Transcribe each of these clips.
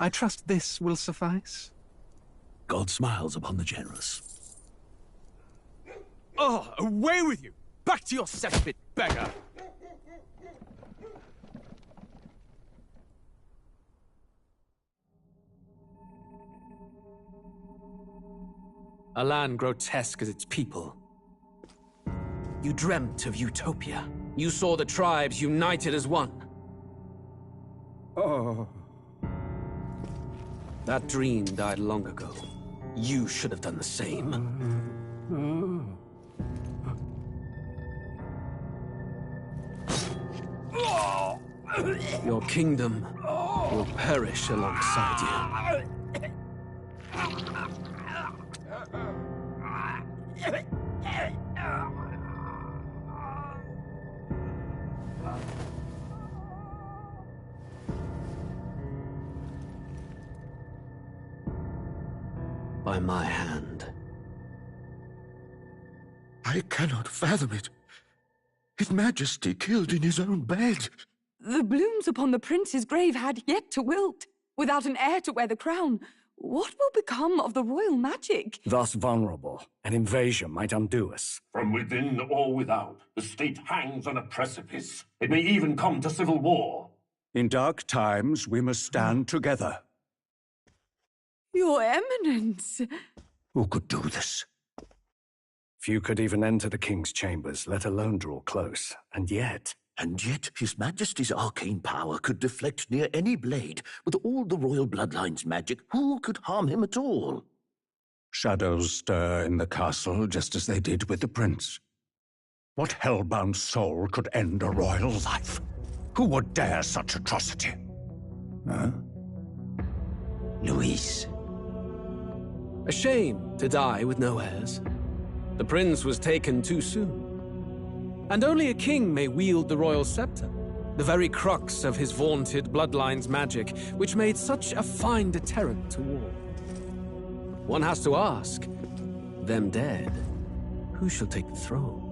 I trust this will suffice? God smiles upon the generous. Oh, away with you! Back to your cesspit, beggar! A land grotesque as its people. You dreamt of utopia. You saw the tribes united as one. Oh. That dream died long ago. You should have done the same. Your kingdom will perish alongside you. By my hand. I cannot fathom it. His Majesty killed in his own bed. The blooms upon the prince's grave had yet to wilt. Without an heir to wear the crown, what will become of the royal magic? Thus vulnerable, an invasion might undo us. From within or without, the state hangs on a precipice. It may even come to civil war. In dark times, we must stand together. Your Eminence! Who could do this? Few could even enter the king's chambers, let alone draw close. And yet, His Majesty's arcane power could deflect near any blade. With all the royal bloodline's magic, who could harm him at all? shadows stir in the castle just as they did with the prince. What hellbound soul could end a royal life? Who would dare such atrocity? Huh? Luis. A shame to die with no heirs. The prince was taken too soon. And only a king may wield the royal scepter, the very crux of his vaunted bloodline's magic, which made such a fine deterrent to war. One has to ask, them dead, who shall take the throne?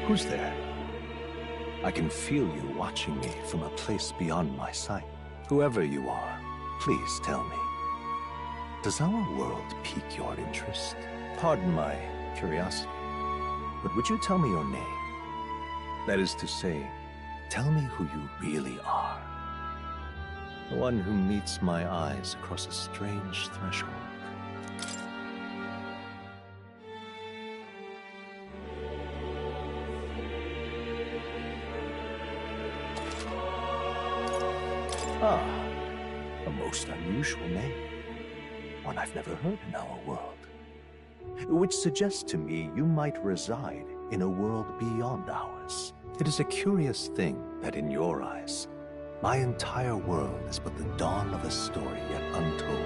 Who's there? I can feel you watching me from a place beyond my sight. Whoever you are, please tell me. Does our world pique your interest? Pardon my curiosity, but would you tell me your name? That is to say, tell me who you really are. The one who meets my eyes across a strange threshold. Ah, a most unusual name. One I've never heard in our world. Which suggests to me you might reside in a world beyond ours. It is a curious thing that in your eyes, my entire world is but the dawn of a story yet untold.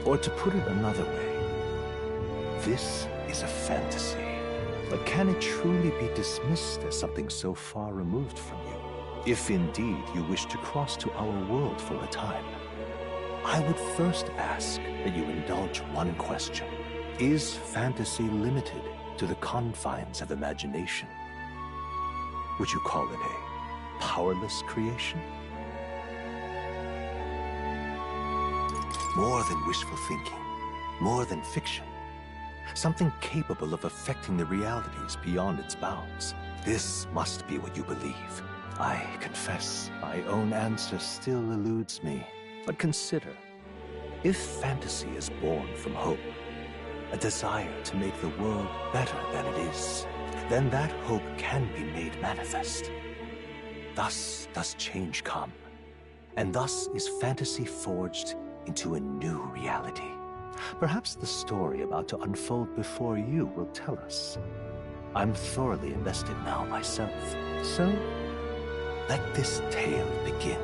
Or to put it another way, this is a fantasy. But can it truly be dismissed as something so far removed from you? If indeed you wish to cross to our world for a time, I would first ask that you indulge one question. Is fantasy limited to the confines of imagination? Would you call it a powerless creation? More than wishful thinking, more than fiction. Something capable of affecting the realities beyond its bounds. This must be what you believe. I confess, my own answer still eludes me. But consider, if fantasy is born from hope, a desire to make the world better than it is, then that hope can be made manifest. Thus does change come, and thus is fantasy forged into a new reality. Perhaps the story about to unfold before you will tell us. I'm thoroughly invested now myself, so let this tale begin.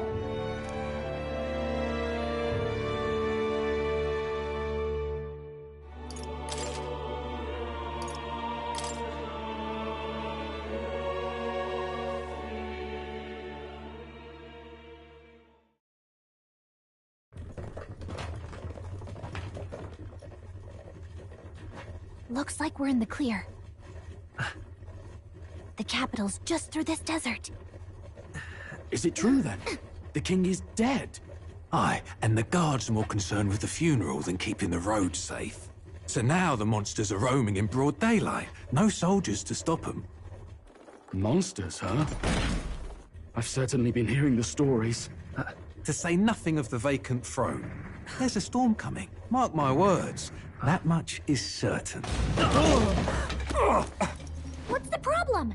Looks like we're in the clear. The capital's just through this desert. Is it true then? The king is dead? Aye, and the guards are more concerned with the funeral than keeping the roads safe. So now the monsters are roaming in broad daylight. No soldiers to stop them. Monsters, huh? I've certainly been hearing the stories. To say nothing of the vacant throne. There's a storm coming, mark my words. That much is certain. What's the problem?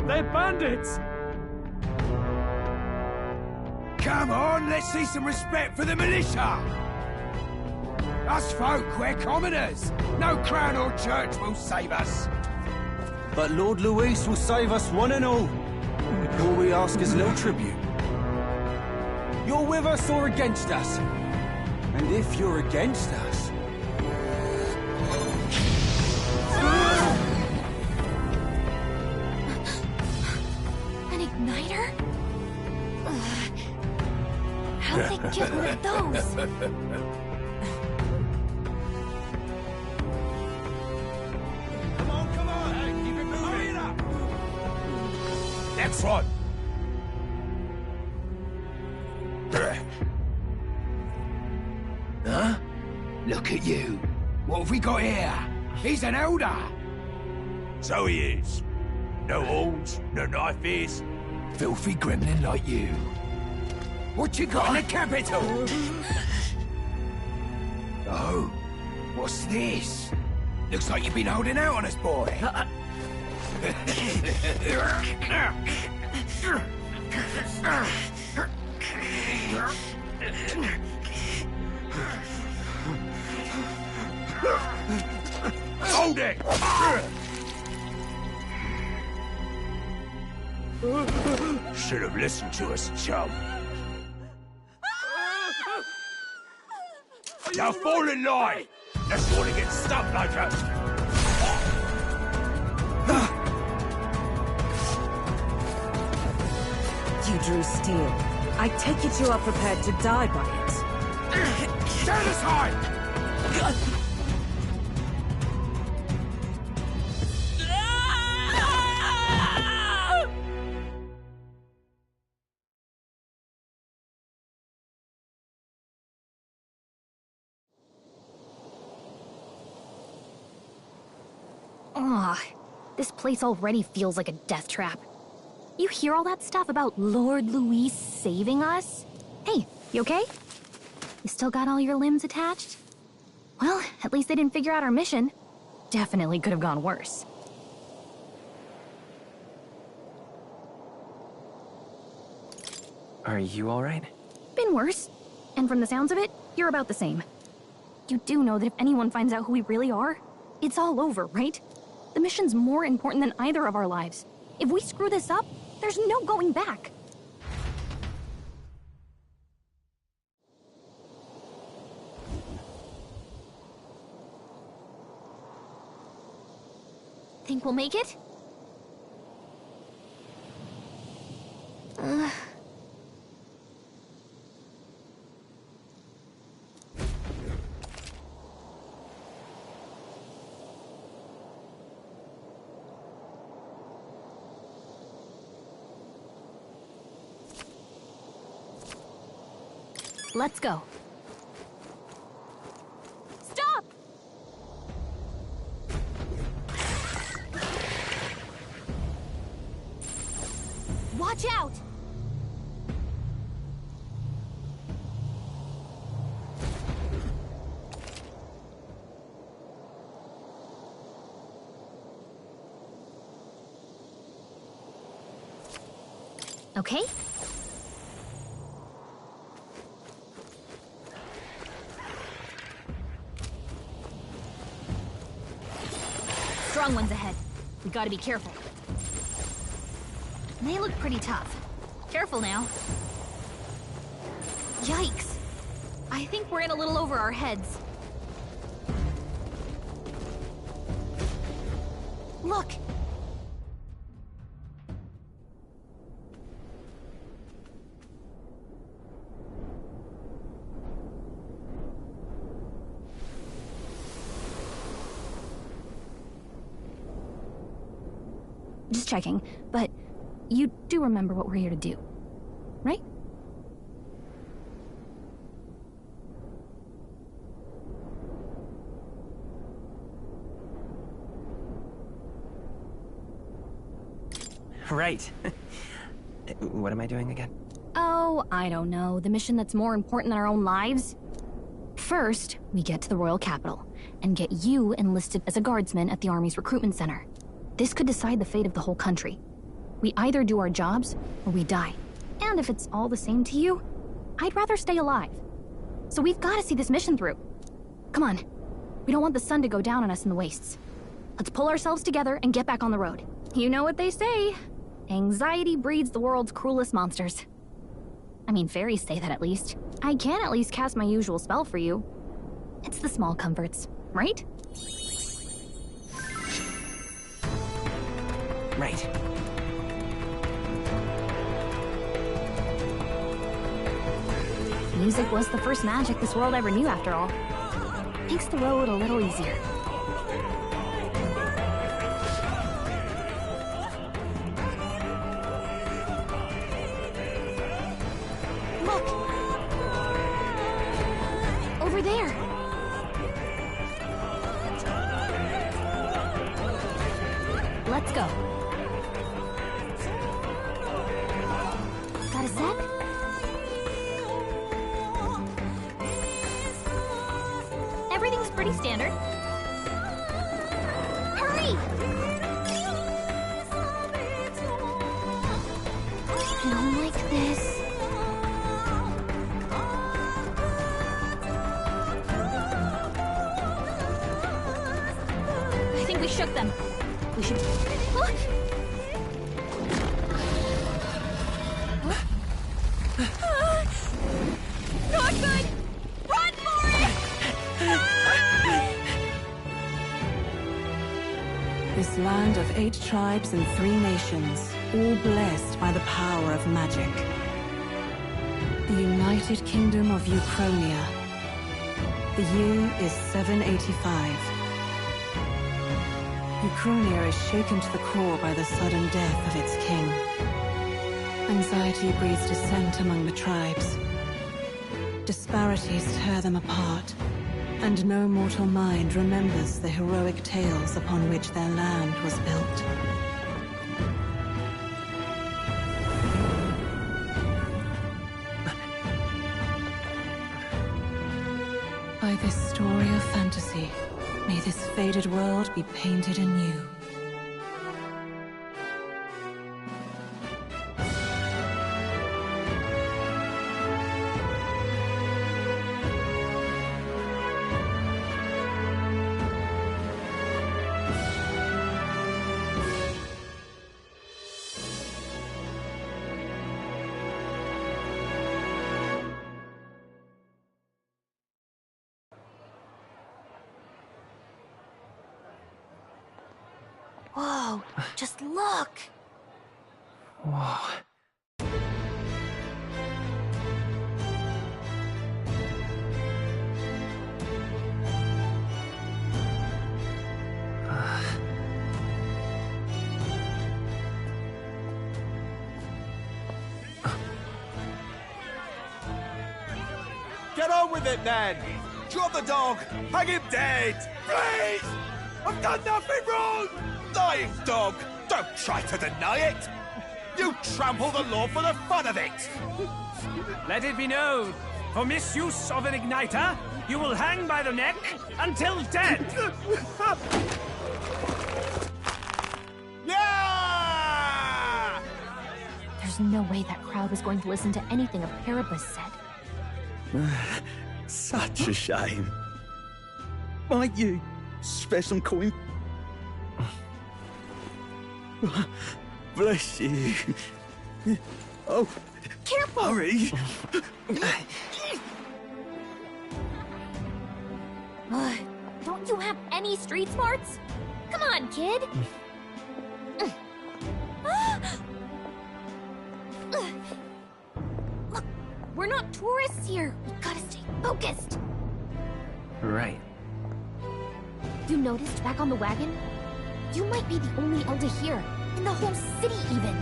They're bandits! Come on, let's see some respect for the militia! Us folk, we're commoners. No crown or church will save us. But Lord Luis will save us one and all. All we ask is no tribute. You're with us or against us? And if you're against us... An igniter? How did they get one of those? Come on, hey, keep it moving. Hurry it up. Next one. Huh? Look at you. What have we got here? He's an elder. So he is. No horns, no knife ears. Filthy gremlin like you. What you got in the capital? Oh, what's this? Looks like you've been holding out on us, boy. Hold it! Should have listened to us, chum. Now fall in line! Let's want to get stuck like us! You drew steel. I take it you are prepared to die by it. Stand aside! Ugh, this place already feels like a death trap. You hear all that stuff about Lord Luis saving us? Hey, you okay? You still got all your limbs attached? Well, at least they didn't figure out our mission. Definitely could have gone worse. Are you alright? Been worse. And from the sounds of it, you're about the same. You do know that if anyone finds out who we really are, it's all over, right? The mission's more important than either of our lives. If we screw this up, there's no going back. Think we'll make it? Let's go. Stop! Watch out! Okay. Strong ones ahead. We gotta be careful. They look pretty tough. Careful now. Yikes. I think we're in a little over our heads. Look! Just checking, but you do remember what we're here to do, right? Right. What am I doing again? Oh, I don't know. The mission that's more important than our own lives? First, we get to the royal capital and get you enlisted as a guardsman at the Army's recruitment center. This could decide the fate of the whole country. We either do our jobs, or we die. And if it's all the same to you, I'd rather stay alive. So we've got to see this mission through. Come on. We don't want the sun to go down on us in the wastes. Let's pull ourselves together and get back on the road. You know what they say. Anxiety breeds the world's cruelest monsters. I mean, fairies say that at least. I can at least cast my usual spell for you. It's the small comforts, right? Right. Music was the first magic this world ever knew, after all. Makes the road a little easier. Look! Over there! Let's go. Got a sec? Everything's pretty standard. Hurry! I don't like this. I think we shook them. We should... Look! Not good! Run for it! This land of 8 tribes and 3 nations, all blessed by the power of magic. The United Kingdom of Ukronia. The year is 785. Ukronia is shaken to the core by the sudden death of its king. Anxiety breeds dissent among the tribes. Disparities tear them apart, and no mortal mind remembers the heroic tales upon which their land was built. By this story of fantasy, may this faded world be painted anew. Whoa, just look! Whoa. Get on with it, then! Drop the dog! Hang him dead! Please! I've done nothing wrong! Lying dog! Don't try to deny it! You trample the law for the fun of it! Let it be known, for misuse of an igniter, you will hang by the neck until dead! Yeah! There's no way that crowd was going to listen to anything a Paribus said. Such a shame. Might you spare some coin? Bless you. Oh, careful! Hurry! Don't you have any street smarts? Come on, kid! Look, we're not tourists here. We gotta stay focused. Right. You noticed back on the wagon? You might be the only Elder here, in the whole city even.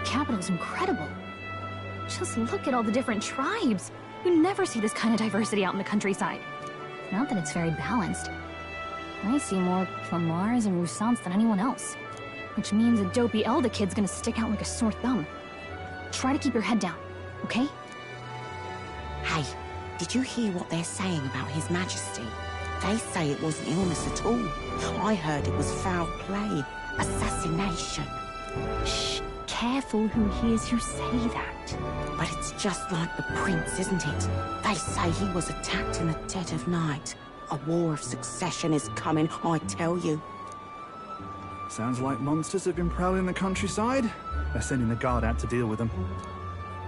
Capital's incredible. Just look at all the different tribes. You never see this kind of diversity out in the countryside. Not that it's very balanced. I see more Plamars and Roussants than anyone else. Which means a dopey Elder kid's gonna stick out like a sore thumb. Try to keep your head down, okay? Hey, did you hear what they're saying about His Majesty? They say it wasn't illness at all. I heard it was foul play, assassination. Shh, careful who hears you say that. But it's just like the prince, isn't it? They say he was attacked in the dead of night. A war of succession is coming, I tell you. Sounds like monsters have been prowling the countryside. They're sending the guard out to deal with them.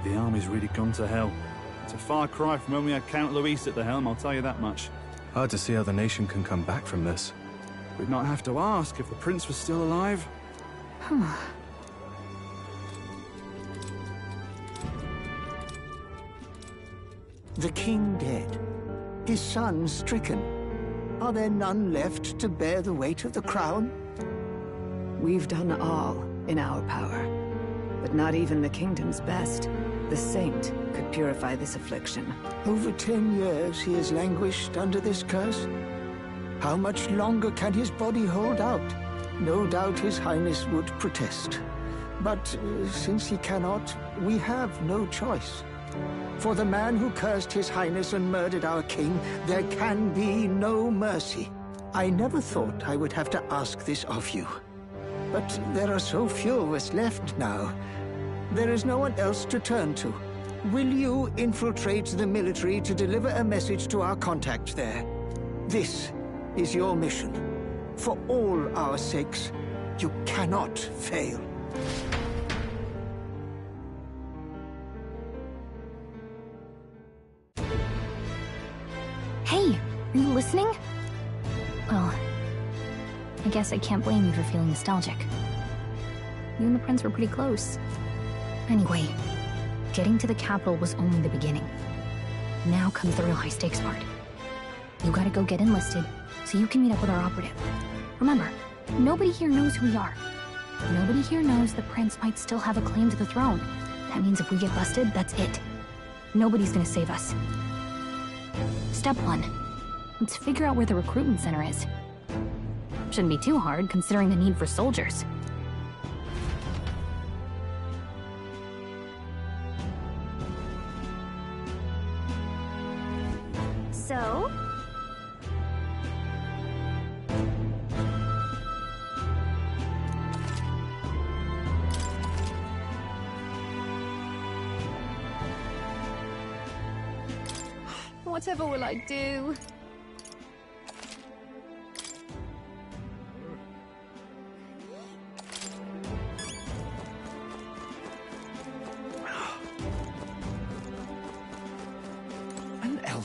The army's really gone to hell. It's a far cry from when we had Count Luis at the helm, I'll tell you that much. Hard to see how the nation can come back from this. We'd not have to ask if the prince was still alive. The king dead. His son stricken. Are there none left to bear the weight of the crown? We've done all in our power, but not even the kingdom's best, the saint, could purify this affliction. Over 10 years he has languished under this curse. How much longer can his body hold out? No doubt his highness would protest. But since he cannot, we have no choice. For the man who cursed his highness and murdered our king, there can be no mercy. I never thought I would have to ask this of you. But there are so few of us left now. There is no one else to turn to. Will you infiltrate the military to deliver a message to our contact there? This is your mission. For all our sakes, you cannot fail. Hey, are you listening? Well, I guess I can't blame you for feeling nostalgic. You and the prince were pretty close. Anyway, getting to the capital was only the beginning. Now comes the real high-stakes part. You gotta go get enlisted, so you can meet up with our operative. Remember, nobody here knows who we are. Nobody here knows the prince might still have a claim to the throne. That means if we get busted, that's it. Nobody's gonna save us. Step 1. Let's figure out where the recruitment center is. Shouldn't be too hard, considering the need for soldiers. So? Whatever will I do?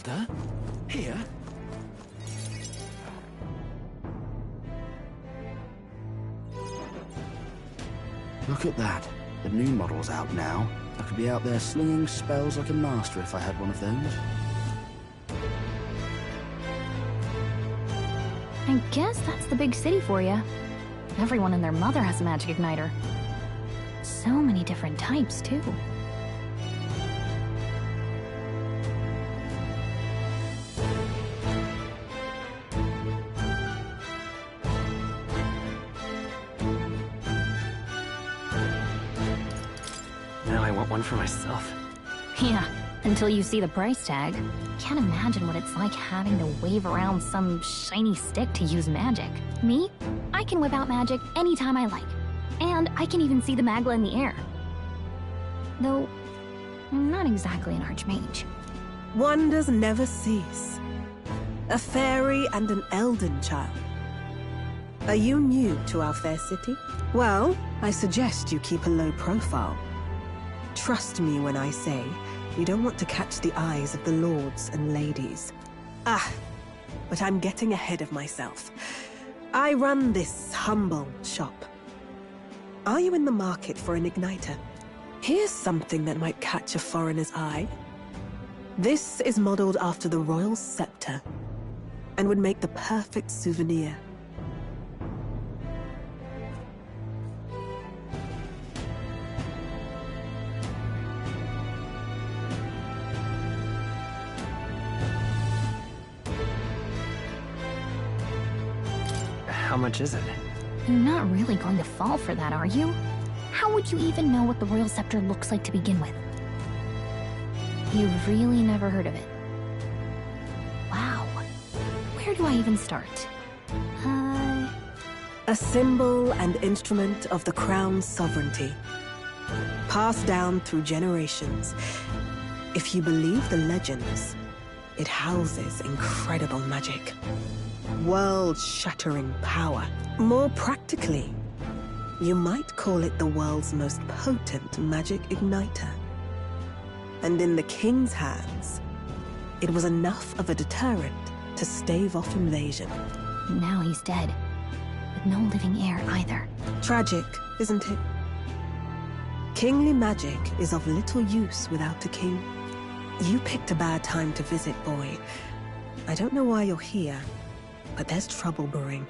Elder? Here? Look at that. The new model's out now. I could be out there slinging spells like a master if I had one of those. I guess that's the big city for you. Everyone and their mother has a magic igniter. So many different types, too. Now I want one for myself. Yeah, until you see the price tag. Can't imagine what it's like having to wave around some shiny stick to use magic. Me? I can whip out magic anytime I like. And I can even see the Magla in the air. Though, I'm not exactly an archmage. Wonders never cease. A fairy and an elden child. Are you new to our fair city? Well, I suggest you keep a low profile. Trust me when I say you don't want to catch the eyes of the lords and ladies. But I'm getting ahead of myself. I run this humble shop. Are you in the market for an igniter? Here's something that might catch a foreigner's eye. This is modeled after the royal scepter and would make the perfect souvenir. How much is it? You're not really going to fall for that, are you? How would you even know what the royal scepter looks like to begin with? You've really never heard of it. Wow. Where do I even start? A symbol and instrument of the crown's sovereignty. Passed down through generations. If you believe the legends, it houses incredible magic. World-shattering power. More practically, you might call it the world's most potent magic igniter. And in the king's hands, it was enough of a deterrent to stave off invasion. Now he's dead, with no living heir either. Tragic, isn't it? Kingly magic is of little use without a king. You picked a bad time to visit, boy. I don't know why you're here, but there's trouble brewing.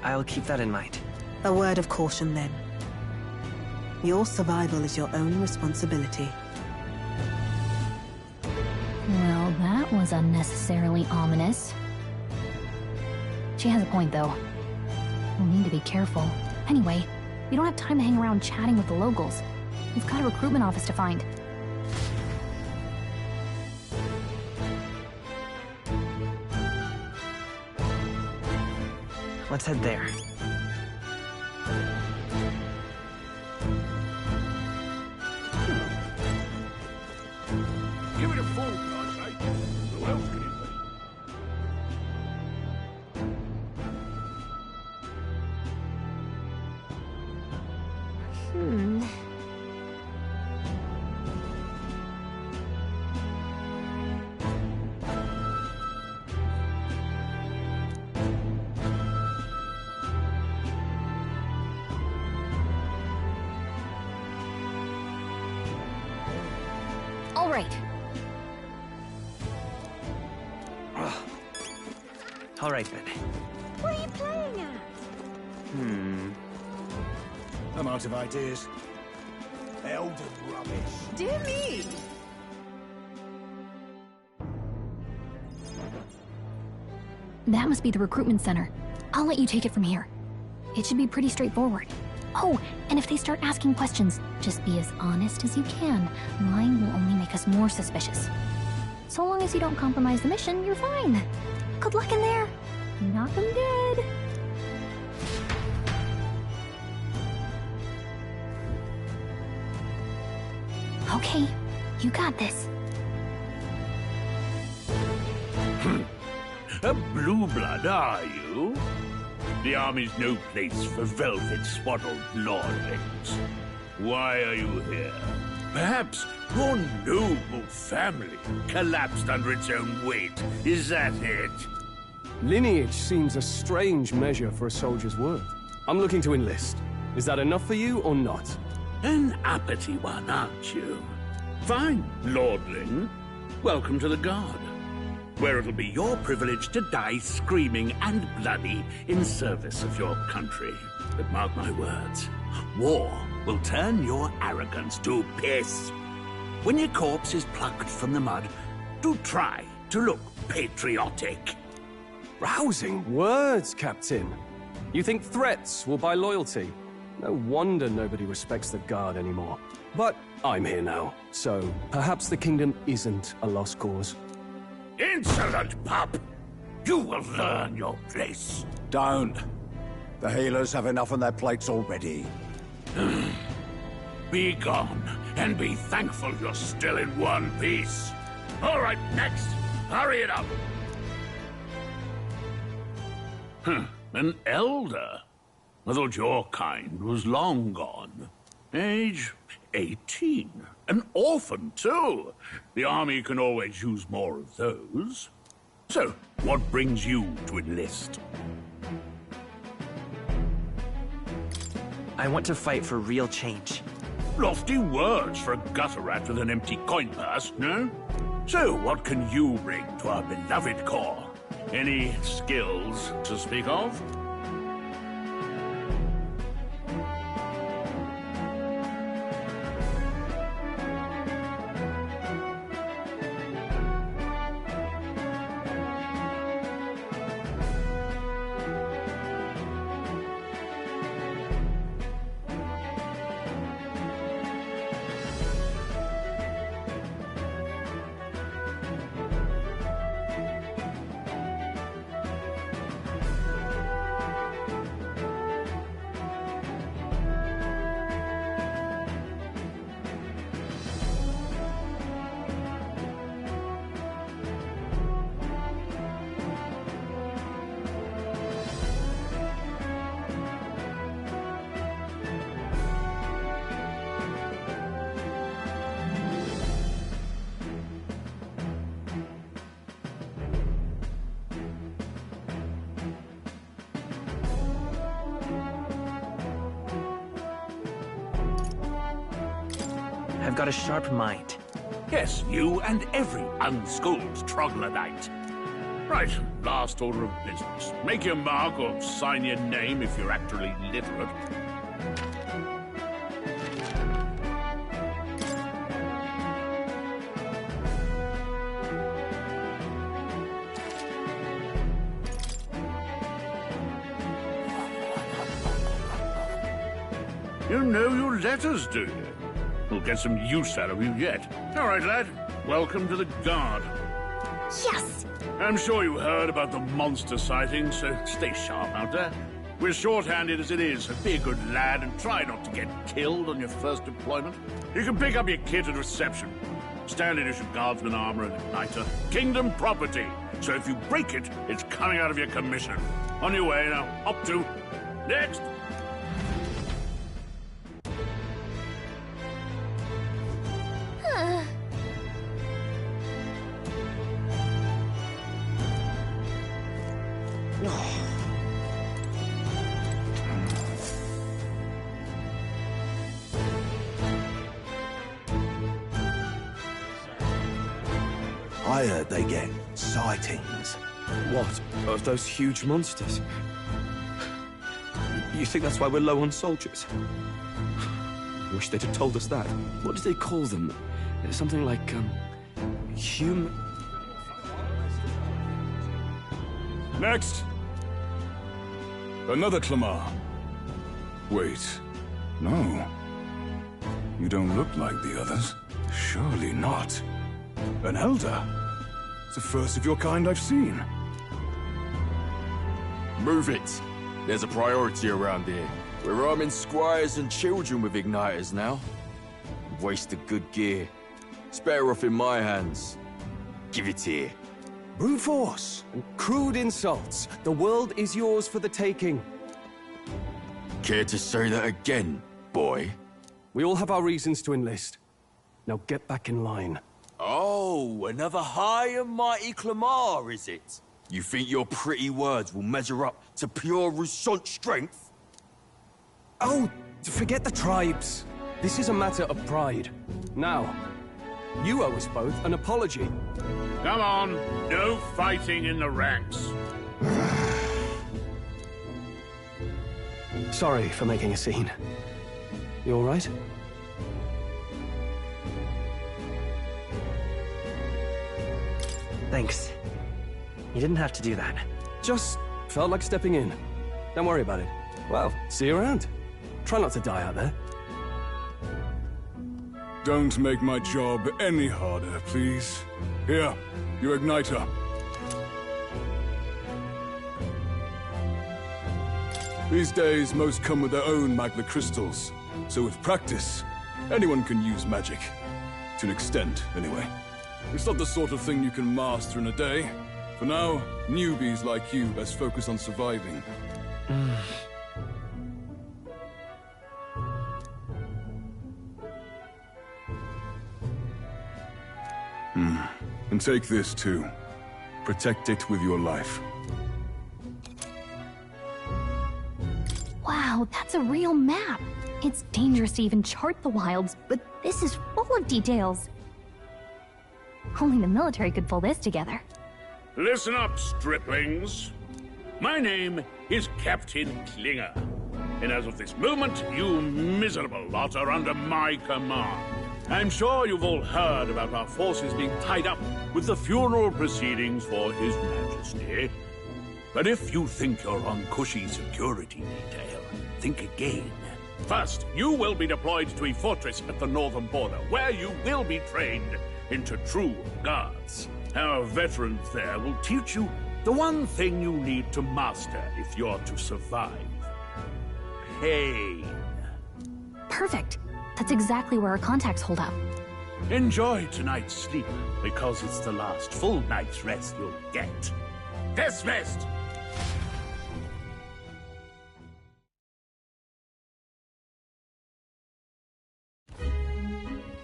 I'll keep that in mind. A word of caution, then. Your survival is your own responsibility. Well, that was unnecessarily ominous. She has a point, though. We'll need to be careful. Anyway, we don't have time to hang around chatting with the locals. We've got a recruitment office to find. Let's head there. Give it a full, I say. Who else can it be? All right. All right, then. What are you playing at? I'm out of ideas. Elder rubbish. Dear me! That must be the recruitment center. I'll let you take it from here. It should be pretty straightforward. Oh, and if they start asking questions, just be as honest as you can. Lying will only make us more suspicious. So long as you don't compromise the mission, you're fine. Good luck in there. Knock 'em dead. Okay, you got this. A blue blood, are you? The army's no place for velvet-swaddled lordlings. Why are you here? Perhaps your noble family collapsed under its own weight. Is that it? Lineage seems a strange measure for a soldier's worth. I'm looking to enlist. Is that enough for you or not? An uppity one, aren't you? Fine, lordling. Welcome to the Guard, where it'll be your privilege to die screaming and bloody in service of your country. But mark my words, war will turn your arrogance to piss. When your corpse is plucked from the mud, do try to look patriotic. Rousing words, Captain. You think threats will buy loyalty? No wonder nobody respects the Guard anymore. But I'm here now, so perhaps the kingdom isn't a lost cause. Insolent pup! You will learn your place. Don't. The healers have enough on their plates already. Be gone, and be thankful you're still in one piece. All right, next. Hurry it up. An elder? I thought your kind was long gone. Age 18. An orphan, too. The army can always use more of those. So, what brings you to enlist? I want to fight for real change. Lofty words for a gutter rat with an empty coin purse, no? So, what can you bring to our beloved corps? Any skills to speak of? I've got a sharp mind. Yes, you and every unschooled troglodyte. Right, last order of business. Make your mark or sign your name if you're actually literate. You know your letters, do you? We'll get some use out of you yet. All right, lad. Welcome to the Guard. Yes! I'm sure you heard about the monster sightings, so stay sharp out there. We're short-handed as it is, so be a good lad and try not to get killed on your first deployment. You can pick up your kit at reception. Standard issue guardsman armor and igniter. Kingdom property. So if you break it, it's coming out of your commission. On your way now. Up to... Next! I heard they get sightings. What? Of those huge monsters? You think that's why we're low on soldiers? Wish they'd have told us that. What did they call them? Something like, human... Next! Another Clamar. Wait, no. You don't look like the others. Surely not. An elder? It's the first of your kind I've seen. Move it. There's a priority around here. We're arming squires and children with igniters now. waste of good gear. It's better off in my hands. Give it here. Brute force and crude insults. The world is yours for the taking. Care to say that again, boy? We all have our reasons to enlist. Now get back in line. Oh, another high and mighty Clamar, is it? You think your pretty words will measure up to pure Roussault strength? Oh, forget the tribes. This is a matter of pride. Now, you owe us both an apology. Come on, no fighting in the ranks. Sorry for making a scene. You all right? Thanks. You didn't have to do that. Just felt like stepping in. Don't worry about it. Well, see you around. Try not to die out there. Don't make my job any harder, please. Here, your igniter. These days, most come with their own magna crystals. So with practice, anyone can use magic. To an extent, anyway. It's not the sort of thing you can master in a day. For now, newbies like you best focus on surviving. And take this too. Protect it with your life. Wow, that's a real map. It's dangerous to even chart the wilds, but this is full of details. Only the military could pull this together. Listen up, striplings. My name is Captain Klinger. And as of this moment, you miserable lot are under my command. I'm sure you've all heard about our forces being tied up with the funeral proceedings for His Majesty. But if you think you're on cushy security detail, think again. First, you will be deployed to a fortress at the northern border, where you will be trained into true guards. Our veterans there will teach you the one thing you need to master if you're to survive. Pain. Perfect. That's exactly where our contacts hold out. Enjoy tonight's sleep, because it's the last full night's rest you'll get. Dismissed!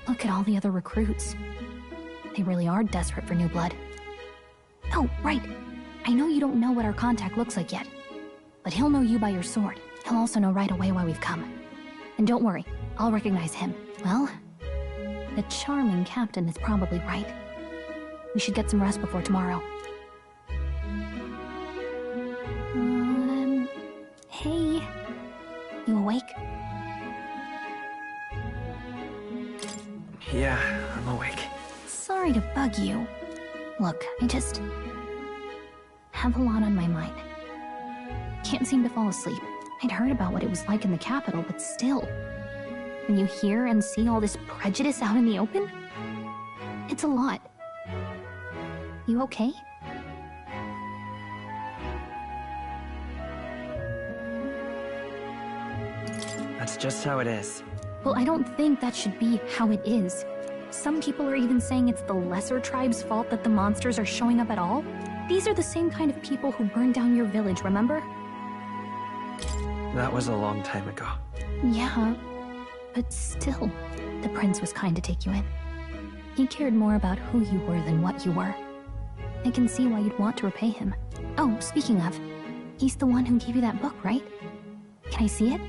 Look at all the other recruits. They really are desperate for new blood. Oh, right. I know you don't know what our contact looks like yet, but he'll know you by your sword. He'll also know right away why we've come. And don't worry, I'll recognize him. Well, the charming captain is probably right. We should get some rest before tomorrow. Hey. You awake? Yeah, I'm awake. Sorry to bug you. Look, I just have a lot on my mind. Can't seem to fall asleep. I'd heard about what it was like in the capital, but still. When you hear and see all this prejudice out in the open, it's a lot. You okay? That's just how it is. Well, I don't think that should be how it is. Some people are even saying it's the lesser tribe's fault that the monsters are showing up at all. These are the same kind of people who burned down your village, remember? That was a long time ago. Yeah, but still, the prince was kind to take you in. He cared more about who you were than what you were. I can see why you'd want to repay him. Oh, speaking of, he's the one who gave you that book, right? Can I see it?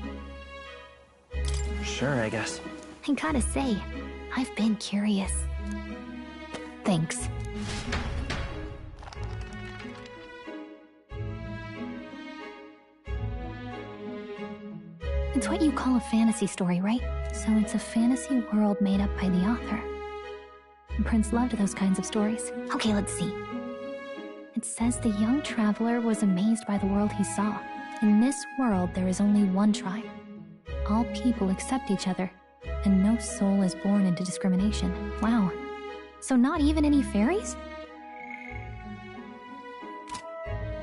Sure, I guess. I gotta say, I've been curious. Thanks. It's what you call a fantasy story, right? So it's a fantasy world made up by the author. And Prince loved those kinds of stories. Okay, let's see. It says the young traveler was amazed by the world he saw. In this world, there is only one tribe. All people accept each other, and no soul is born into discrimination. Wow. So not even any fairies?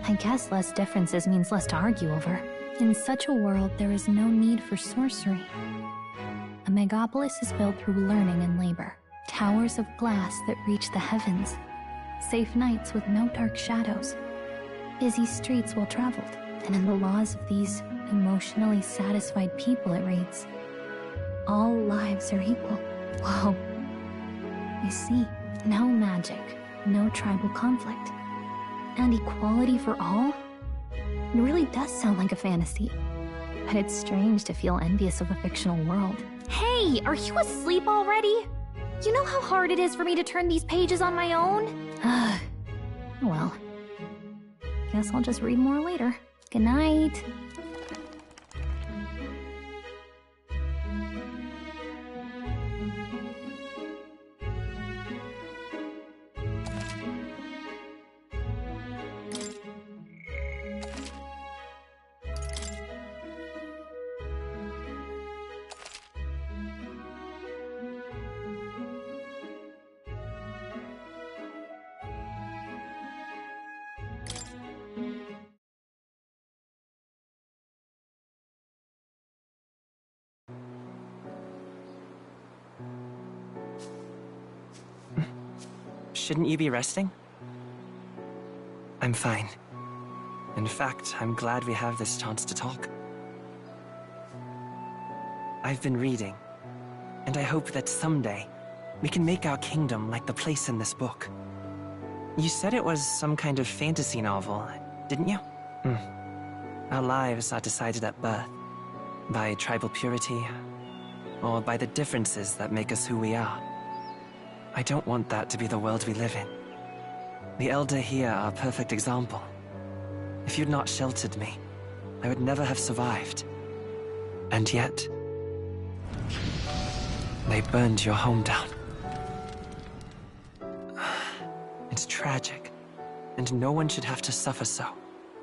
I guess less differences means less to argue over. In such a world, there is no need for sorcery. A megapolis is built through learning and labor. Towers of glass that reach the heavens. Safe nights with no dark shadows. Busy streets well traveled. And in the laws of these emotionally satisfied people, it reads, all lives are equal. Whoa. You see, no magic, no tribal conflict. And equality for all? It really does sound like a fantasy. But it's strange to feel envious of a fictional world. Hey, are you asleep already? You know how hard it is for me to turn these pages on my own? Well, guess I'll just read more later. Good night. Shouldn't you be resting? I'm fine. In fact, I'm glad we have this chance to talk. I've been reading, and I hope that someday we can make our kingdom like the place in this book. You said it was some kind of fantasy novel, didn't you? Our lives are decided at birth, by tribal purity, or by the differences that make us who we are. I don't want that to be the world we live in. The Elder here are a perfect example. If you'd not sheltered me, I would never have survived. And yet, they burned your home down. It's tragic, and no one should have to suffer so.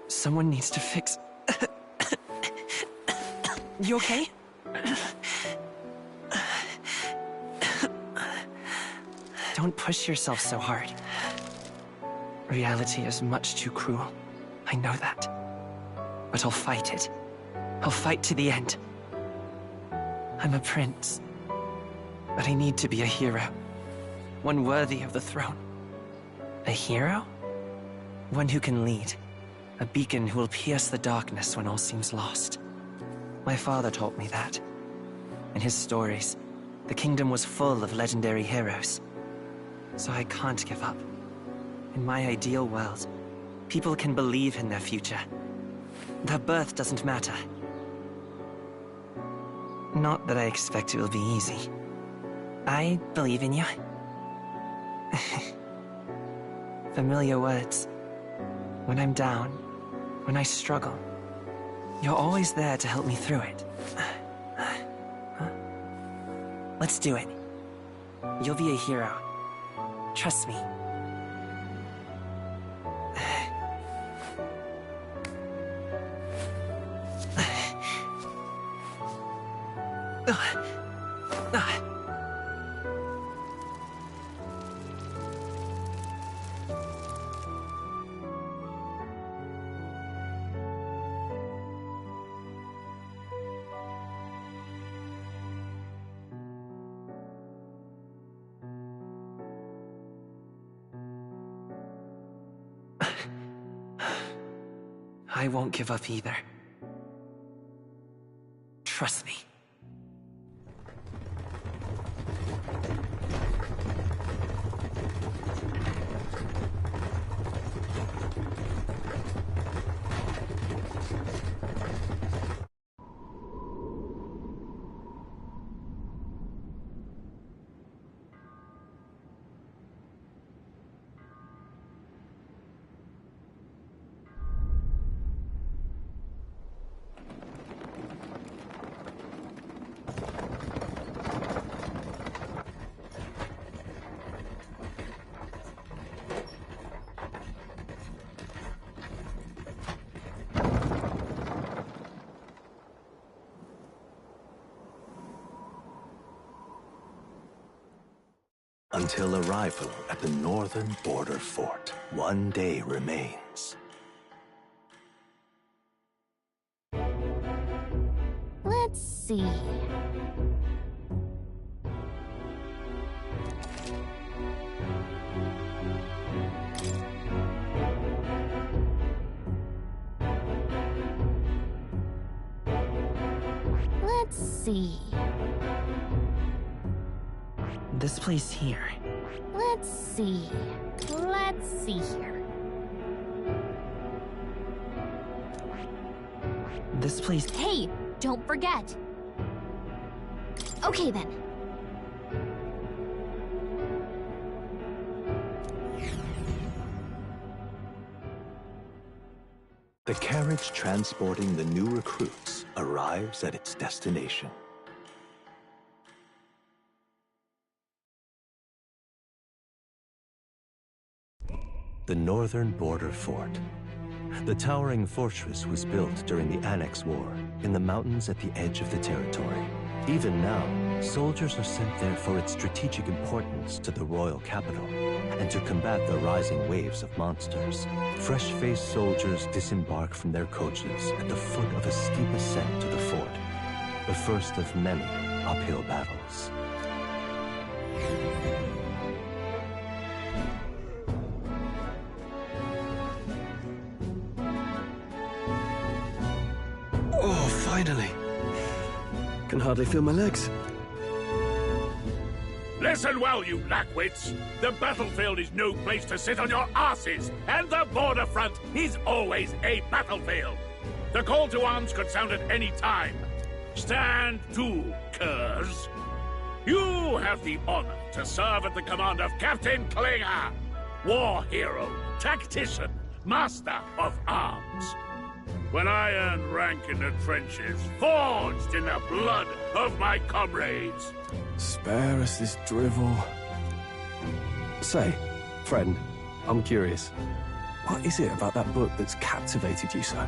Someone needs to fix... You okay? Don't push yourself so hard. Reality is much too cruel. I know that. But I'll fight it. I'll fight to the end. I'm a prince. But I need to be a hero. One worthy of the throne. A hero? One who can lead. A beacon who will pierce the darkness when all seems lost. My father taught me that. In his stories, the kingdom was full of legendary heroes. So I can't give up. In my ideal world, people can believe in their future. Their birth doesn't matter. Not that I expect it will be easy. I believe in you. Familiar words. When I'm down, when I struggle, you're always there to help me through it. Let's do it. You'll be a hero. Trust me. I won't give up either. Trust me. Until arrival at the northern border fort, one day remains. Let's see. see. This place here. Let's see. Let's see here. This place... Hey, don't forget. Okay then. The carriage transporting the new recruits arrives at its destination. The northern border fort. The towering fortress was built during the Annex War in the mountains at the edge of the territory. Even now, soldiers are sent there for its strategic importance to the royal capital and to combat the rising waves of monsters. Fresh-faced soldiers disembark from their coaches at the foot of a steep ascent to the fort, the first of many uphill battles. Oh, finally. Can hardly feel my legs. Listen well, you lackwits. The battlefield is no place to sit on your asses, and the border front is always a battlefield. The call to arms could sound at any time. Stand to, curs. You have the honor to serve at the command of Captain Klinger, war hero, tactician, master of arms. When I earned rank in the trenches, forged in the blood of my comrades. Spare us this drivel. Say, friend, I'm curious. What is it about that book that's captivated you so?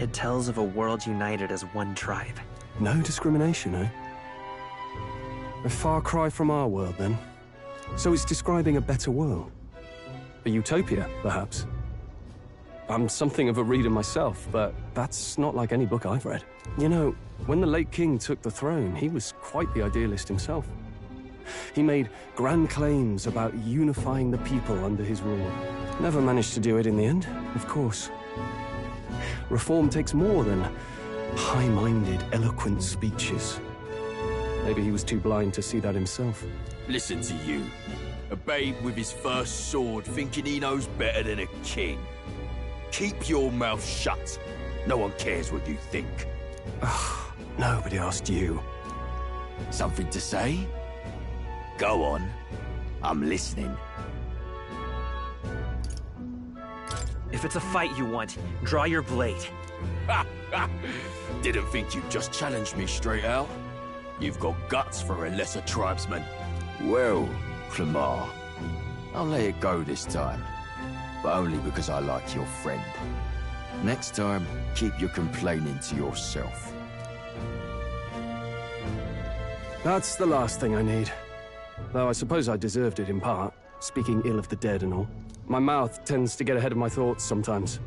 It tells of a world united as one tribe. No discrimination, eh? A far cry from our world, then. So it's describing a better world. A utopia, perhaps. I'm something of a reader myself, but that's not like any book I've read. You know, when the late king took the throne, he was quite the idealist himself. He made grand claims about unifying the people under his rule. Never managed to do it in the end, of course. Reform takes more than high-minded, eloquent speeches. Maybe he was too blind to see that himself. Listen to you. A babe with his first sword thinking he knows better than a king. Keep your mouth shut. No one cares what you think. Nobody asked you. Something to say? Go on. I'm listening. If it's a fight you want, draw your blade. Didn't think you'd just challenge me straight out. You've got guts for a lesser tribesman. Well, Clemar, I'll let it go this time. But only because I like your friend. Next time, keep your complaining to yourself. That's the last thing I need. Though I suppose I deserved it in part, speaking ill of the dead and all. My mouth tends to get ahead of my thoughts sometimes.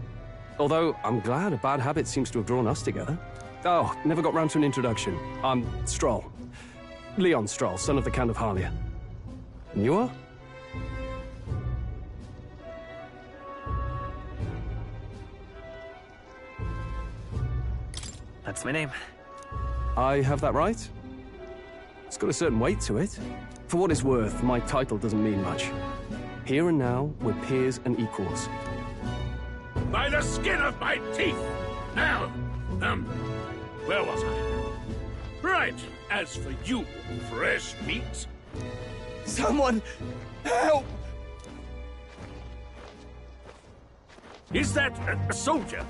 Although, I'm glad a bad habit seems to have drawn us together. Oh, never got round to an introduction. I'm Stroll. Leon Stroll, son of the Count of Harlia. And you are? That's my name. I have that right? It's got a certain weight to it. For what it's worth, my title doesn't mean much. Here and now, we're peers and equals. By the skin of my teeth! Now, where was I? Right, as for you, fresh meat... Someone, help! Is that a soldier?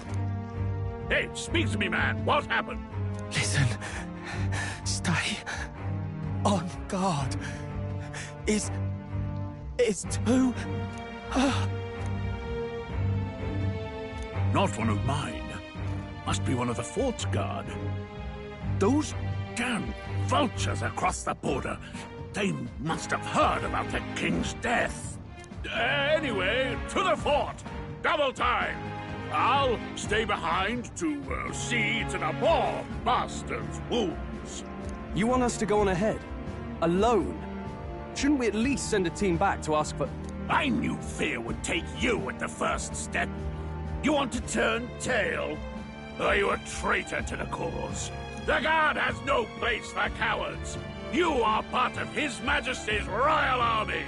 Hey, speak to me, man. What happened? Listen. Stay on guard. It's too... Not one of mine. Must be one of the fort's guard. Those damn vultures across the border. They must have heard about the king's death. Anyway, to the fort. Double time. I'll stay behind to see to the poor bastard's wounds. You want us to go on ahead? Alone? Shouldn't we at least send a team back to ask for... I knew fear would take you at the first step. You want to turn tail? Are you a traitor to the cause? The Guard has no place for cowards. You are part of His Majesty's Royal Army.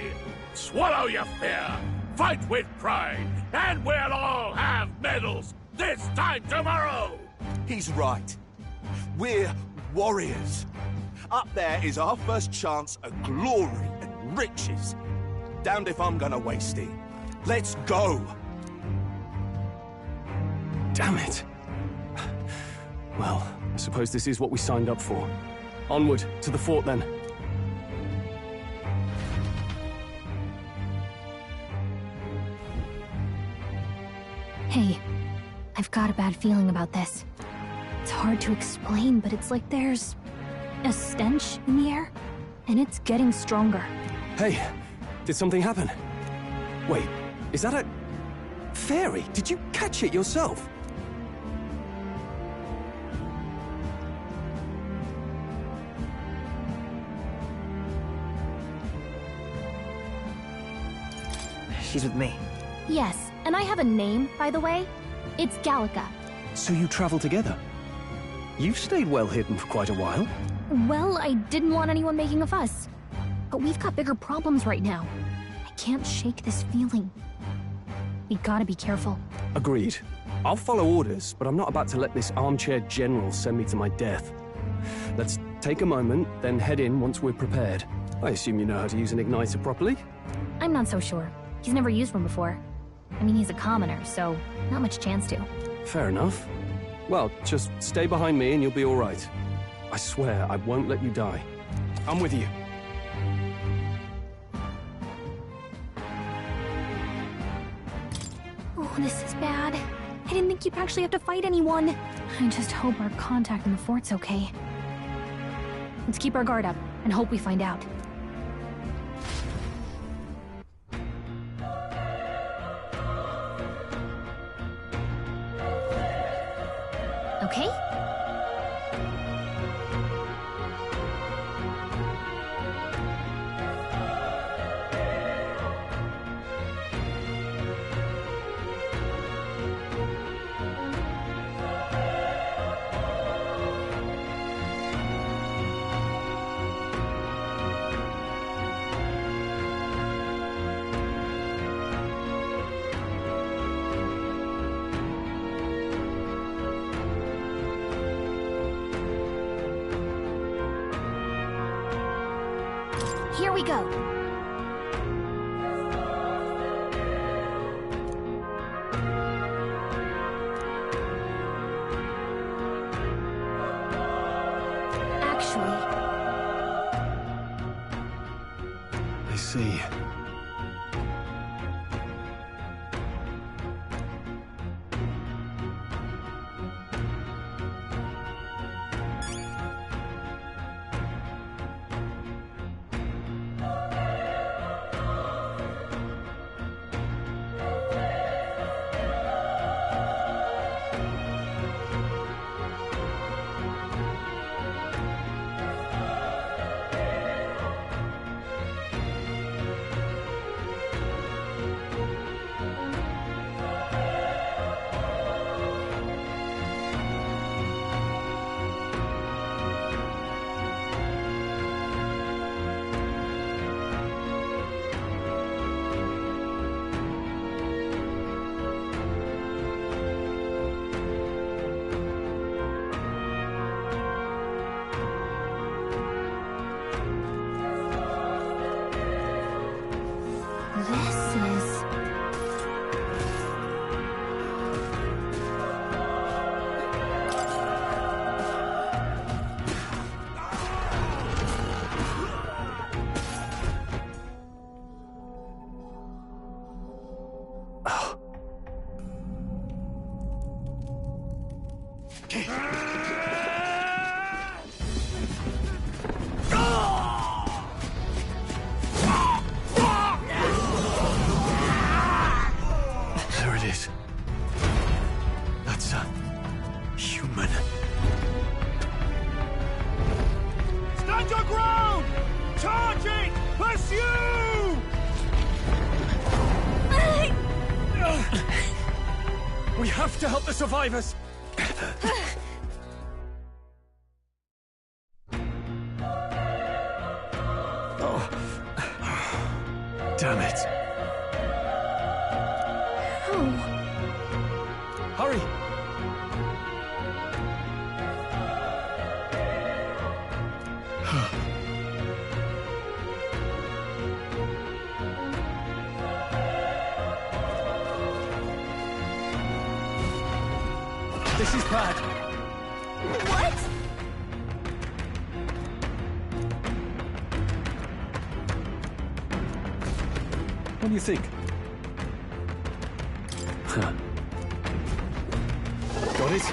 Swallow your fear, fight with pride, and we'll all have medals this time tomorrow! He's right. We're warriors. Up there is our first chance at glory and riches. Damned if I'm gonna waste it. Let's go! Damn it. Well, I suppose this is what we signed up for. Onward, to the fort then. Hey, I've got a bad feeling about this. It's hard to explain, but it's like there's a stench in the air, and it's getting stronger. Hey, did something happen? Wait, is that a... fairy? Did you catch it yourself? She's with me. Yes, and I have a name, by the way. It's Gallica. So you travel together? You've stayed well hidden for quite a while. Well, I didn't want anyone making a fuss. But we've got bigger problems right now. I can't shake this feeling. We gotta be careful. Agreed. I'll follow orders, but I'm not about to let this armchair general send me to my death. Let's take a moment, then head in once we're prepared. I assume you know how to use an igniter properly? I'm not so sure. He's never used one before. I mean, he's a commoner, so not much chance to. Fair enough. Well, just stay behind me and you'll be all right. I swear I won't let you die. I'm with you. Oh, this is bad. I didn't think you'd actually have to fight anyone. I just hope our contact in the fort's okay. Let's keep our guard up and hope we find out. Okay? Here we go. Actually... I see. It's you! We have to help the survivors! Oh. Damn it. Oh. Hurry! This is bad. What? What do you think? Huh. Got it?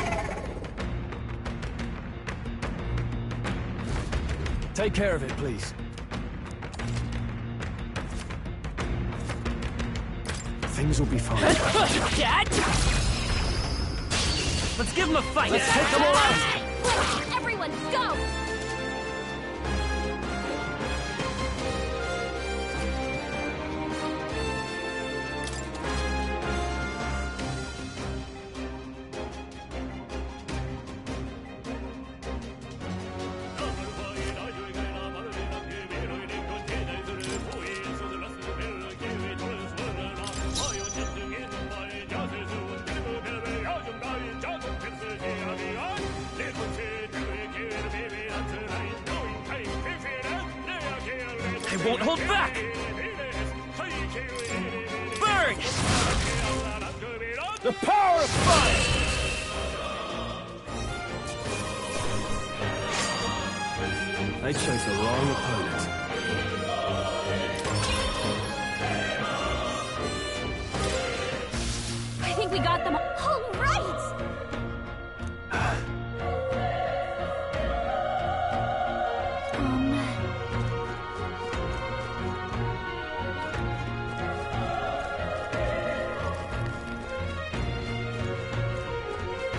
Take care of it, please. Things will be fine. Dad! Let's give them a fight! Let's take them all out! Everyone, go! I won't hold back! Burn! The power of fire! They chose the wrong opponent. I think we got them all right!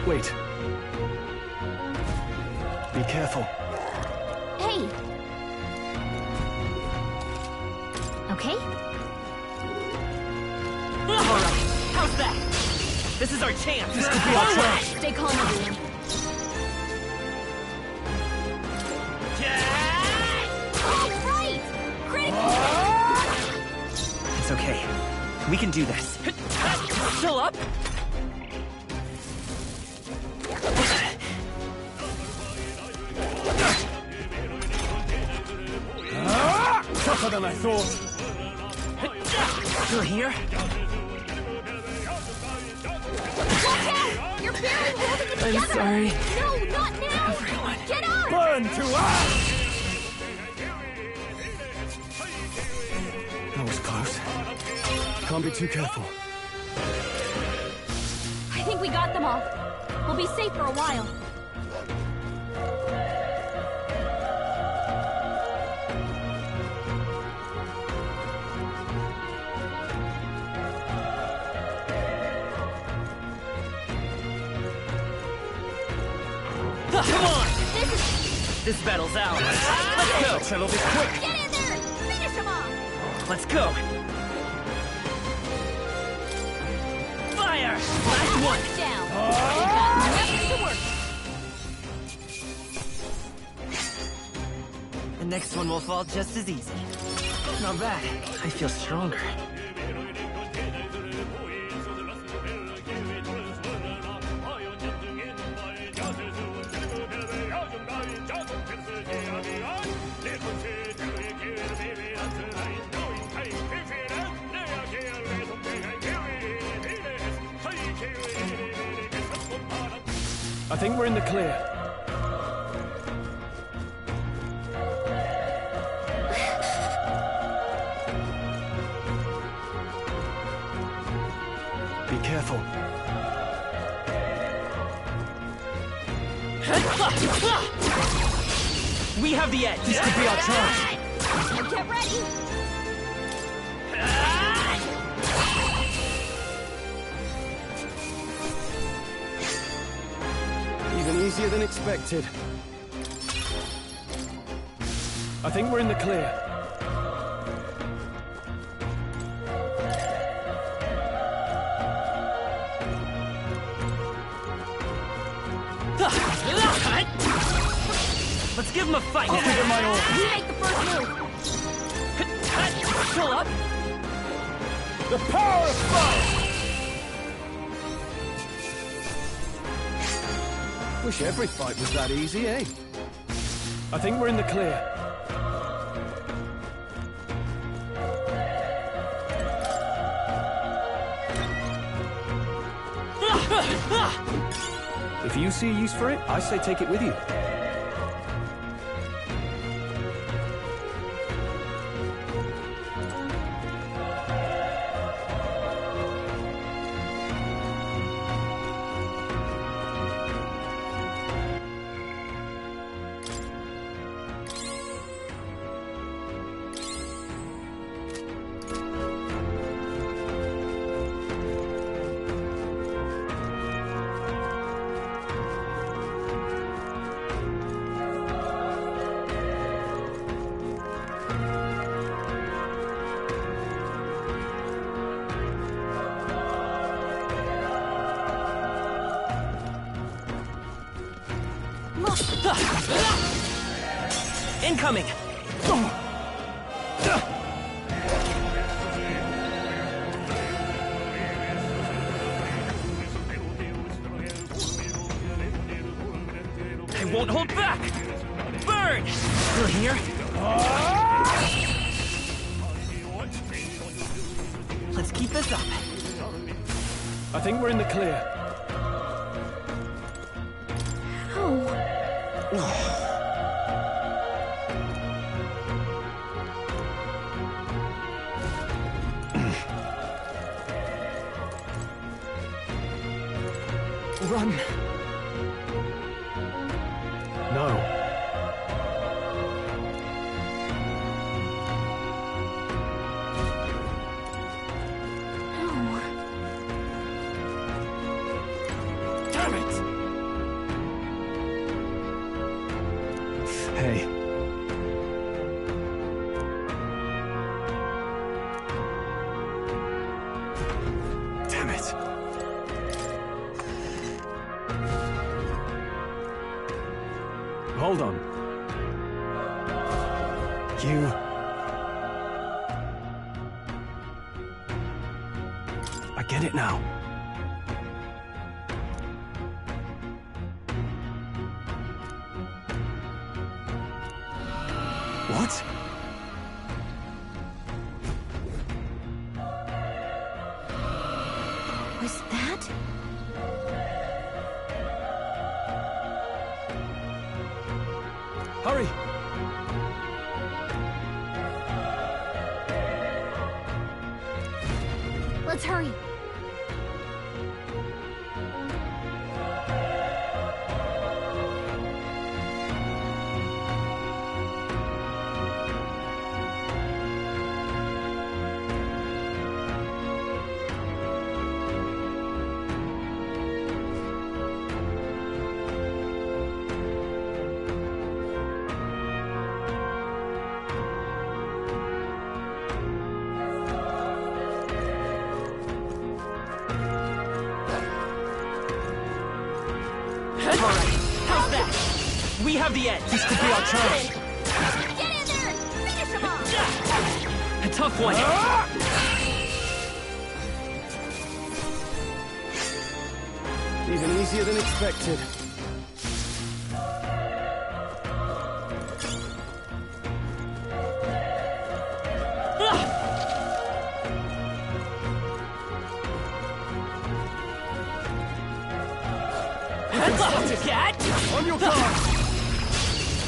Wait. Be careful. Hey! Okay? Alright, how's that? This is our chance! This could be our chance! Stay calm, everyone. All right! Critical! It's okay. We can do this. Still up? Tougher than I thought. You're here? Watch out! You're barely holding it together! I'm sorry. No, not now! Everyone. Get up! Burn to ash! That was close. Can't be too careful. I think we got them all. We'll be safe for a while. Come on! This battle's ours. Let's go! Settle this quick! Get in there! Finish them off! Let's go! Fire! Last one! Down! We've got nothing to work. The next one will fall just as easy. Not bad. I feel stronger. I think we're in the clear. Be careful. We have the edge. This could be our chance. Get ready! Even easier than expected. I think we're in the clear. Give him a fight! I'll give him my all. You make the first move! Pull up! The power of fire! Wish every fight was that easy, eh? I think we're in the clear. If you see a use for it, I say take it with you. Incoming! I won't hold back! Burn! Still here? Let's keep this up. I think we're in the clear. Run! No. Damn it! Hey. Damn it. Hold on. You... I get it now. What? Was that? Hurry! Let's hurry. How's that? We have the edge. This could be our chance. Get in there! Finish him off! A tough one. Even easier than expected. Cat! On your guard!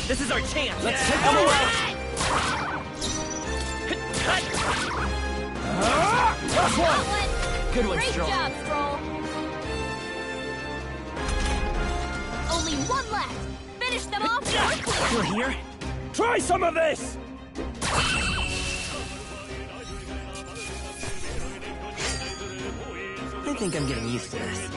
This is our chance! Let's take them away! Last one! Good one, Great Stroll. job, Stroll! Only one left! Finish them off! You're here? Try some of this! I think I'm getting used to this.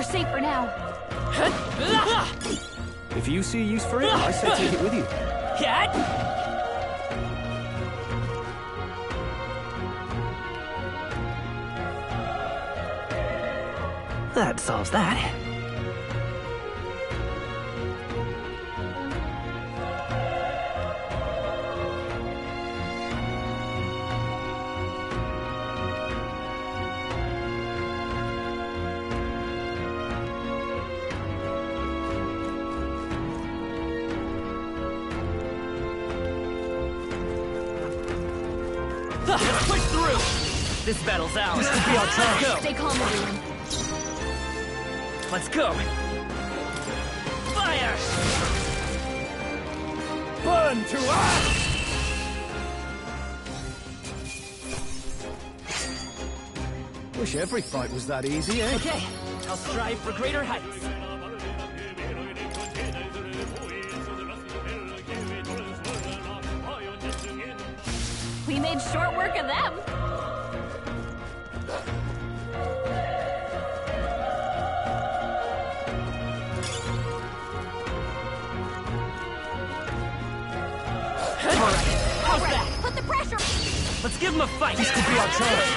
we're safe for now. If you see use for it, I say take it with you. That solves that. Let's push through! This battle's ours. This could be our chance. Go. Stay calm, everyone. Let's go! Fire! Burn to us! Wish every fight was that easy, eh? Okay, I'll strive for greater heights. We made short work of them. How's that? Put the pressure. Let's give him a fight. This could be our chance.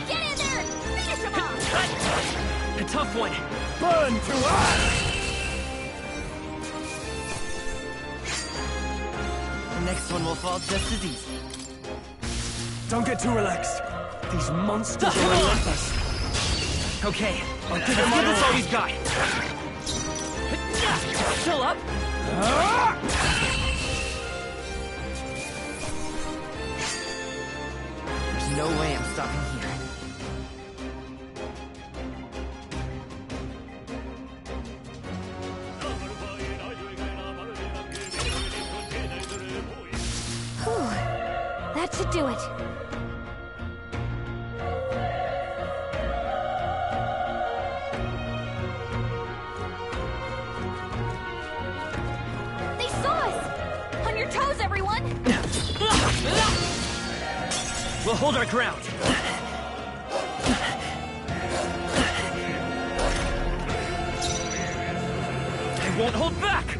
Get in there. Finish him off. A tough one. Burn to us! The next one will fall just as easy. Don't get too relaxed. These monsters are relentless. Okay, let's give this all we've got. Still up. There's no way I'm stopping here. Whew. That should do it. They saw us! On your toes, everyone! We'll hold our ground. I won't hold back!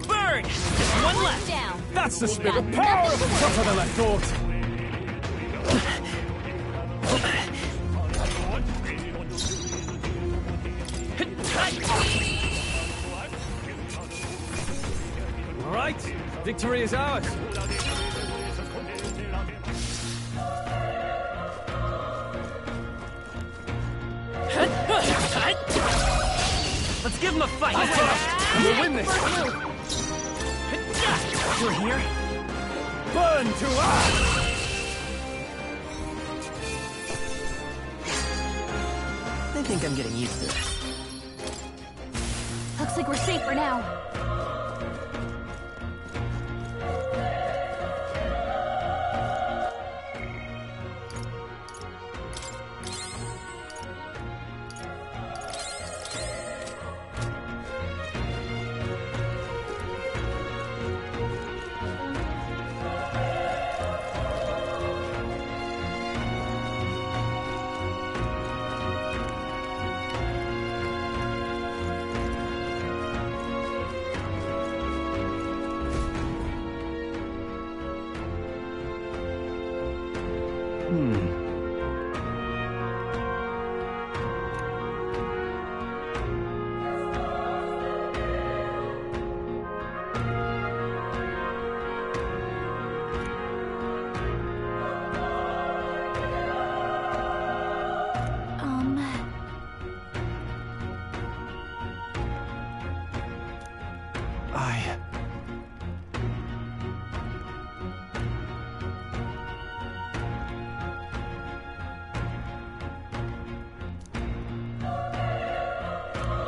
Burn! Just one left! Down. That's the spirit. Power tougher than I thought. All right, victory is ours. Let's give him a fight! We'll win this! You're here? Burn to us! I think I'm getting used to this. Looks like we're safe for now.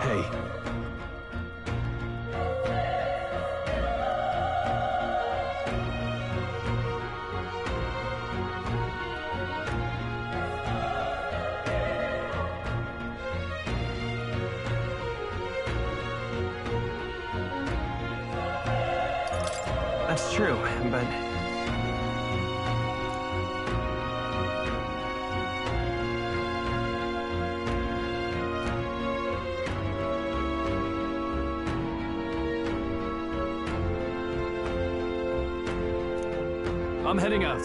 Hey. That's true, but... I'm heading out.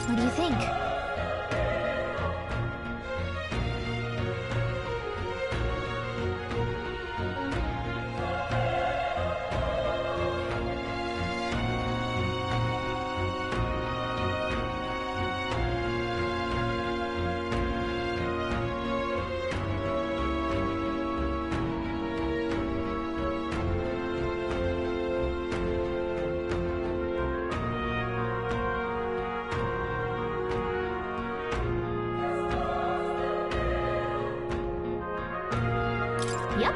What do you think? Yep.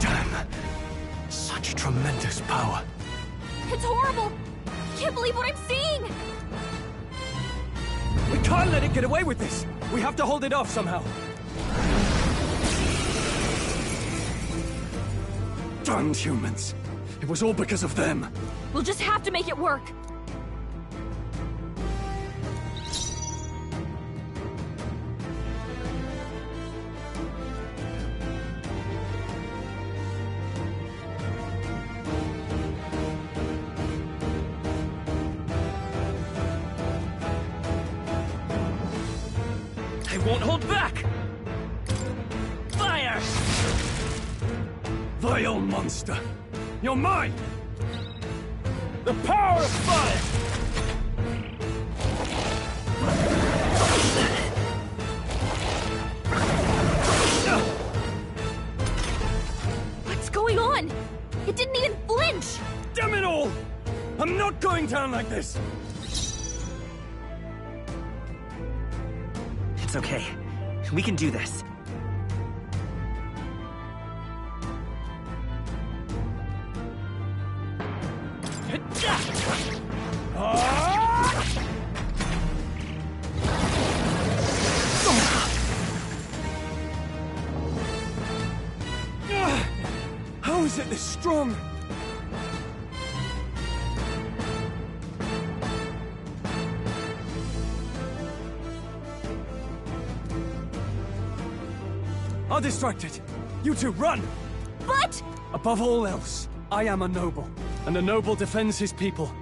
Damn! Such tremendous power. It's horrible! I can't believe what I'm seeing! We can't let it get away with this! We have to hold it off somehow. Damned humans. It was all because of them. We'll just have to make it work. They won't hold back! Fire! Vile monster! You're mine! The power of fire! What's going on? It didn't even flinch! Damn it all! I'm not going down like this! It's okay. We can do this. How is it this strong? I'll distract it. You two, run! But... Above all else, I am a noble, and a noble defends his people,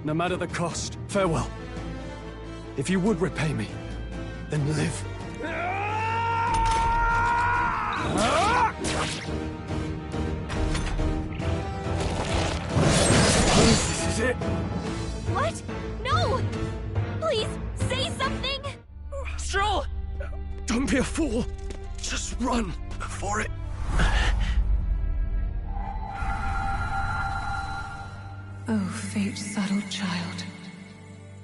no matter the cost. Farewell. If you would repay me, then live. This is it. What? No! Please, say something! Stroll! Don't be a fool. Just run before it... Oh, fate-saddled child.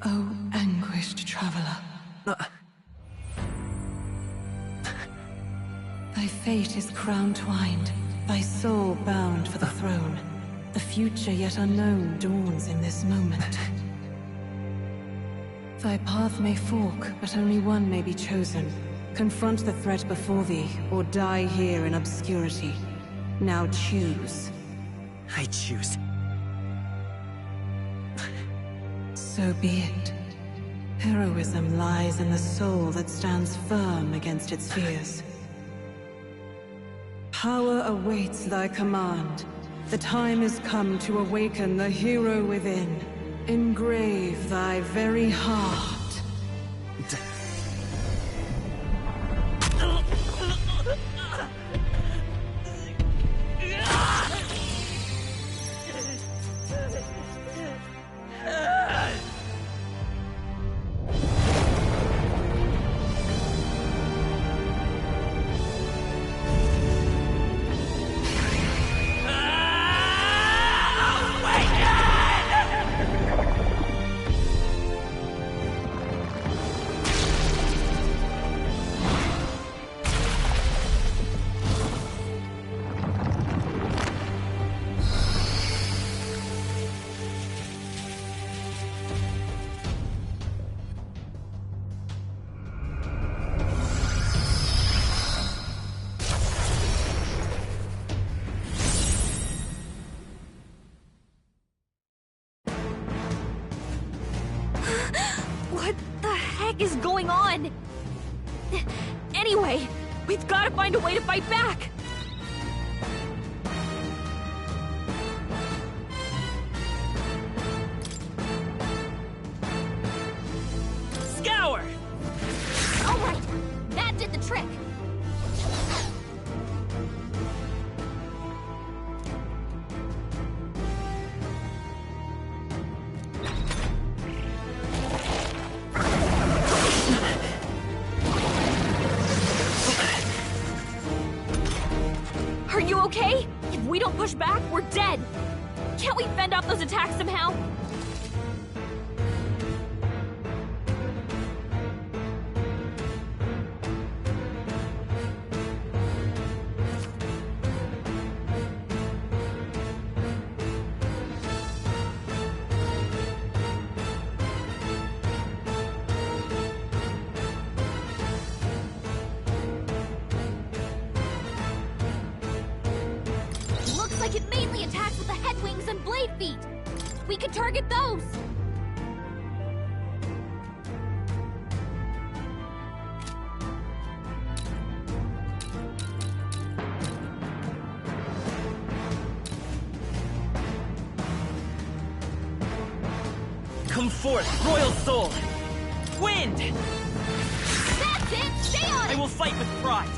Oh, anguished traveler. Thy fate is crown-twined, thy soul bound for the throne. The future yet unknown dawns in this moment. Thy path may fork, but only one may be chosen. Confront the threat before thee, or die here in obscurity. Now choose. I choose. So be it. Heroism lies in the soul that stands firm against its fears. Power awaits thy command. The time is come to awaken the hero within. Engrave thy very heart. What the heck is going on? Anyway, we've got to find a way to fight back! Scour! Alright, that did the trick! Are you okay? If we don't push back, we're dead! Can't we fend off those attacks somehow? Looks like it mainly attacks with the head wings and blade feet. We could target those. Come forth, Royal Soul! Wind! That's it! Stay on it! I will fight with pride!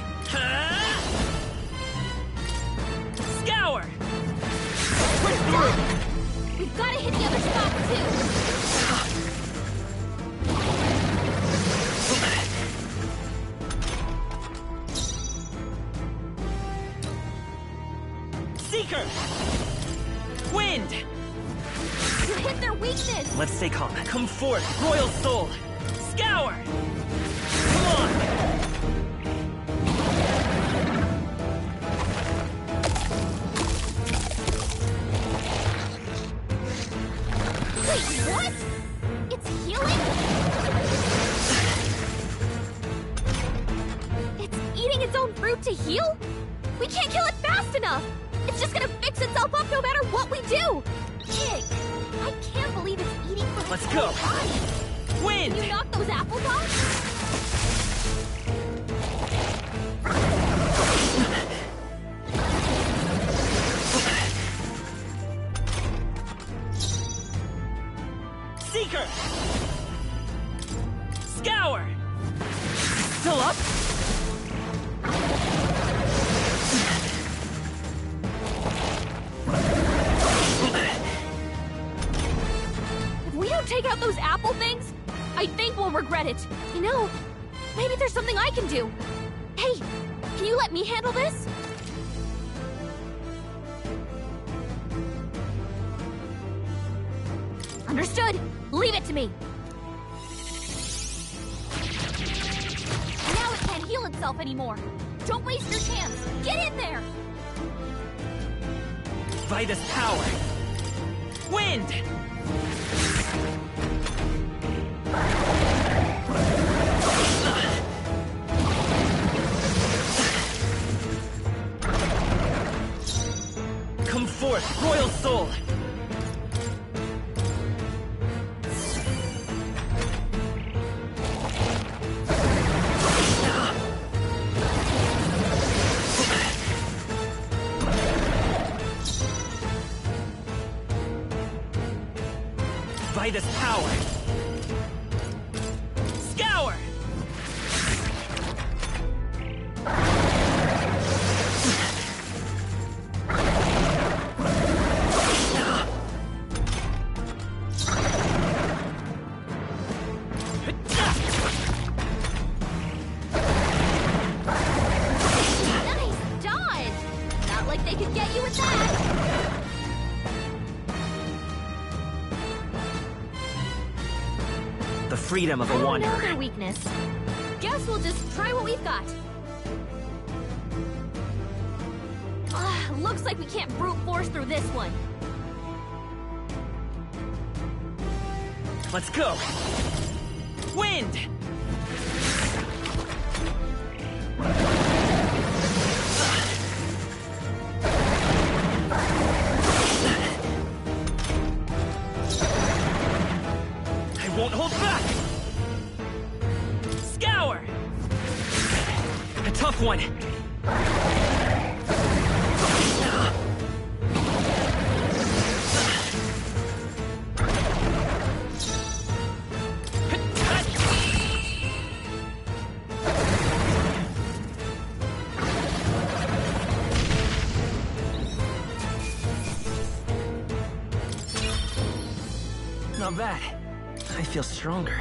Scour! Push through! We've got to hit the other spot, too. Seeker! Wind! You hit their weakness! Let's stay calm. Come forth, Royal Soul! Scour! Come on! Wait, what? It's healing? It's eating its own fruit to heal? We can't kill it fast enough! It's just gonna fix itself up no matter what we do! Pig! I can't believe it's eating from Let's its go. own body. Wind! Can you knock those apples off? Seeker! Scour! Still up? If we don't take out those apple things, I think we'll regret it. You know, maybe there's something I can do. Hey, can you let me handle this? Understood. Leave it to me. Now it can't heal itself anymore. Don't waste your chance. Get in there. Vitus power! Wind! Come forth, Royal Soul! Vitus power! Scour! The freedom of a wanderer. Another weakness. Guess we'll just try what we've got. Looks like we can't brute force through this one. Let's go! Wind! I won't hold back! Scour! A tough one. Not bad. I feel stronger.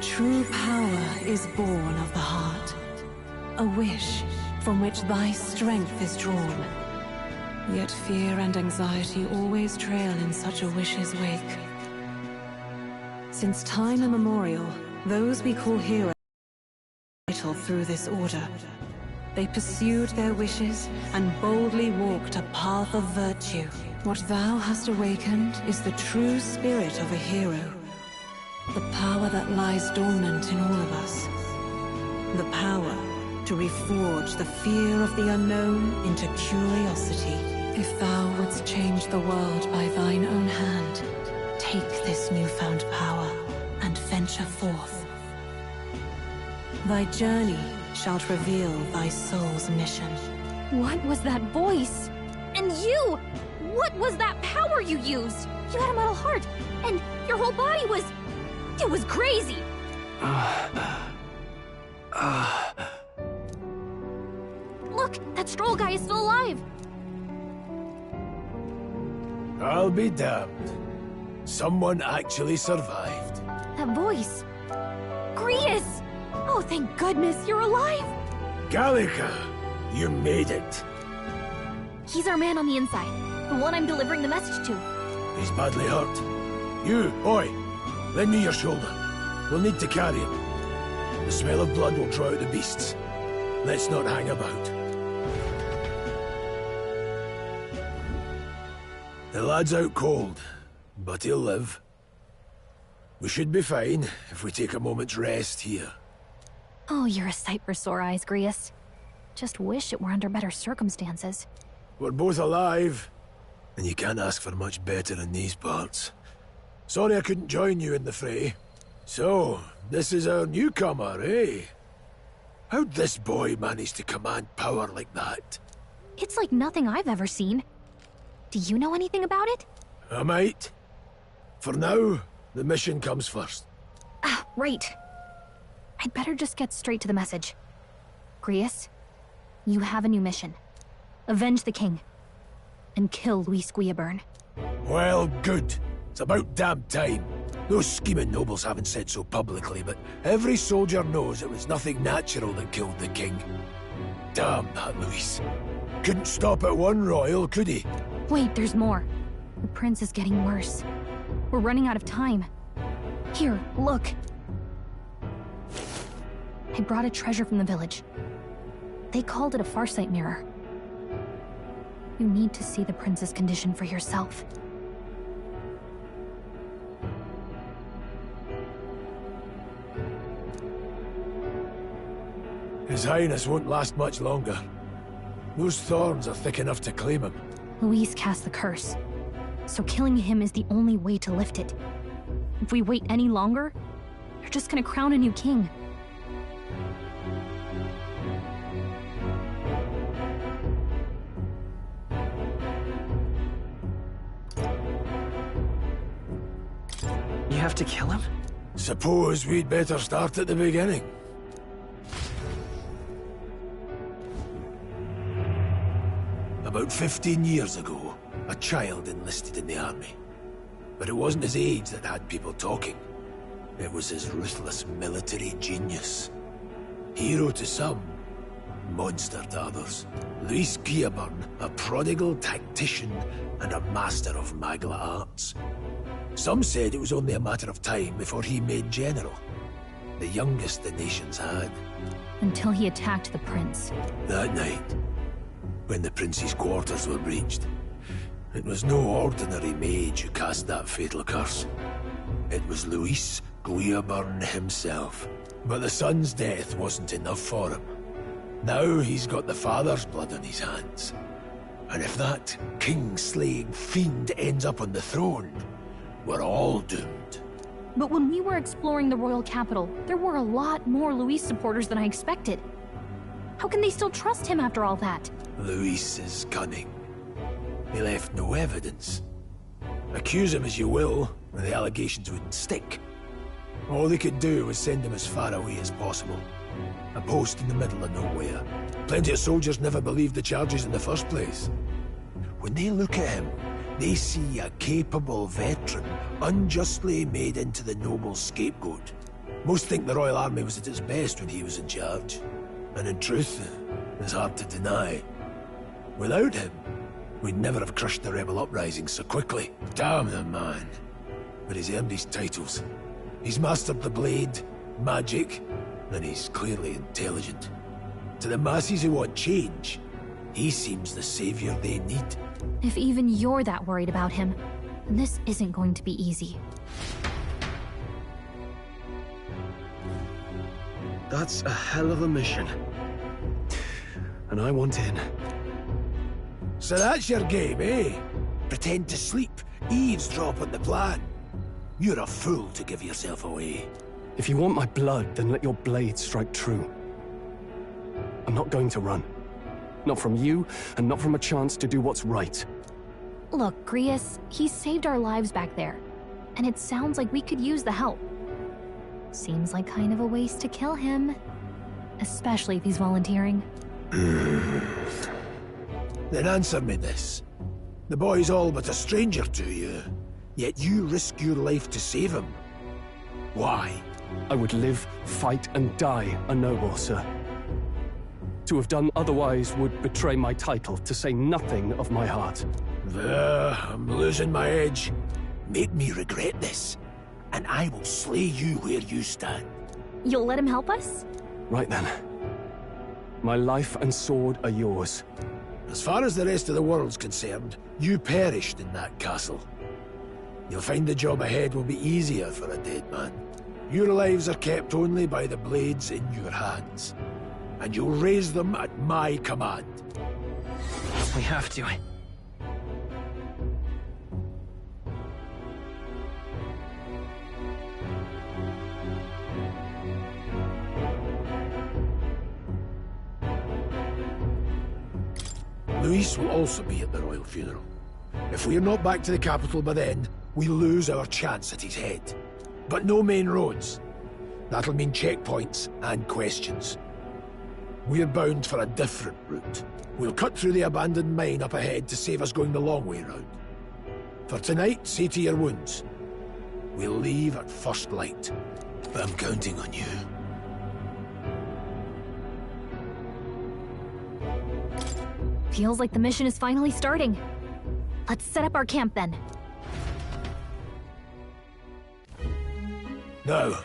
True power is born of the heart, a wish from which thy strength is drawn. Yet fear and anxiety always trail in such a wish's wake. Since time immemorial, those we call heroes vital through this order. They pursued their wishes and boldly walked a path of virtue. What thou hast awakened is the true spirit of a hero. The power that lies dormant in all of us. The power to reforge the fear of the unknown into curiosity. If thou wouldst change the world by thine own hand, take this newfound power and venture forth. Thy journey shalt reveal thy soul's mission. What was that voice? And you! What was that power you used? You had a metal heart, and your whole body was... It was crazy! Look, that Stroll guy is still alive! I'll be damned. Someone actually survived. That voice... Grius! Oh, thank goodness, you're alive! Gallica, you made it. He's our man on the inside, the one I'm delivering the message to. He's badly hurt. You, boy, lend me your shoulder. We'll need to carry him. The smell of blood will draw out the beasts. Let's not hang about. The lad's out cold, but he'll live. We should be fine if we take a moment's rest here. Oh, you're a sight for sore eyes, Grius. Just wish it were under better circumstances. We're both alive, and you can't ask for much better in these parts. Sorry I couldn't join you in the fray. So, this is our newcomer, eh? How'd this boy manage to command power like that? It's like nothing I've ever seen. Do you know anything about it? I might. For now, the mission comes first. Ah, right. I'd better just get straight to the message. Grius, you have a new mission. Avenge the king. And kill Luis Guillaburn. Well, good. It's about damn time. Those scheming nobles haven't said so publicly, but every soldier knows it was nothing natural that killed the king. Damn that Luis. Couldn't stop at one royal, could he? Wait, there's more. The prince is getting worse. We're running out of time. Here, look. I brought a treasure from the village. They called it a Farsight mirror. You need to see the prince's condition for yourself. His Highness won't last much longer. Those thorns are thick enough to claim him. Luis cast the curse, so killing him is the only way to lift it. If we wait any longer, they're just gonna crown a new king. have to kill him? Suppose we'd better start at the beginning. About 15 years ago, a child enlisted in the army. But it wasn't his age that had people talking. It was his ruthless military genius. Hero to some, monster to others. Luis Guillaburn, a prodigal tactician and a master of Magla arts. Some said it was only a matter of time before he made general. The youngest the nations had. Until he attacked the prince. That night, when the prince's quarters were breached, it was no ordinary mage who cast that fatal curse. It was Luis Guillaburn himself. But the son's death wasn't enough for him. Now he's got the father's blood on his hands. And if that king-slaying fiend ends up on the throne, we're all doomed. But when we were exploring the royal capital, there were a lot more Luis supporters than I expected. How can they still trust him after all that? Luis is cunning. He left no evidence. Accuse him as you will, the allegations wouldn't stick. All they could do was send him as far away as possible. A post in the middle of nowhere. Plenty of soldiers never believed the charges in the first place. When they look at him, they see a capable veteran, unjustly made into the noble scapegoat. Most think the Royal Army was at its best when he was in charge. And in truth, it's hard to deny. Without him, we'd never have crushed the rebel uprising so quickly. Damn the man. But he's earned his titles. He's mastered the blade, magic, and he's clearly intelligent. To the masses who want change, he seems the savior they need. If even you're that worried about him, then this isn't going to be easy. That's a hell of a mission. And I want in. So that's your game, eh? Pretend to sleep, eavesdrop on the plan. You're a fool to give yourself away. If you want my blood, then let your blade strike true. I'm not going to run. Not from you, and not from a chance to do what's right. Look, Grius, he saved our lives back there. And it sounds like we could use the help. Seems like kind of a waste to kill him. Especially if he's volunteering. Then answer me this. The boy's all but a stranger to you, yet you risk your life to save him. Why? I would live, fight, and die a noble, sir. To have done otherwise would betray my title, to say nothing of my heart. I'm losing my edge. Make me regret this, and I will slay you where you stand. You'll let him help us? Right then. My life and sword are yours. As far as the rest of the world's concerned, you perished in that castle. You'll find the job ahead will be easier for a dead man. Your lives are kept only by the blades in your hands. And you'll raise them at my command. We have to. Luis will also be at the royal funeral. If we're not back to the capital by then, we lose our chance at his head. But no main roads. That'll mean checkpoints and questions. We're bound for a different route. We'll cut through the abandoned mine up ahead to save us going the long way round. For tonight, see to your wounds. We'll leave at first light. I'm counting on you. Feels like the mission is finally starting. Let's set up our camp then. Now,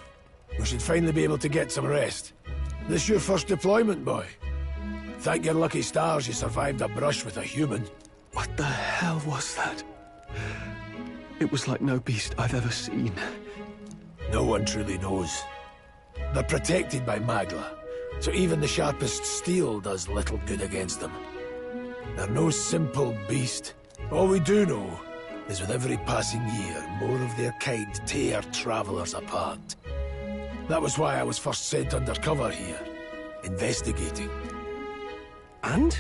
we should finally be able to get some rest. This your first deployment, boy? Thank your lucky stars you survived a brush with a human. What the hell was that? It was like no beast I've ever seen. No one truly knows. They're protected by Magla, so even the sharpest steel does little good against them. They're no simple beast. All we do know is with every passing year, more of their kind tear travelers apart. That was why I was first sent undercover here, investigating. And?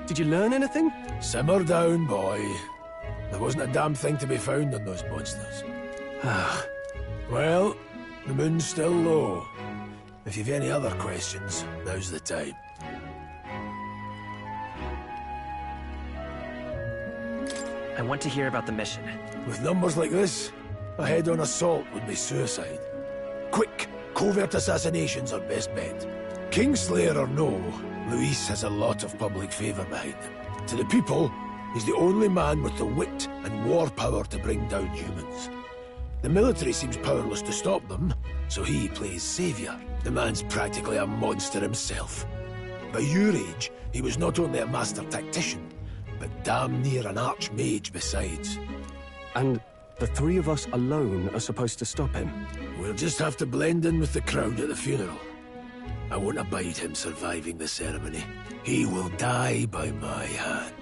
Did you learn anything? Simmer down, boy. There wasn't a damn thing to be found on those monsters. Well, the moon's still low. If you've any other questions, now's the time. I want to hear about the mission. With numbers like this, a head-on assault would be suicide. Quick, covert assassinations are best bet. Kingslayer or no, Luis has a lot of public favor behind him. To the people, he's the only man with the wit and war power to bring down humans. The military seems powerless to stop them, so he plays savior. The man's practically a monster himself. By your age, he was not only a master tactician, but damn near an archmage besides. And the three of us alone are supposed to stop him? We'll just have to blend in with the crowd at the funeral. I won't abide him surviving the ceremony. He will die by my hand.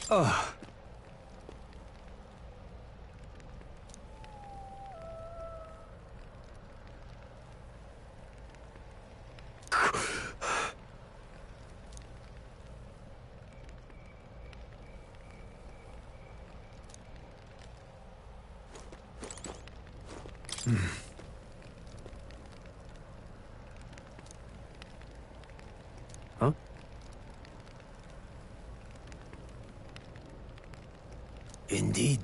Oh. Huh? Indeed.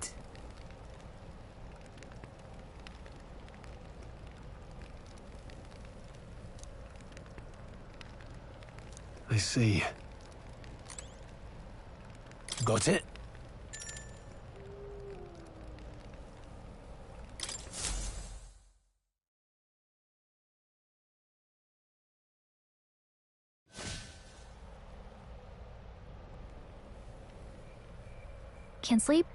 I see. Got it? Can't sleep?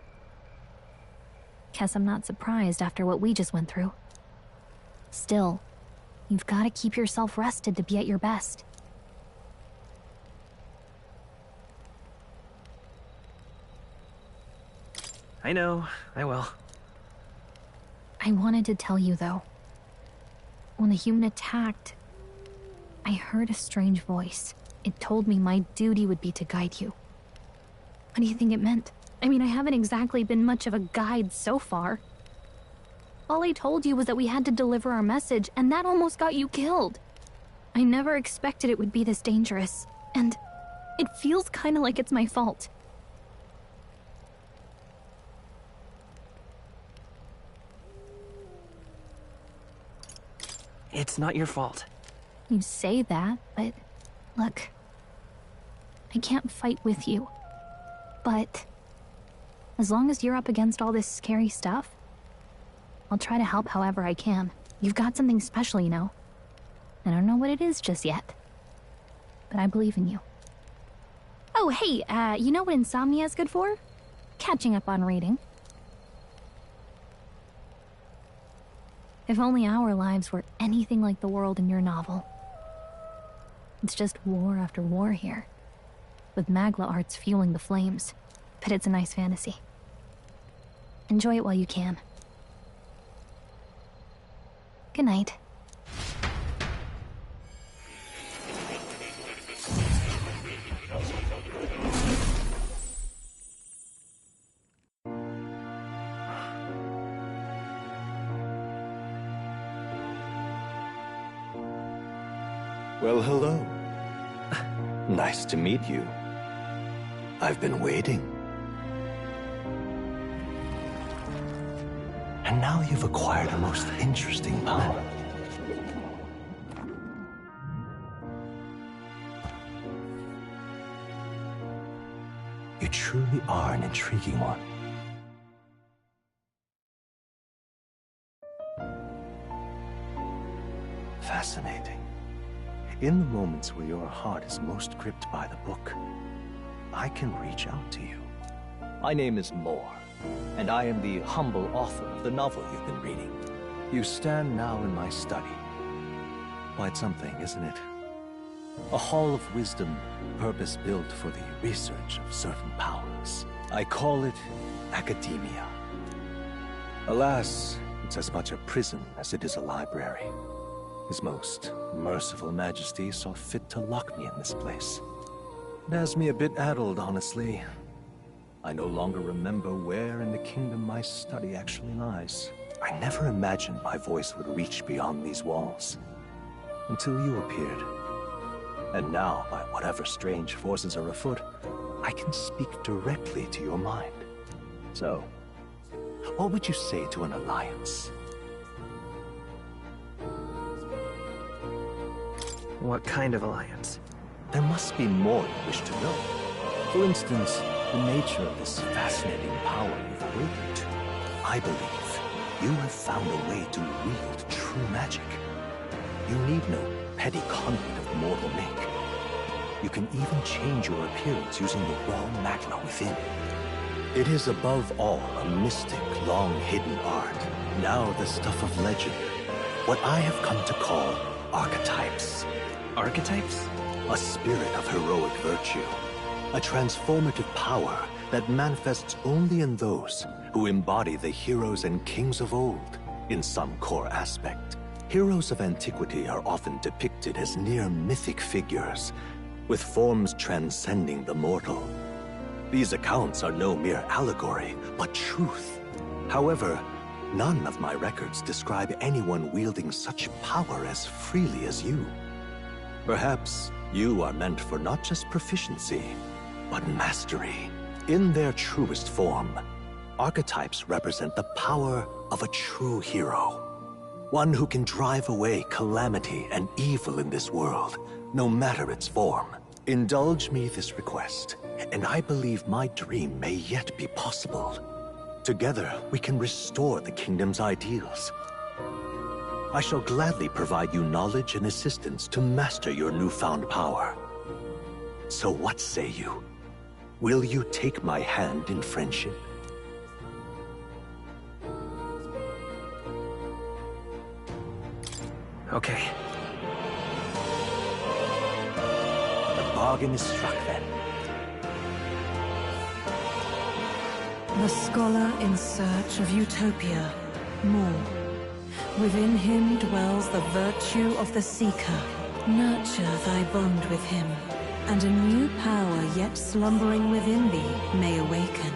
Guess I'm not surprised after what we just went through. Still, you've got to keep yourself rested to be at your best. I know, I will. I wanted to tell you, though. When the human attacked, I heard a strange voice. It told me my duty would be to guide you. What do you think it meant? I mean, I haven't exactly been much of a guide so far. All I told you was that we had to deliver our message, and that almost got you killed. I never expected it would be this dangerous, and it feels kinda like it's my fault. It's not your fault. You say that, but look, I can't fight with you. But as long as you're up against all this scary stuff, I'll try to help however I can. You've got something special, you know. I don't know what it is just yet, but I believe in you. Oh, hey, you know what insomnia is good for? Catching up on reading. If only our lives were anything like the world in your novel. It's just war after war here, with Magla arts fueling the flames, but it's a nice fantasy. Enjoy it while you can. Good night. Well, hello. Nice to meet you. I've been waiting. And now you've acquired a most interesting power. are an intriguing one. Fascinating. In the moments where your heart is most gripped by the book, I can reach out to you. My name is Moore, and I am the humble author of the novel you've been reading. You stand now in my study. Quite something, isn't it? A hall of wisdom, purpose-built for the research of certain powers. I call it academia. Alas, it's as much a prison as it is a library. His most merciful majesty saw fit to lock me in this place. It has me a bit addled, honestly. I no longer remember where in the kingdom my study actually lies. I never imagined my voice would reach beyond these walls, until you appeared. And now, by whatever strange forces are afoot, I can speak directly to your mind. So, what would you say to an alliance? What kind of alliance? There must be more you wish to know. For instance, the nature of this fascinating power you've awakened to. I believe you have found a way to wield true magic. You need no petty conduit of mortal make. You can even change your appearance using the raw magma within. It is above all a mystic, long-hidden art, now the stuff of legend. What I have come to call archetypes. Archetypes? A spirit of heroic virtue. A transformative power that manifests only in those who embody the heroes and kings of old in some core aspect. Heroes of antiquity are often depicted as near mythic figures, with forms transcending the mortal. These accounts are no mere allegory, but truth. However, none of my records describe anyone wielding such power as freely as you. Perhaps you are meant for not just proficiency, but mastery. In their truest form, archetypes represent the power of a true hero. One who can drive away calamity and evil in this world, no matter its form. Indulge me this request, and I believe my dream may yet be possible. Together, we can restore the kingdom's ideals. I shall gladly provide you knowledge and assistance to master your newfound power. So what say you? Will you take my hand in friendship? Okay. The bargain is struck then. The scholar in search of utopia. More. Within him dwells the virtue of the seeker. Nurture thy bond with him, and a new power yet slumbering within thee may awaken.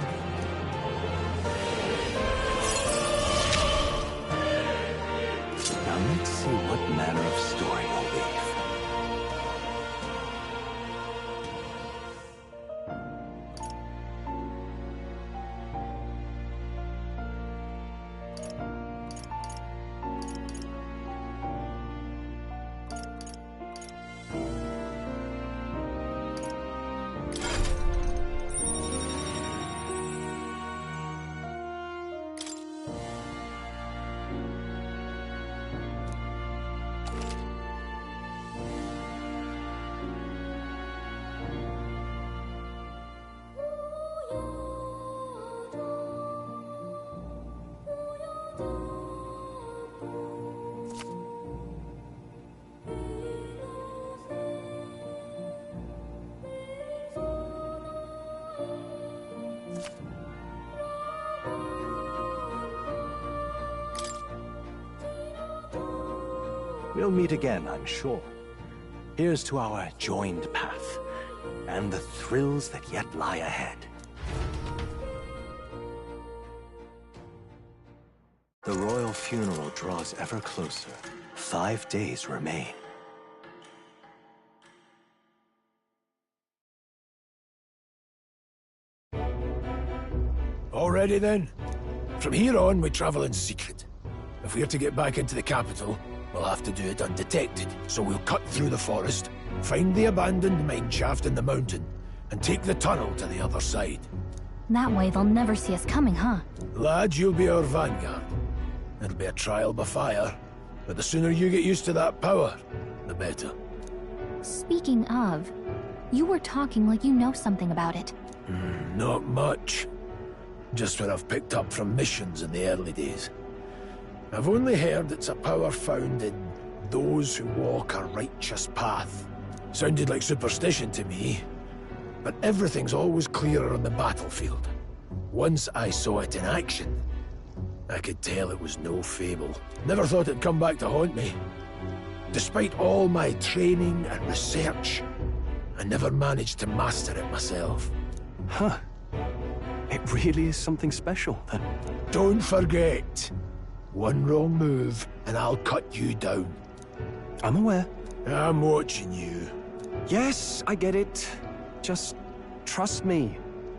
Now let's see what manner of story you'll weave. We'll meet again, I'm sure. Here's to our joined path, and the thrills that yet lie ahead. The royal funeral draws ever closer. 5 days remain. Already then? From here on, we travel in secret. If we're to get back into the capital, we'll have to do it undetected. So we'll cut through the forest, find the abandoned mine shaft in the mountain, and take the tunnel to the other side. That way they'll never see us coming, huh? Lad, you'll be our vanguard. It'll be a trial by fire, but the sooner you get used to that power, the better. Speaking of, you were talking like you know something about it. Not much. Just what I've picked up from missions in the early days. I've only heard it's a power found in those who walk a righteous path. Sounded like superstition to me, but everything's always clearer on the battlefield. Once I saw it in action, I could tell it was no fable. Never thought it'd come back to haunt me. Despite all my training and research, I never managed to master it myself. Huh. It really is something special, then. Don't forget, one wrong move and I'll cut you down. I'm aware. I'm watching you. Yes, I get it. Just trust me,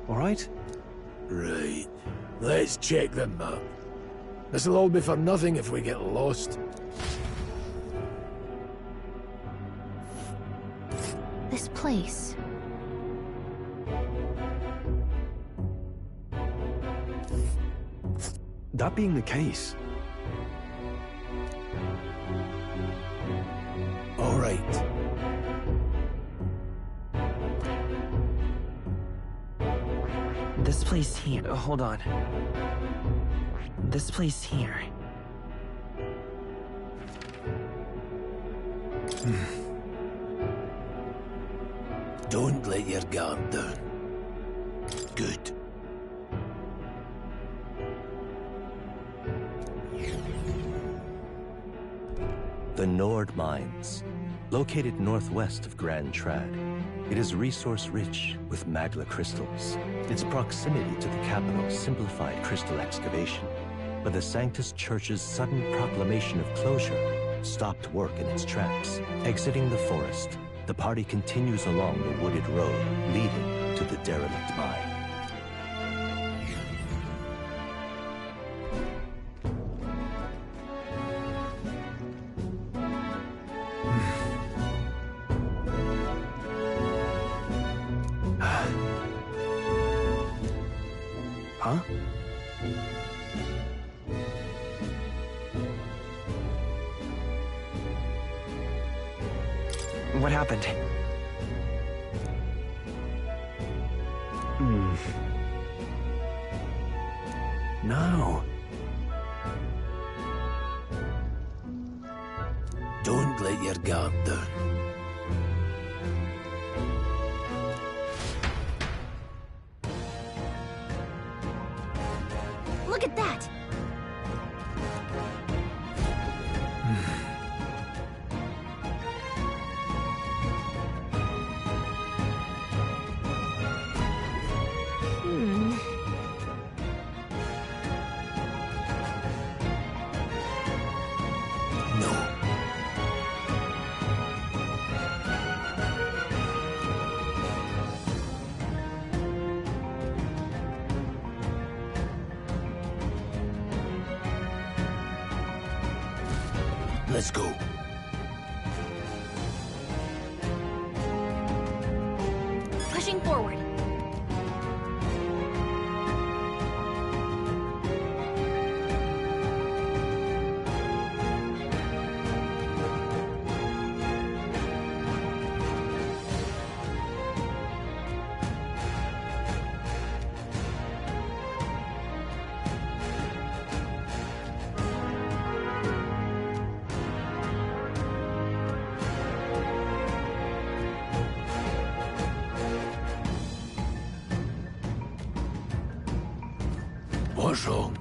all right? Right. Let's check the map. This'll all be for nothing if we get lost. This place. That being the case... All right. This place here. Hold on. This place here. Don't let your guard down. Good. The Nord Mines, located northwest of Grand Trad. It is resource-rich with magla crystals. Its proximity to the capital simplified crystal excavation, but the Sanctus Church's sudden proclamation of closure stopped work in its tracks. Exiting the forest, the party continues along the wooded road leading to the derelict mine. Huh? What happened? No. Don't let your guard down. Look at that! Let's go. Pushing forward. What's wrong?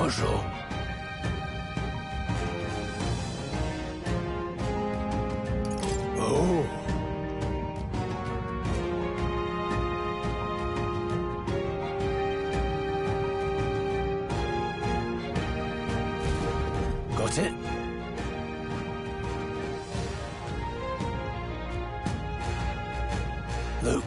Marshal. Oh. Got it? Luke.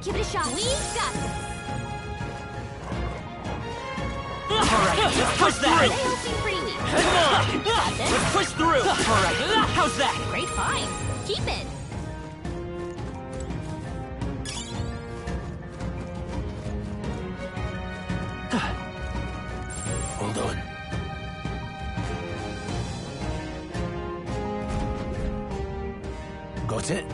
Give it a shot. We've got this. Alright, let's push that! Freely. Come on! Got this. Let's push through! Alright, how's that? Great find. Keep it. Hold on. Got it?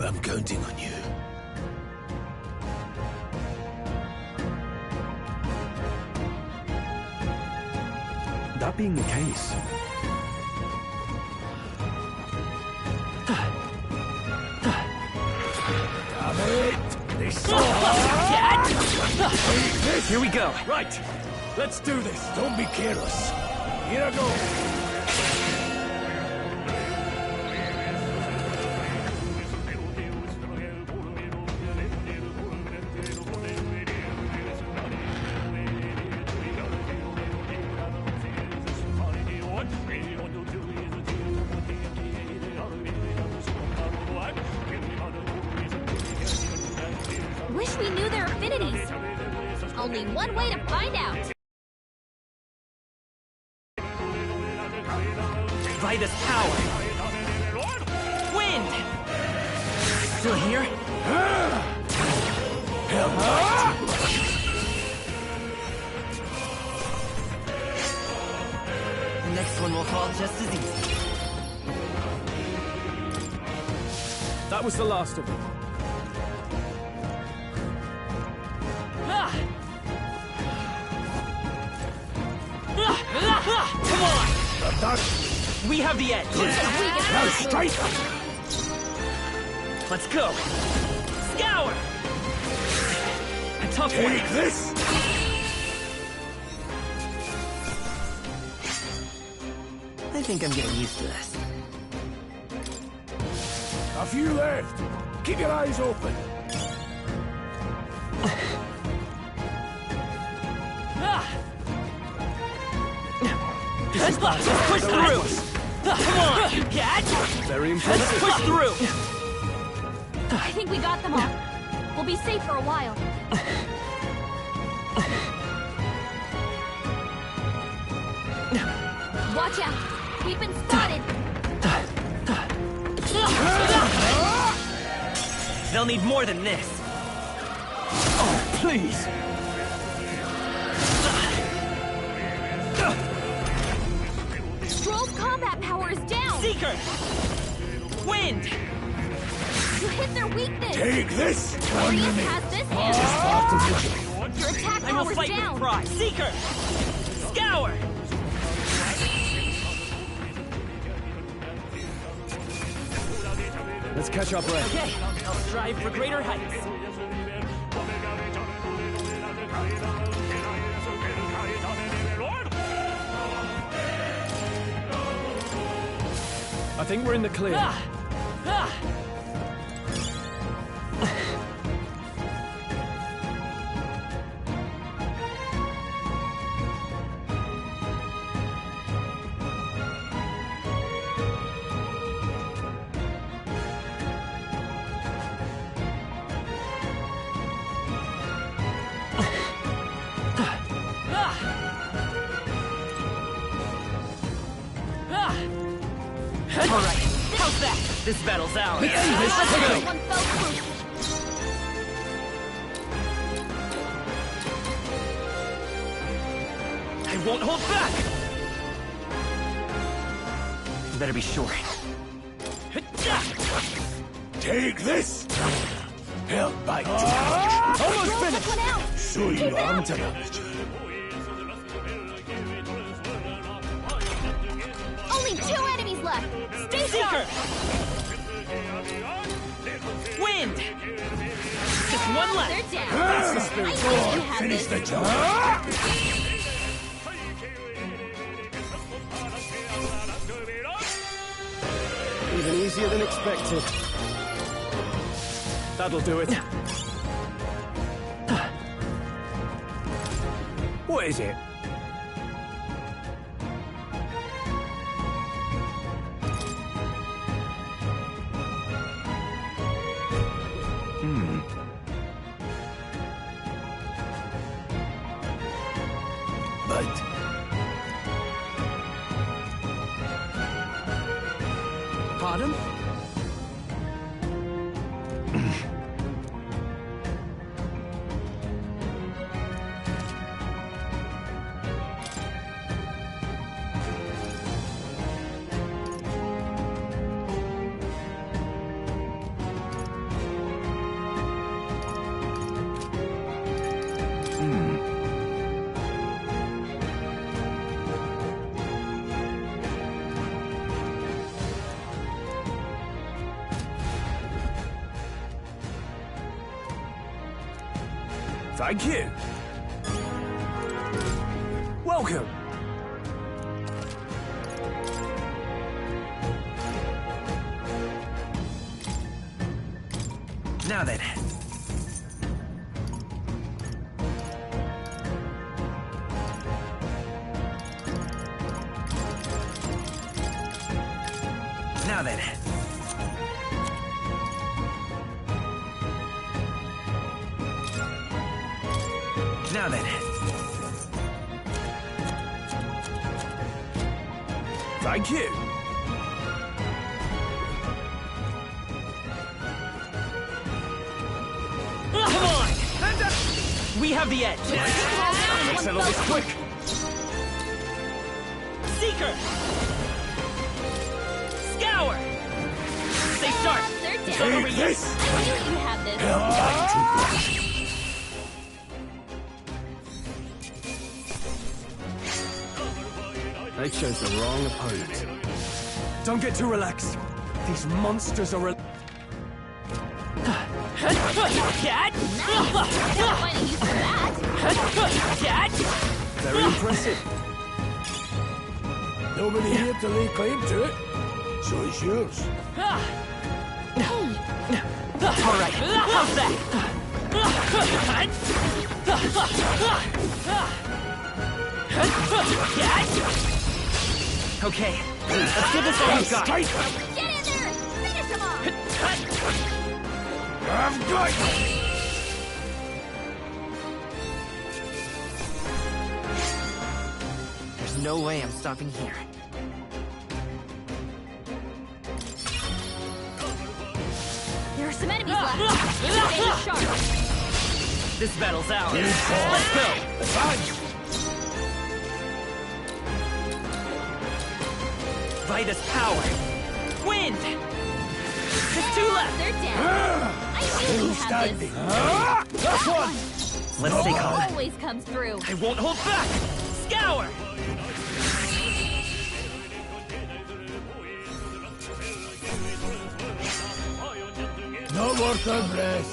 I'm counting on you. That being the case, Damn it! This so hard! Here we go. Right. Let's do this. Don't be careless. Here I go. Wish we knew their affinities. Only one way to find out. Vitus power. Wind! Still here? The next one will fall just as easy. that was the last of them. Come on! We have the edge. Now strike! Let's go. Scour! A tough one. Take this! I think I'm getting used to this. A few left. Keep your eyes open. Let's push through! Come on! Catch! Very impressive. Let's push through! I think we got them all. We'll be safe for a while. Watch out! We've been spotted! They'll need more than this. Oh, please! Stroll's combat power is down! Seeker! Wind! You hit their weakness! Take this! Orius has this hand! Your attack I will power's fight down! with pride. Seeker! Scour! Let's catch our breath. Okay, I'll strive for greater heights. I think we're in the clear. Alright, how's that? This battle's ours. Let's go! I won't hold back! You better be sure. Take this! Help by almost finished! So you aren't acknowledged. Only 2 enemies left! Stay sharp! Wind! Just one left! They're down! That's the spirit! Go on, finish the job! Even easier than expected. That'll do it. What is it? But Pardon? Thank you. Welcome. Now then. Now then. Now then. Thank you. Come on! We have the edge. Let's settle this quick. Seeker! Scour! Stay sharp! They're down! take this! I knew you had this! Help by They chose the wrong opponent. Don't get too relaxed. These monsters are... Very impressive. Nobody here to lay claim to it, so it's yours. Alright, how's that? Okay, let's give this all we've got. Get in there! Finish him off! I've got you! There's no way I'm stopping here. There are some enemies left! Stay sharp! This battle's ours. Let's go! Vitus power! Wind! Just 2 left! They're down! I knew you had this! Last one! Let's stay calm. Always comes through! I won't hold back! Scour! No more progress.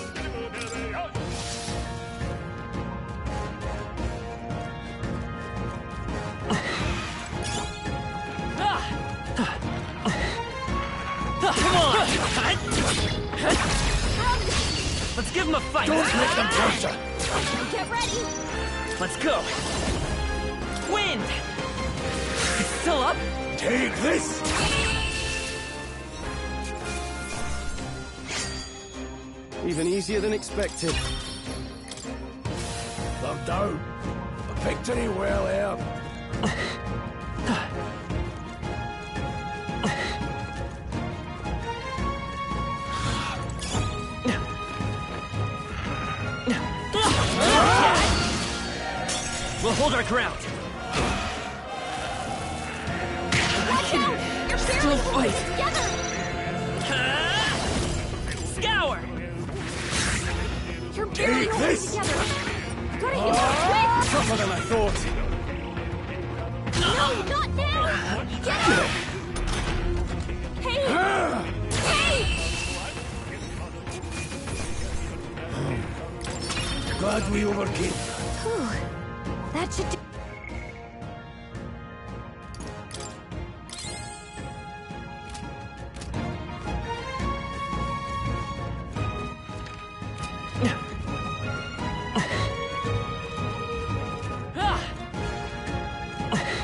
Come on! Let's give him a fight! Don't let them closer! Get ready! Let's go! Wind! It's still up? Take this! Even easier than expected. Slow down. Victory well earned. We'll hold our ground. You're Still fight. together! Scour! You're barely Take holding this! together! Gotta heal up quick! Tougher than I thought. No, not now! Get up! Hey! Hey! Glad we overcame. Whew. That should do.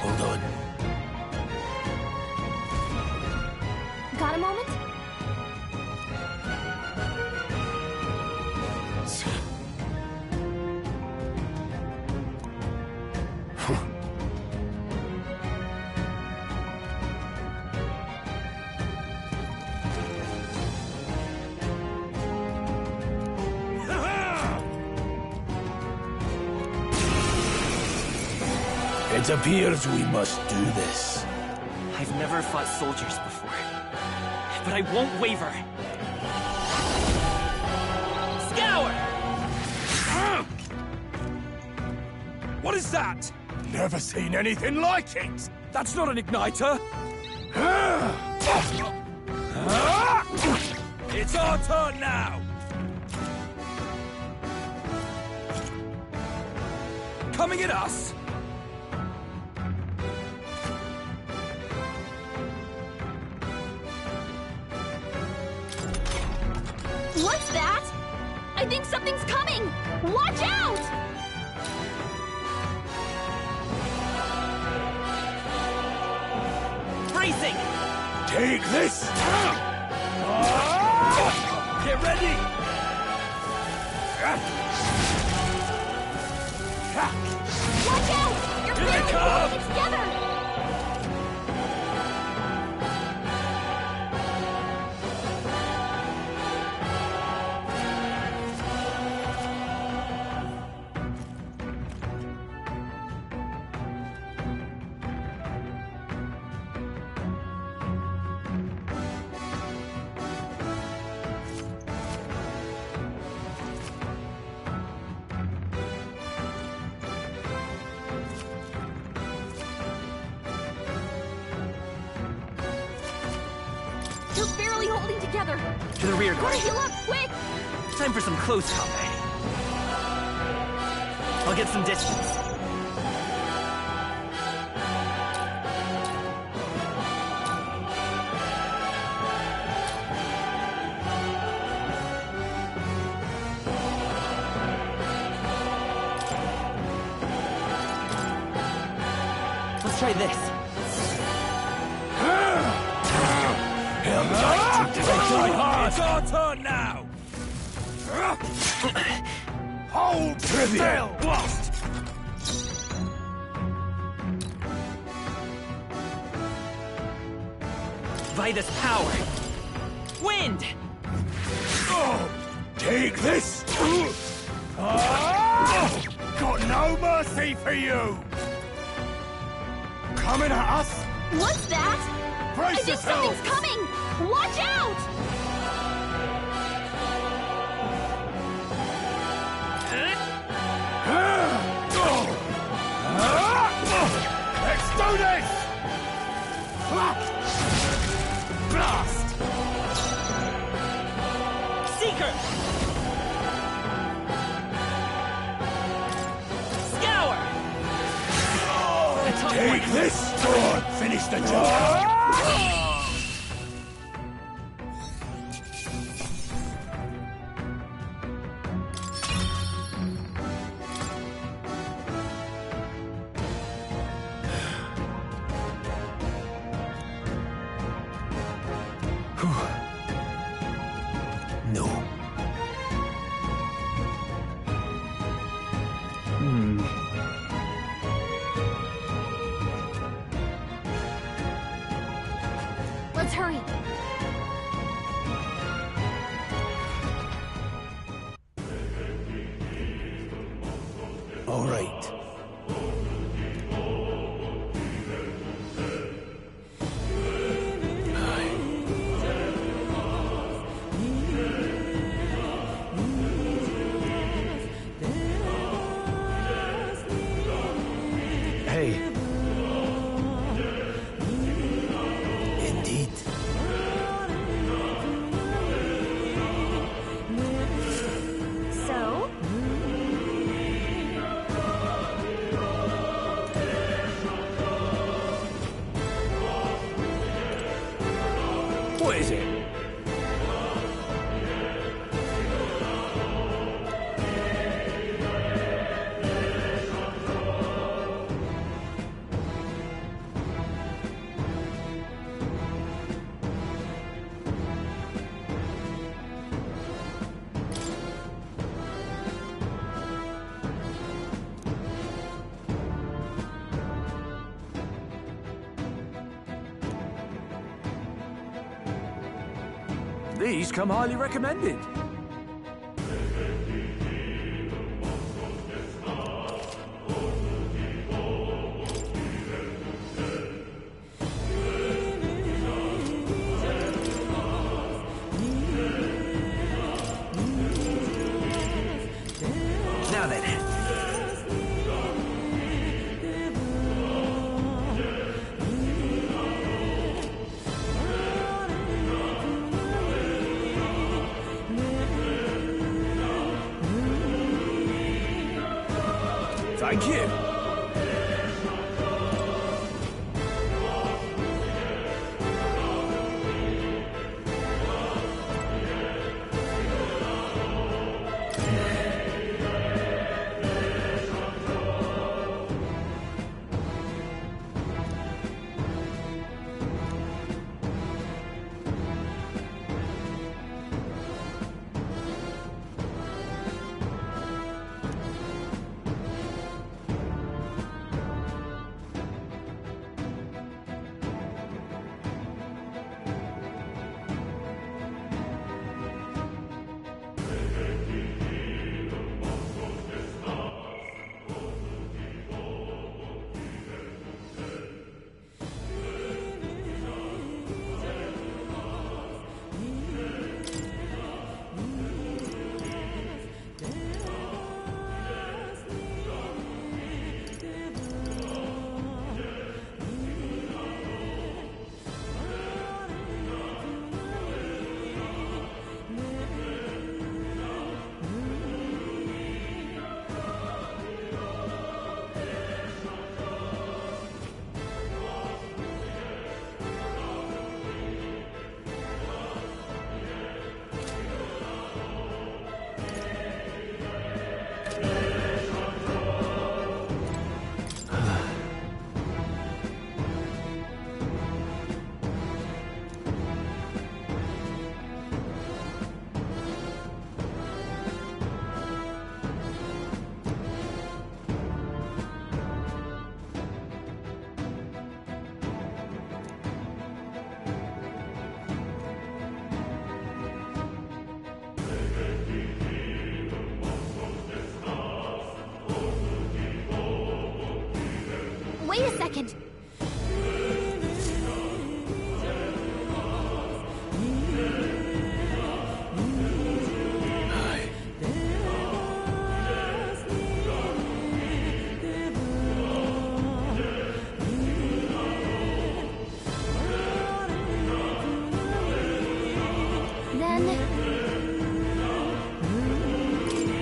Hold on. Got a moment? It appears we must do this. I've never fought soldiers before, but I won't waver. Scour! What is that? Never seen anything like it! That's not an igniter! It's our turn now! Coming at us? What's that? I think something's coming! Watch out! Bracing! Take this! Get ready! Watch out! You're Here they barely come! holding it together! You're barely holding together! To the rear Gotta guard. heal up, quick! Time for some close combat. I'll get some distance. Let's try this. It's our turn now! Hold still! Blast! Vitus power. Wind! Oh, take this! Got no mercy for you! Coming at us? What's that? Brace I think yourselves! something's coming! Watch out! Let's do this! Blast! Seeker! Scour! Take this! Finish the job! These come highly recommended. Now then. Thank you. Wait a second.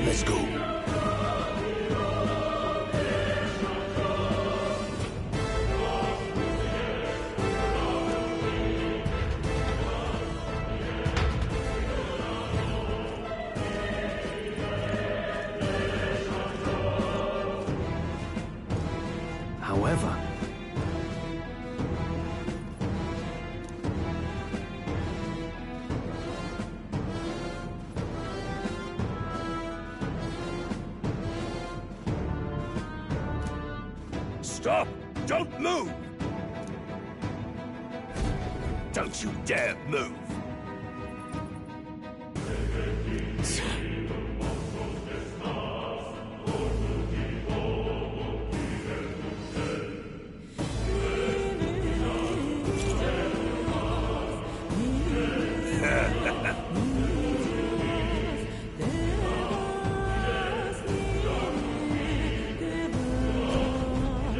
Let's go. However, Stop! Don't move! Don't you dare move!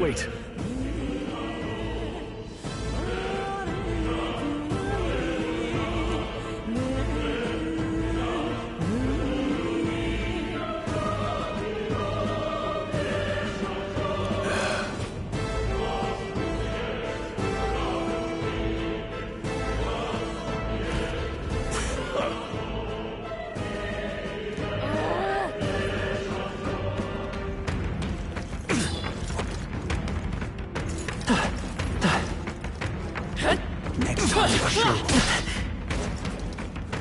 wait. Next time, for sure.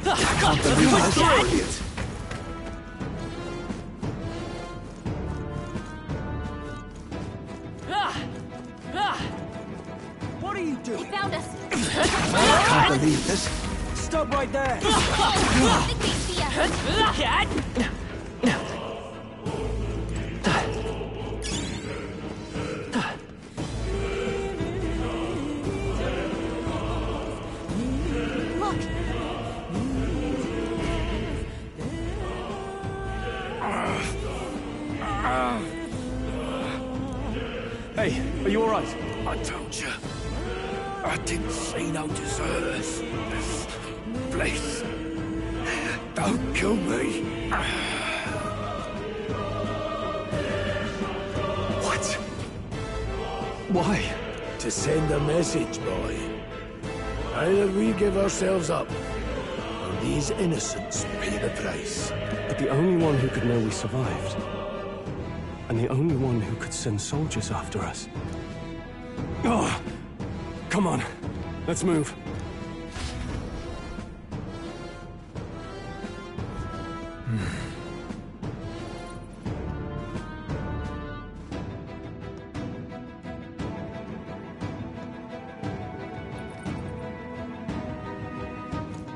I can't believe I destroyed it. What are you doing? He found us. I can't believe this. Stop right there! Hey, are you all right? I told you. I didn't see no deserters. Please, don't kill me. What? Why? To send a message, boy. Either we give ourselves up, or these innocents pay the price. But the only one who could know we survived, and the only one who could send soldiers after us. Oh, come on, let's move.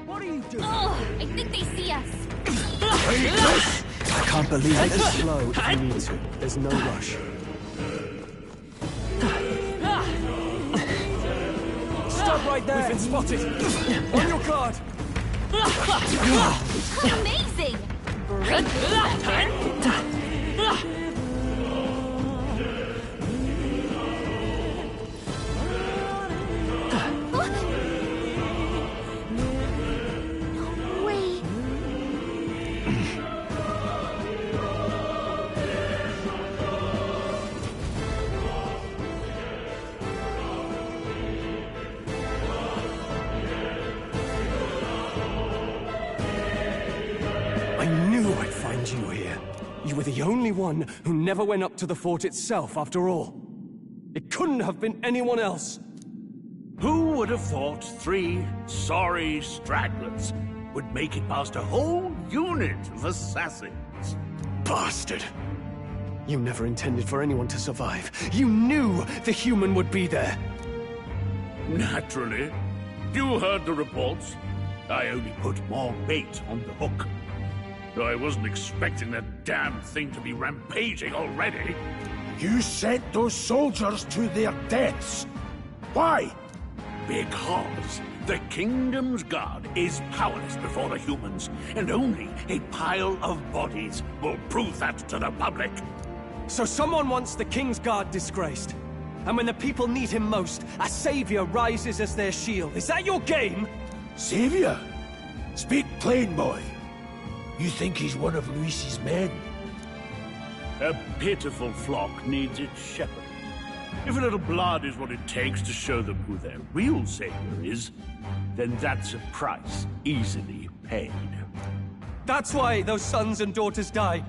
What are you doing? Oh, I think they see us. I can't believe it. It's slow if you need to. There's no rush. Stop right there! We've been spotted! On your guard! Amazing! Break No way! I knew I'd find you here. You were the only one who never went up to the fort itself, after all. It couldn't have been anyone else. Who would have thought 3 sorry stragglers would make it past a whole unit of assassins? Bastard! You never intended for anyone to survive. You knew the human would be there. Naturally. You heard the reports. I only put more bait on the hook. I wasn't expecting that damn thing to be rampaging already. You sent those soldiers to their deaths. Why? Because the Kingdom's Guard is powerless before the humans, and only a pile of bodies will prove that to the public. So someone wants the King's Guard disgraced. And when the people need him most, a savior rises as their shield. Is that your game? Savior? Speak plain, boy. You think he's one of Luis's men? A pitiful flock needs its shepherd. If a little blood is what it takes to show them who their real savior is, then that's a price easily paid. That's why those sons and daughters die.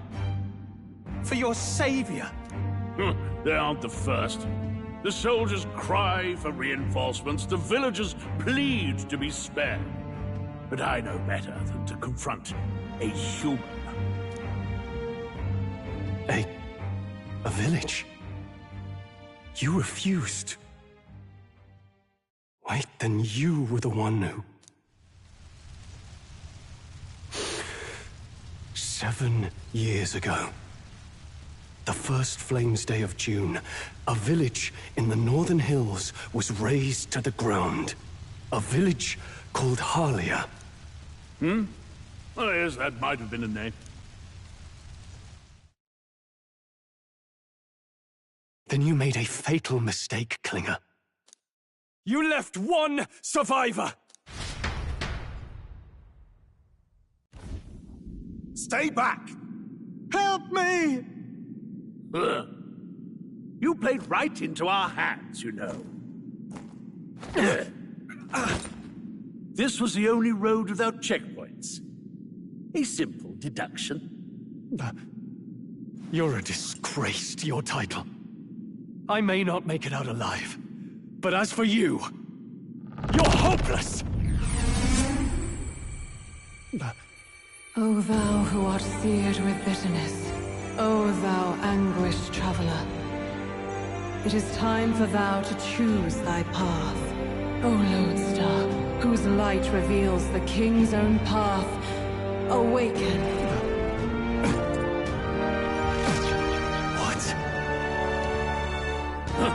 For your savior. They aren't the first. The soldiers cry for reinforcements, the villagers plead to be spared. But I know better than to confront a human. A village? You refused. Wait, then you were the one who... 7 years ago. The first Flames Day of June, a village in the northern hills was razed to the ground. A village called Harlia. Oh, yes, that might have been a name. Then you made a fatal mistake, Klinger. You left one survivor! Stay back! Help me! You played right into our hands, you know. This was the only road without checkpoints. A simple deduction. You're a disgrace to your title. I may not make it out alive, but as for you, you're hopeless! O thou who art seared with bitterness, O thou anguished traveler, it is time for thou to choose thy path. O Lodestar, whose light reveals the king's own path, awaken. What? Huh?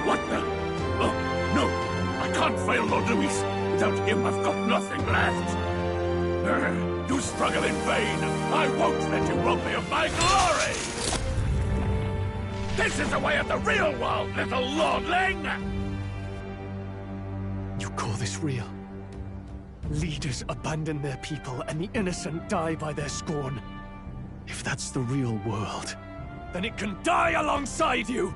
What the? Oh, no! I can't fail Lord Luis. Without him, I've got nothing left. You struggle in vain. I won't let you rob me of my glory! This is the way of the real world, little lordling! You call this real? Leaders abandon their people and the innocent die by their scorn. If that's the real world, then it can die alongside you!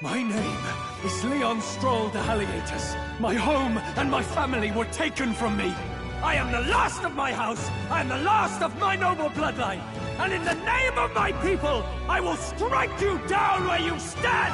My name is Leon Stroll de Haliatus. My home and my family were taken from me. I am the last of my house. I am the last of my noble bloodline. And in the name of my people, I will strike you down where you stand!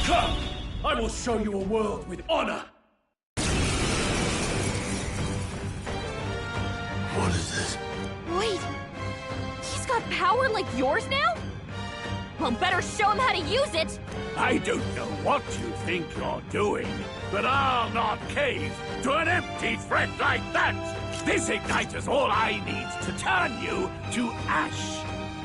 Come! I will show you a world with honor! What is this? Wait! He's got power like yours now? Well, better show him how to use it! I don't know what you think you're doing, but I'll not cave to an empty threat like that! This igniter's all I need to turn you to ash!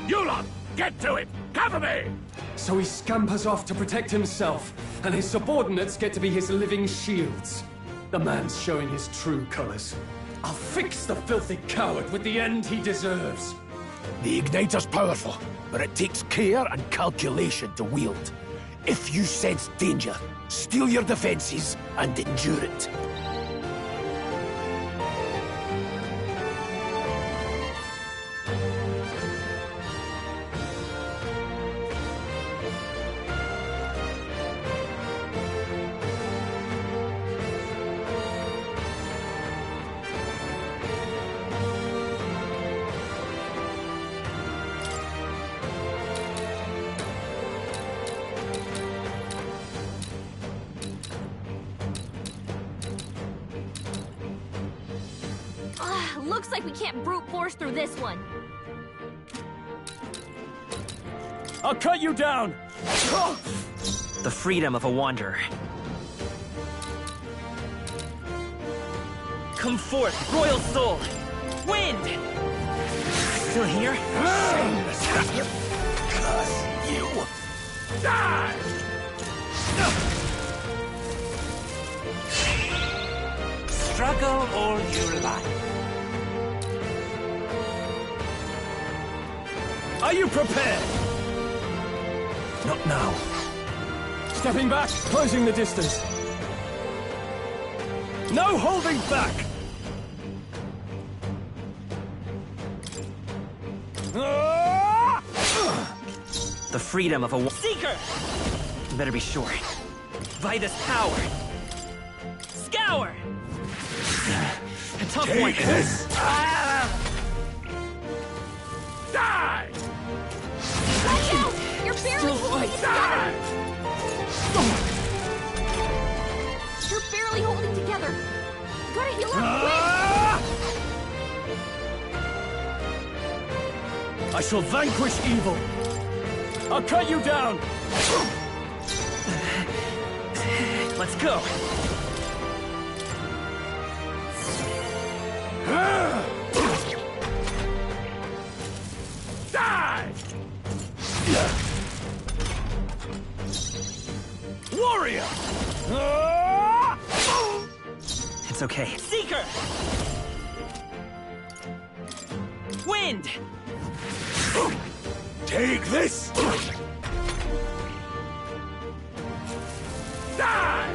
You lot, get to it! Cover me! So he scampers off to protect himself, and his subordinates get to be his living shields. The man's showing his true colors. I'll fix the filthy coward with the end he deserves. The igniter's powerful, but it takes care and calculation to wield. If you sense danger, steel your defenses and endure it. Looks like we can't brute force through this one. I'll cut you down! The freedom of a wanderer. Come forth, royal soul! Wind! Still here? Shameless! Curse you! Die! Struggle all you like. Are you prepared? Not now. Stepping back, closing the distance. No holding back! The freedom of a Seeker! You better be sure. Vitus power! Scour! A tough Take one! this! Die! Watch out! You're barely holding it together! You're barely holding together! You gotta heal up quick! I shall vanquish evil. I'll cut you down. Let's go! Die! Warrior! It's okay. Seeker! Wind! Take this! Die!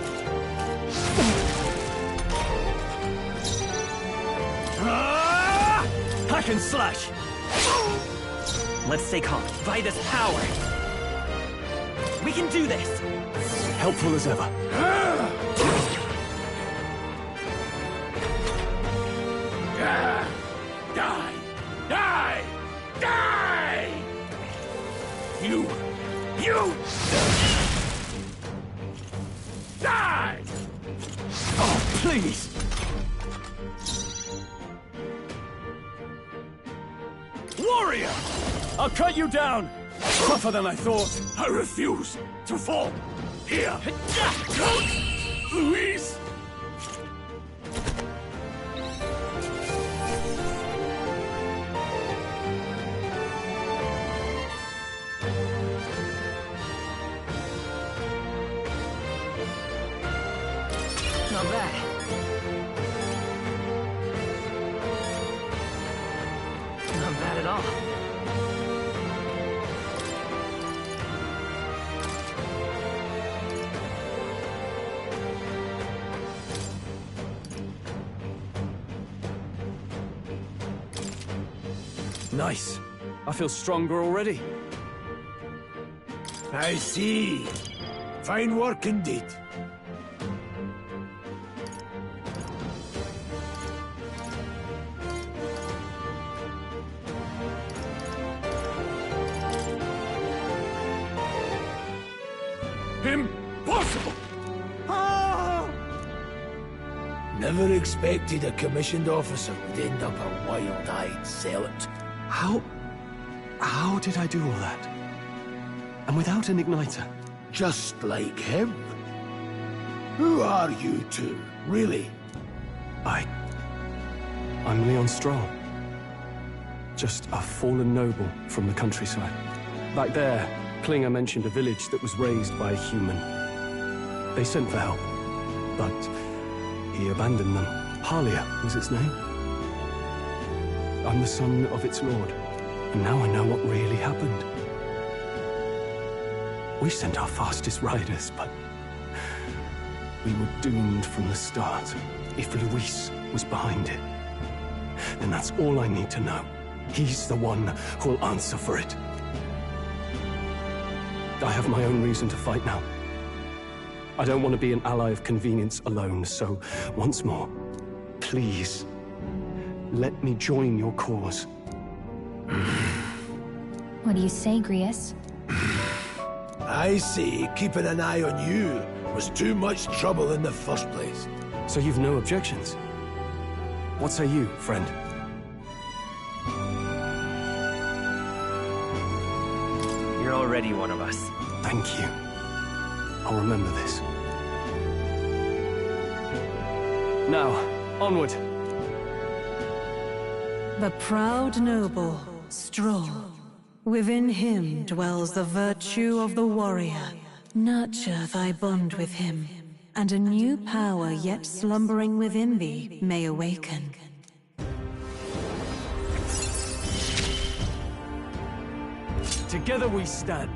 Hack and slash! Let's stay calm. Vitus power! We can do this! Helpful as ever. You! Die! Oh, please! Warrior! I'll cut you down! Tougher than I thought. I refuse to fall. Here! Luis! Not bad. Not bad at all. Nice. I feel stronger already. I see. Fine work indeed. Impossible! Never expected a commissioned officer would end up a wild-eyed zealot. How did I do all that? And without an igniter? Just like him. Who are you two, really? I'm Leon Stroll. Just a fallen noble from the countryside. Back there, Klinger mentioned a village that was raised by a human. They sent for help, but he abandoned them. Halia was its name. I'm the son of its lord, and now I know what really happened. We sent our fastest riders, but we were doomed from the start. If Luis was behind it, then that's all I need to know. He's the one who will answer for it. I have my own reason to fight now. I don't want to be an ally of convenience alone, so once more, please, let me join your cause. What do you say, Grius? I see keeping an eye on you was too much trouble in the first place. So you've no objections? What say you, friend? You're already one of us. Thank you. I'll remember this. Now, onward. The proud noble, Stroll. Within him dwells the virtue of the warrior. Nurture thy bond with him, and a new power yet slumbering within thee may awaken. Together we stand.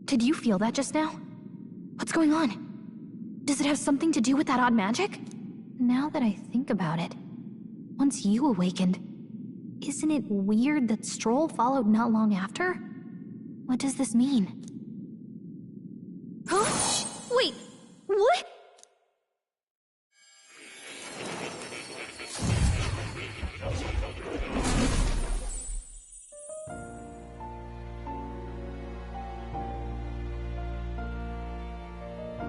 Did you feel that just now? What's going on? Does it have something to do with that odd magic? Now that I think about it, once you awakened, isn't it weird that Stroll followed not long after? What does this mean? Huh? Wait, what?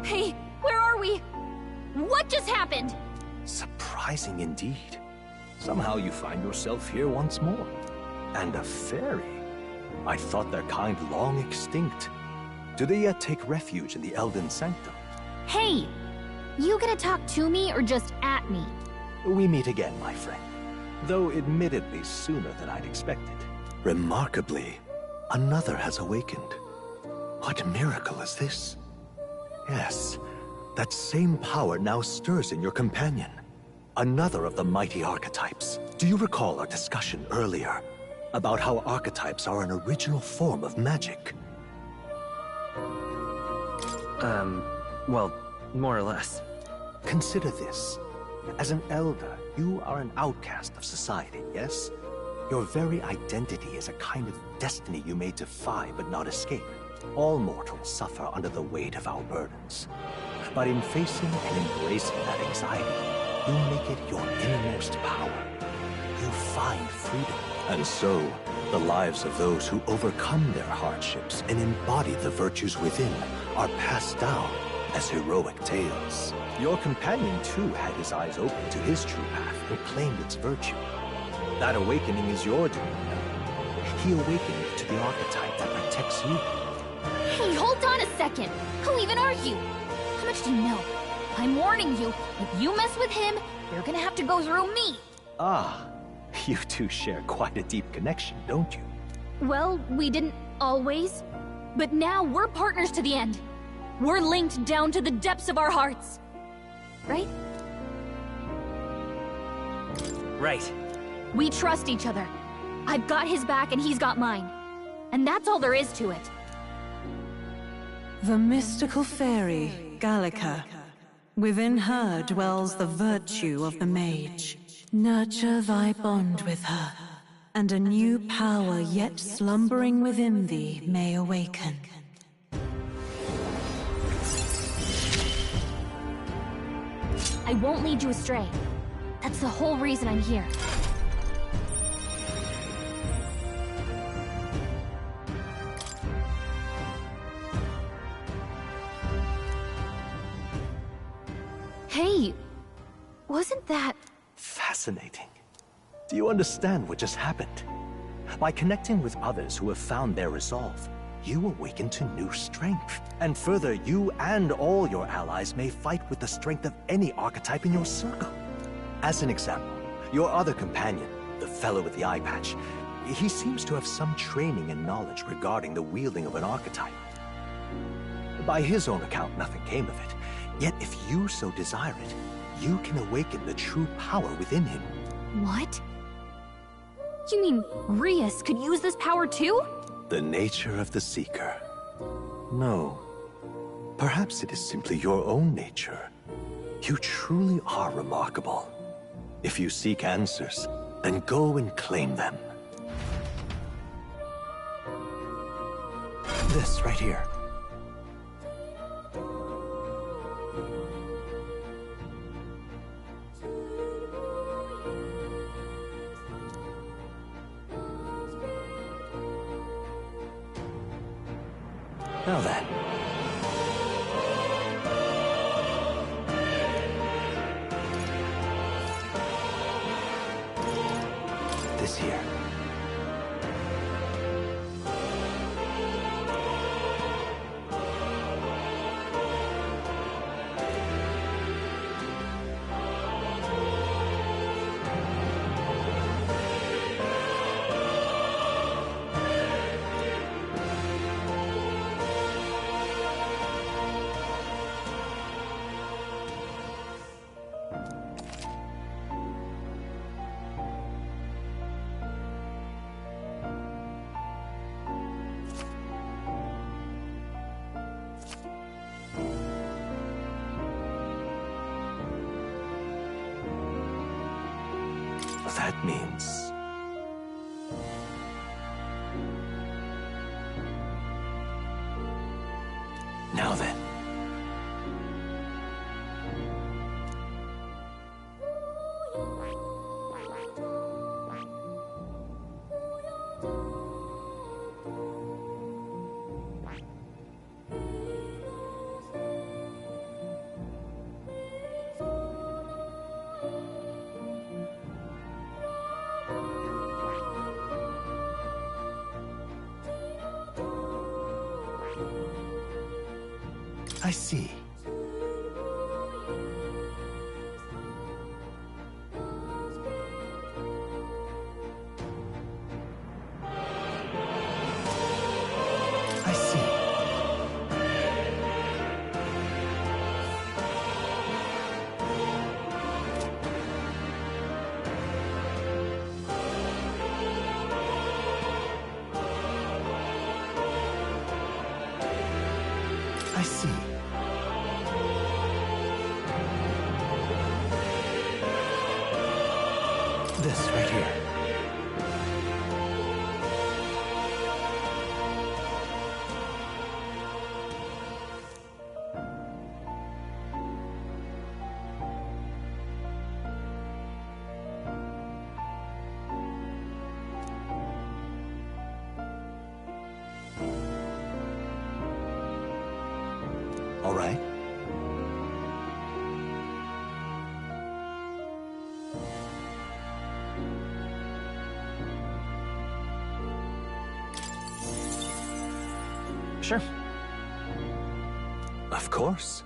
Hey, where are we? What just happened? Surprising indeed. Somehow you find yourself here once more. And a fairy. I thought their kind long extinct. Do they yet take refuge in the Elden Sanctum? Hey! You gonna talk to me or just at me? We meet again, my friend. Though admittedly sooner than I'd expected. Remarkably, another has awakened. What miracle is this? Yes, that same power now stirs in your companion. Another of the mighty archetypes. Do you recall our discussion earlier about how archetypes are an original form of magic? Well, more or less. Consider this. As an elder, you are an outcast of society, yes? Your very identity is a kind of destiny you may defy but not escape. All mortals suffer under the weight of our burdens. But in facing and embracing that anxiety, you make it your innermost power. You find freedom. And so, the lives of those who overcome their hardships and embody the virtues within are passed down as heroic tales. Your companion, too, had his eyes open to his true path and claimed its virtue. That awakening is your doing. He awakened to the archetype that protects you. Hey, hold on a second! Who even are you? How much do you know? I'm warning you, if you mess with him, you're gonna have to go through me! Ah, you two share quite a deep connection, don't you? Well, we didn't always. But now we're partners to the end. We're linked down to the depths of our hearts. Right? Right. We trust each other. I've got his back and he's got mine. And that's all there is to it. The mystical fairy, Gallica. Within her dwells the virtue of the mage. Nurture thy bond with her, and a new power yet slumbering within thee may awaken. I won't lead you astray. That's the whole reason I'm here. Hey, wasn't that... Fascinating. Do you understand what just happened? By connecting with others who have found their resolve, you awaken to new strength. And further, you and all your allies may fight with the strength of any archetype in your circle. As an example, your other companion, the fellow with the eye patch, he seems to have some training and knowledge regarding the wielding of an archetype. By his own account, nothing came of it. Yet if you so desire it, you can awaken the true power within him. What? You mean Rias could use this power too? The nature of the Seeker. No. Perhaps it is simply your own nature. You truly are remarkable. If you seek answers, then go and claim them. This right here. Now then. This here. That means... Now then. I see. I see. I see. This right here. All right. Sure. Of course.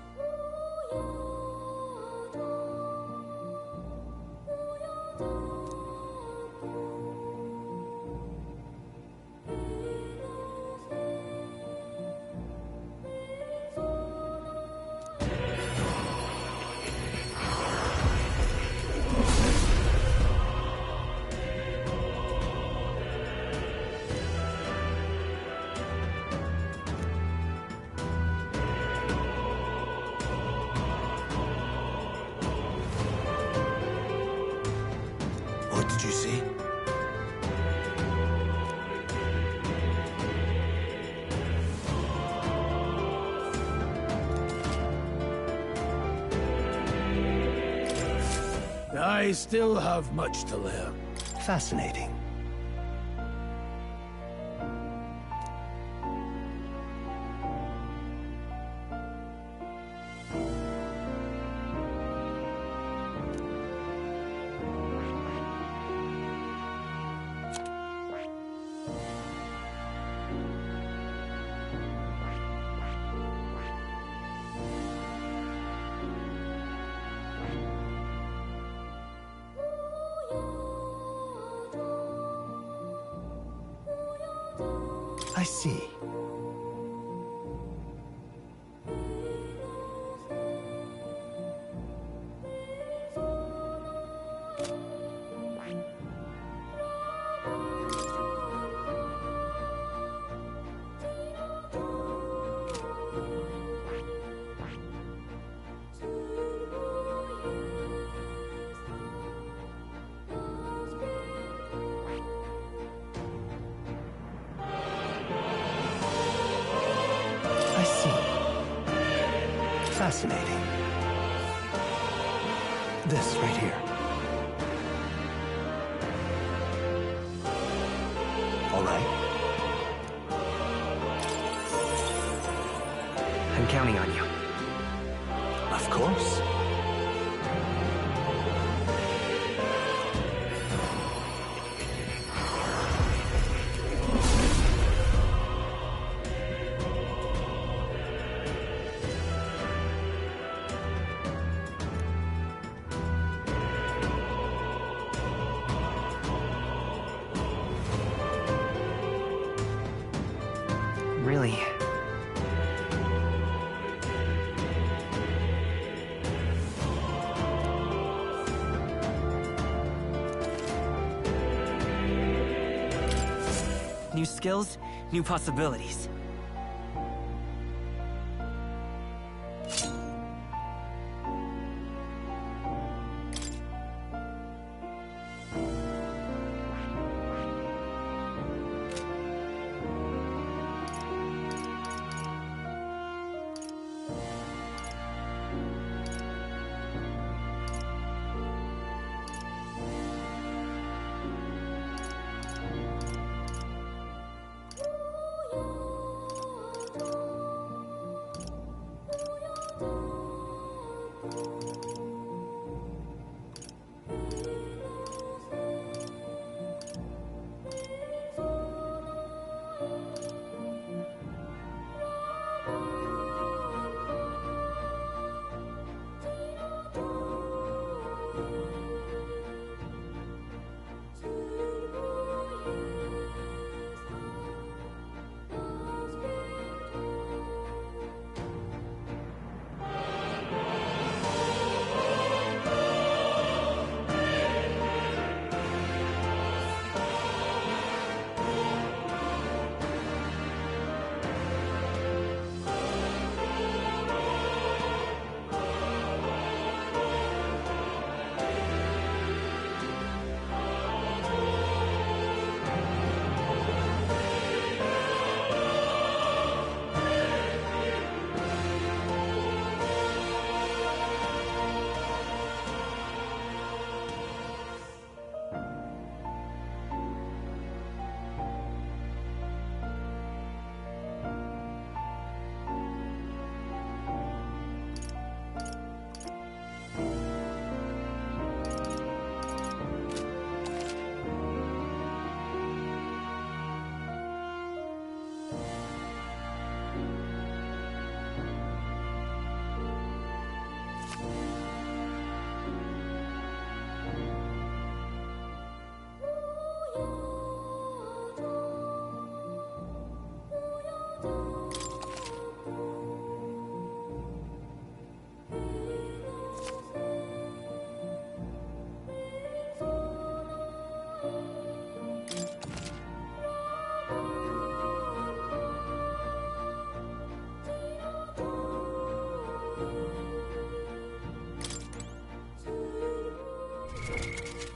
What did you see? I still have much to learn. Fascinating. I see. Fascinating. This right here. All right. I'm counting on you. Of course. Really? New skills, new possibilities.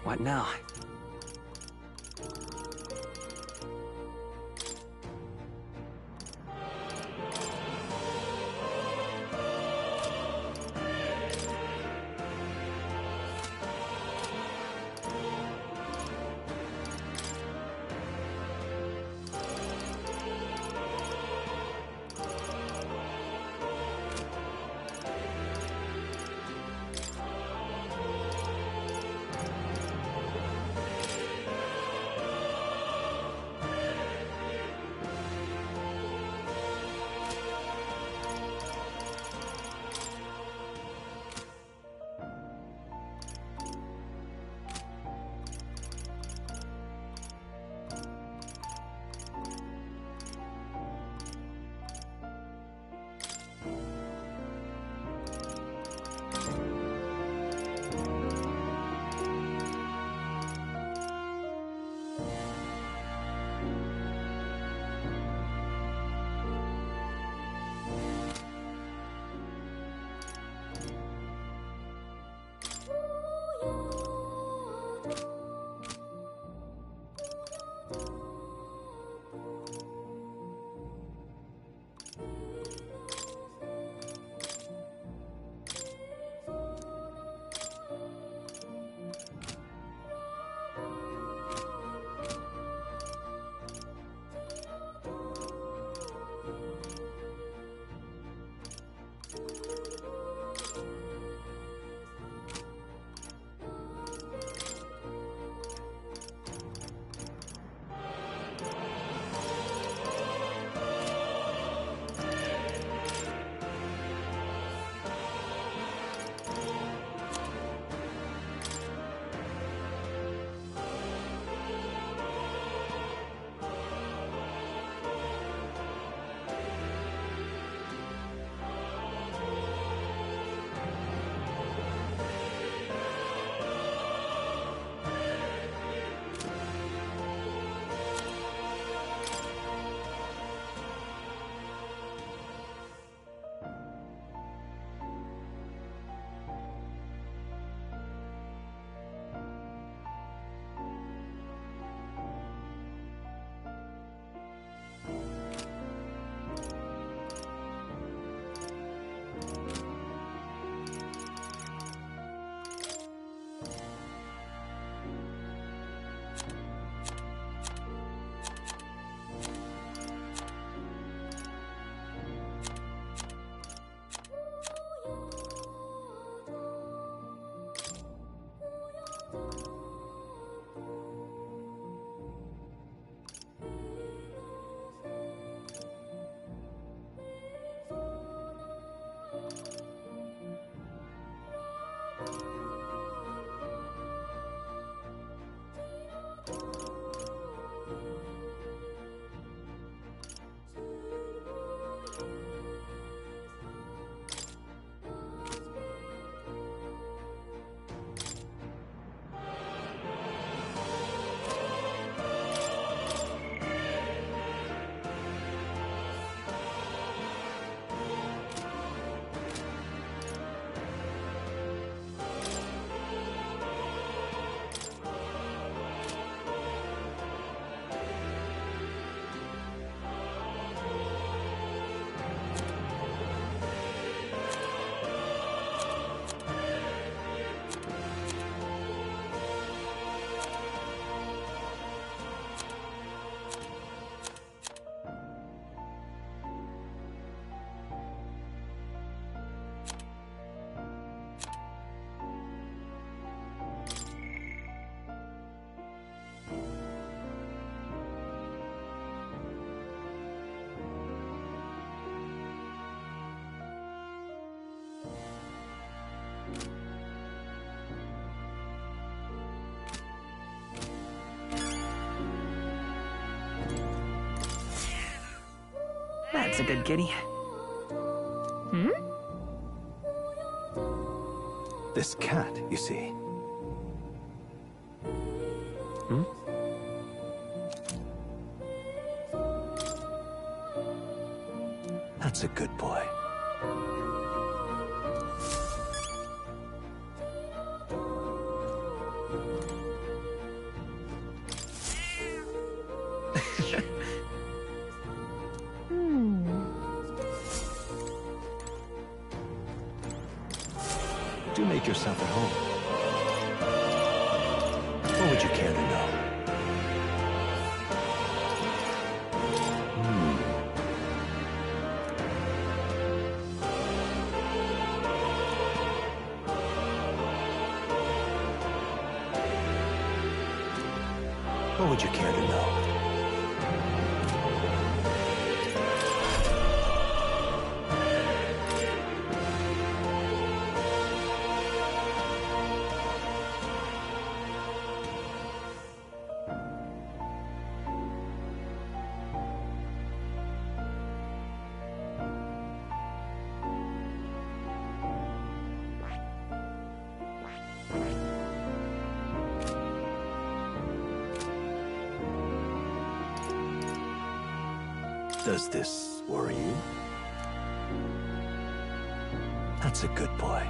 What now? That's a good kitty. Hmm? This cat, you see. Hmm? That's a good boy. Do make yourself at home. What would you care to know? What would you care to know? Does this worry you? That's a good boy.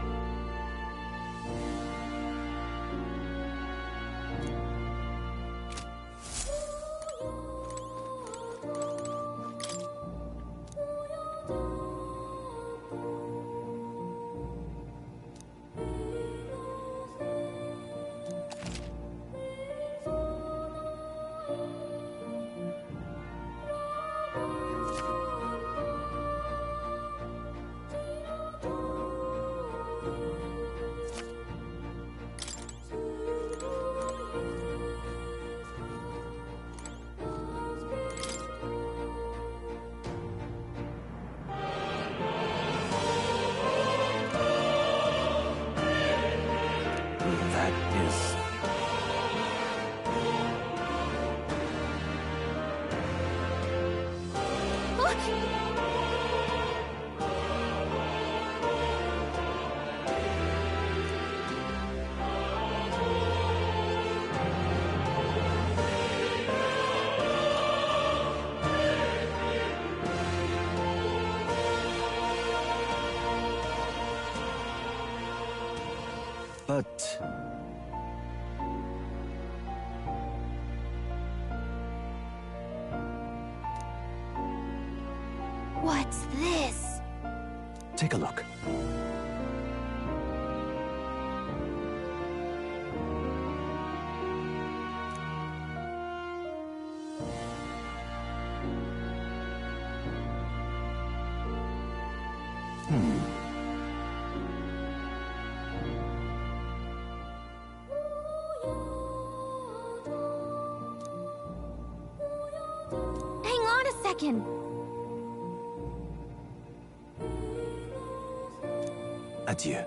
But what's this? take a look. Hang on a second. Adieu.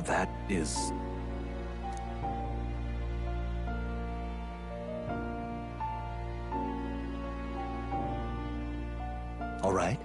That is... all right.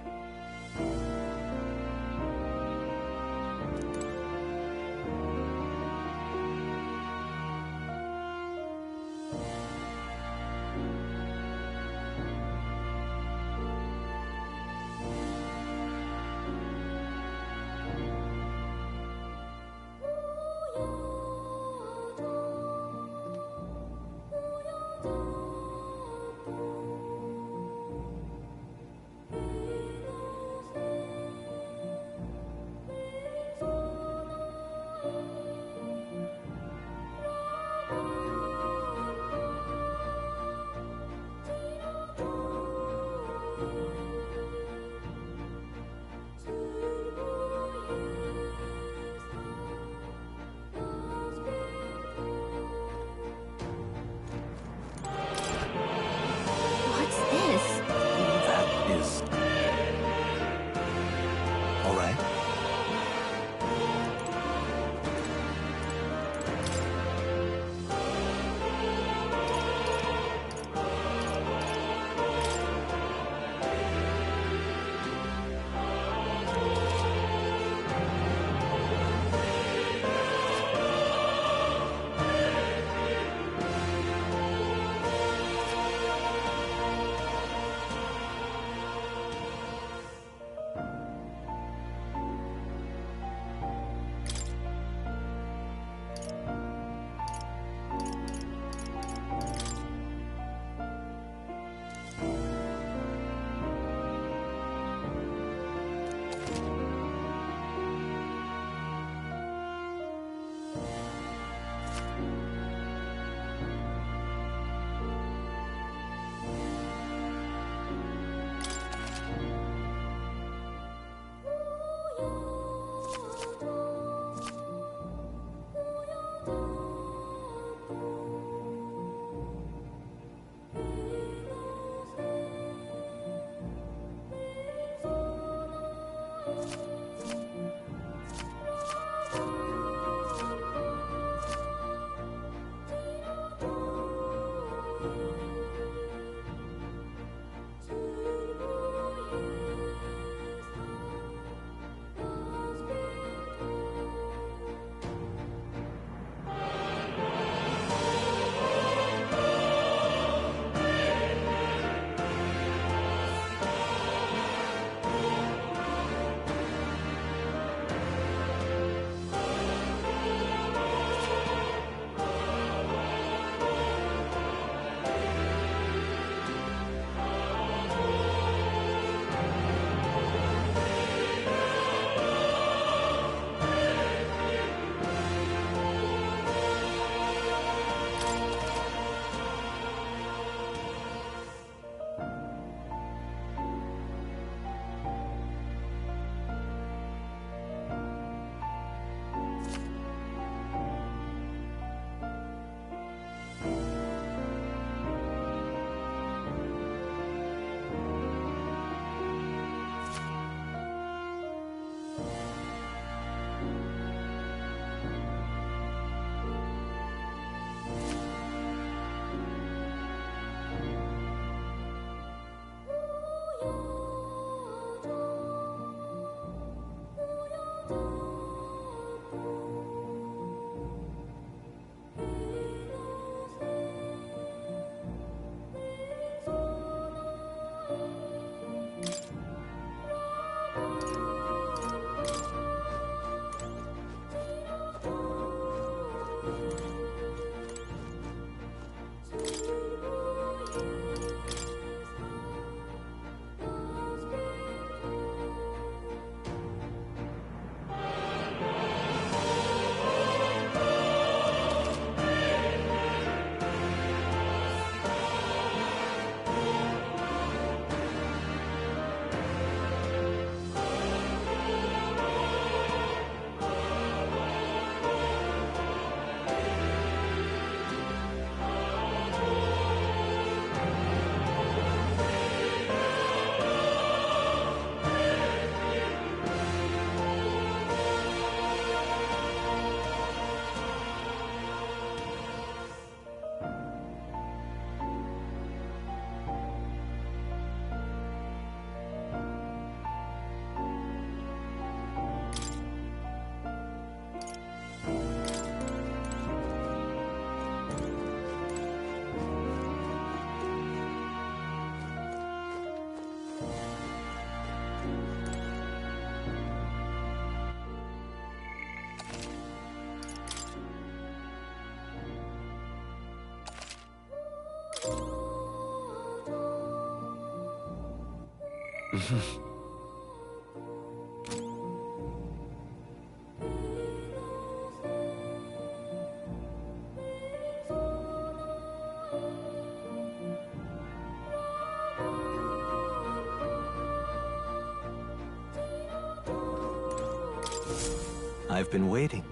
I've been waiting.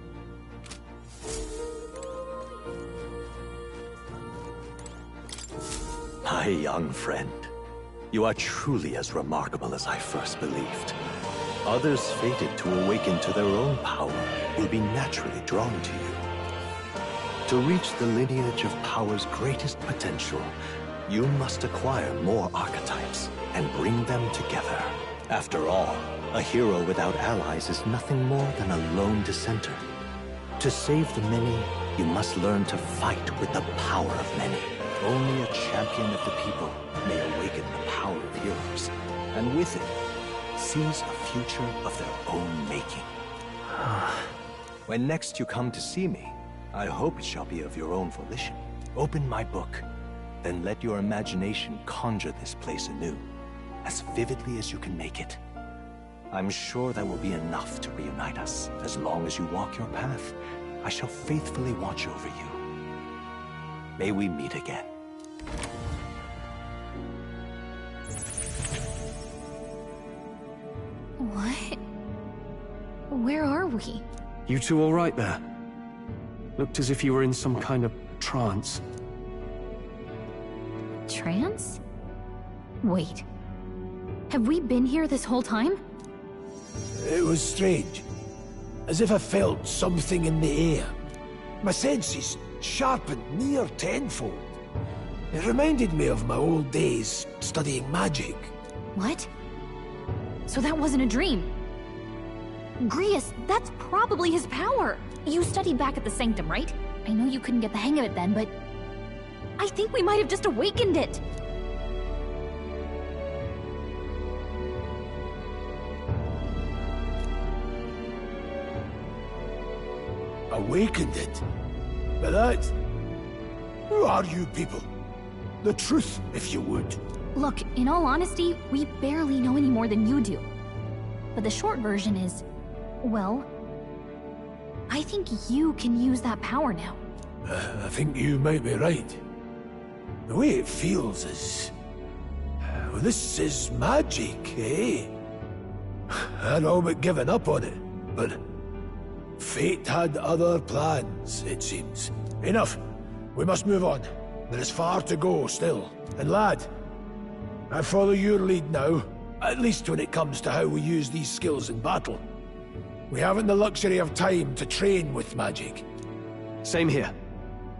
My young friend, you are truly as remarkable as I first believed. Others fated to awaken to their own power will be naturally drawn to you. To reach the lineage of power's greatest potential, you must acquire more archetypes and bring them together. After all, a hero without allies is nothing more than a lone dissenter. To save the many, you must learn to fight with the power of many. Only a champion of the people may awaken the power of heroes, and with it, seize a future of their own making. When next you come to see me, I hope it shall be of your own volition. Open my book, then let your imagination conjure this place anew, as vividly as you can make it. I'm sure that will be enough to reunite us. As long as you walk your path, I shall faithfully watch over you. May we meet again. What? Where are we? You two all right there? Looked as if you were in some kind of trance. Trance? Wait. Have we been here this whole time? It was strange. As if I felt something in the air. My senses sharpened near tenfold. It reminded me of my old days studying magic. What? So that wasn't a dream. Grius, that's probably his power. You studied back at the Sanctum, right? I know you couldn't get the hang of it then, but I think we might have just awakened it. Awakened it? But that... Who are you people? The truth, if you would. Look, in all honesty, we barely know any more than you do. But the short version is, well, I think you can use that power now. I think you might be right. The way it feels is... Well, this is magic, eh? I'd all but given up on it, but... Fate had other plans, it seems. Enough. We must move on. There is far to go still. And lad, I follow your lead now, at least when it comes to how we use these skills in battle. We haven't the luxury of time to train with magic. Same here.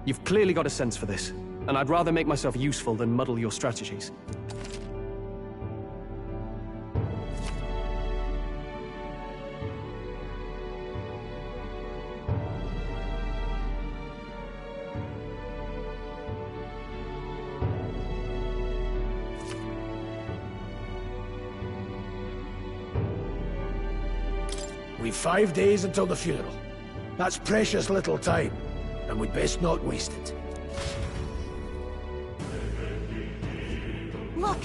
You've clearly got a sense for this, and I'd rather make myself useful than muddle your strategies. We've 5 days until the funeral. That's precious little time, and we'd best not waste it. Look!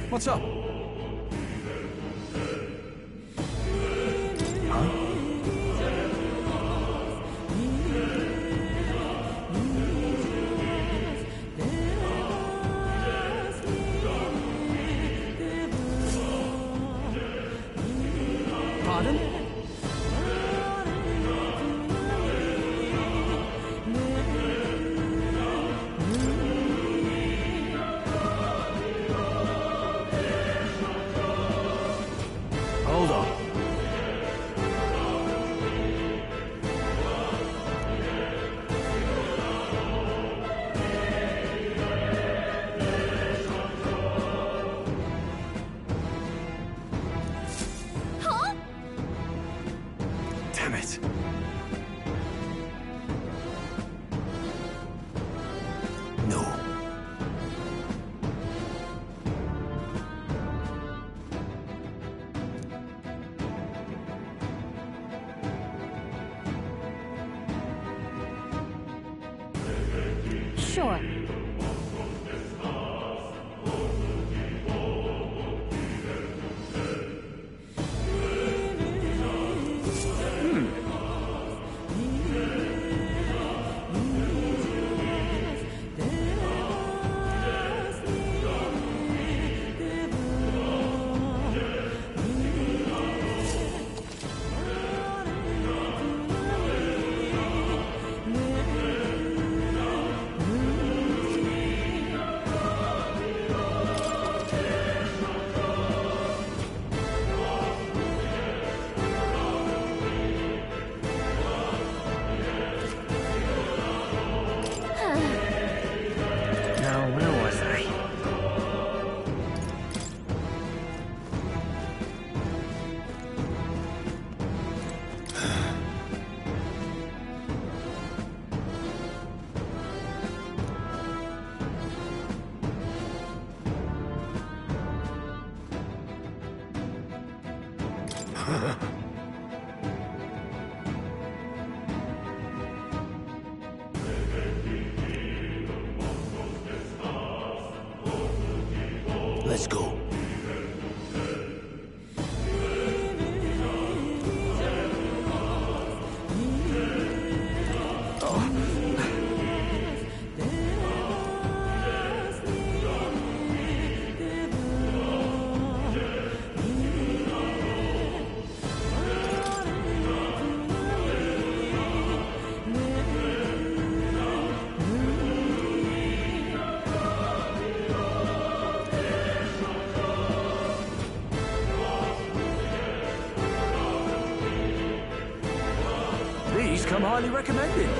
What's up? Pardon? Hold on. Huh? Damn it. No. Sure. Let's go. These come highly recommended.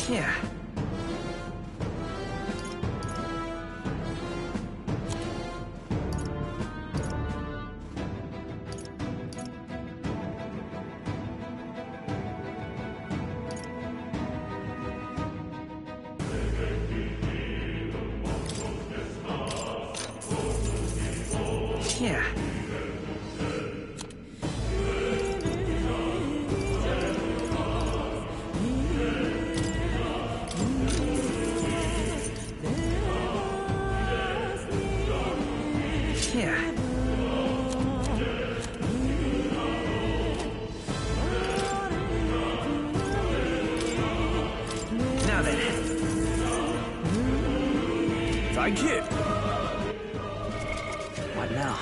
Yeah. Yeah. Yeah. Now then. Thank you. What now?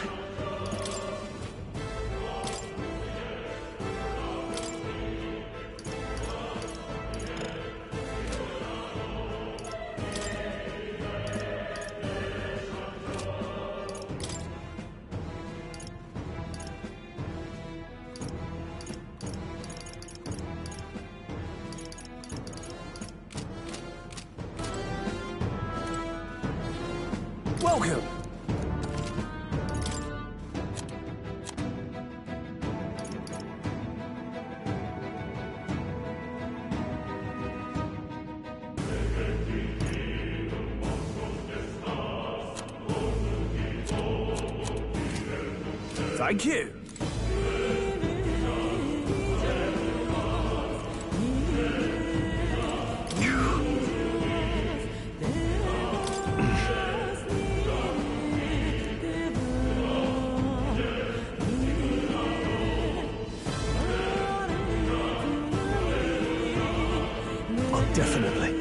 Welcome. Thank you. Definitely.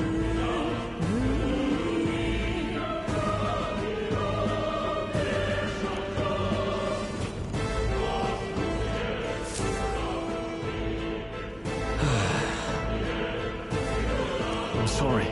I'm sorry.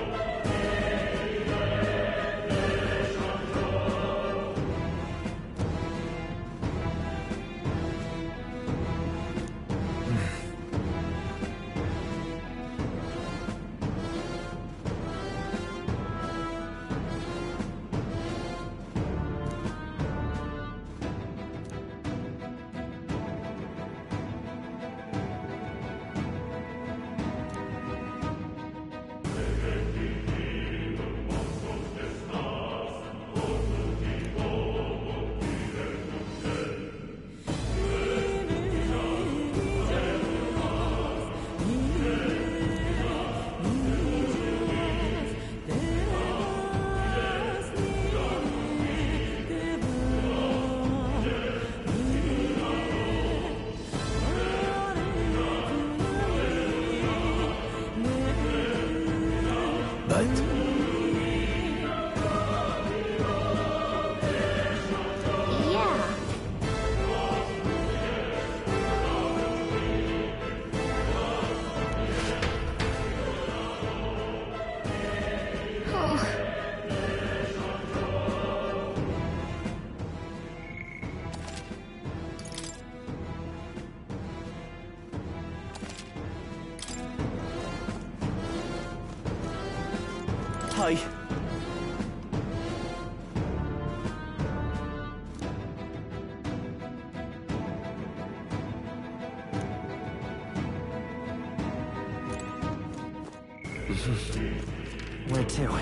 Hi. Where to?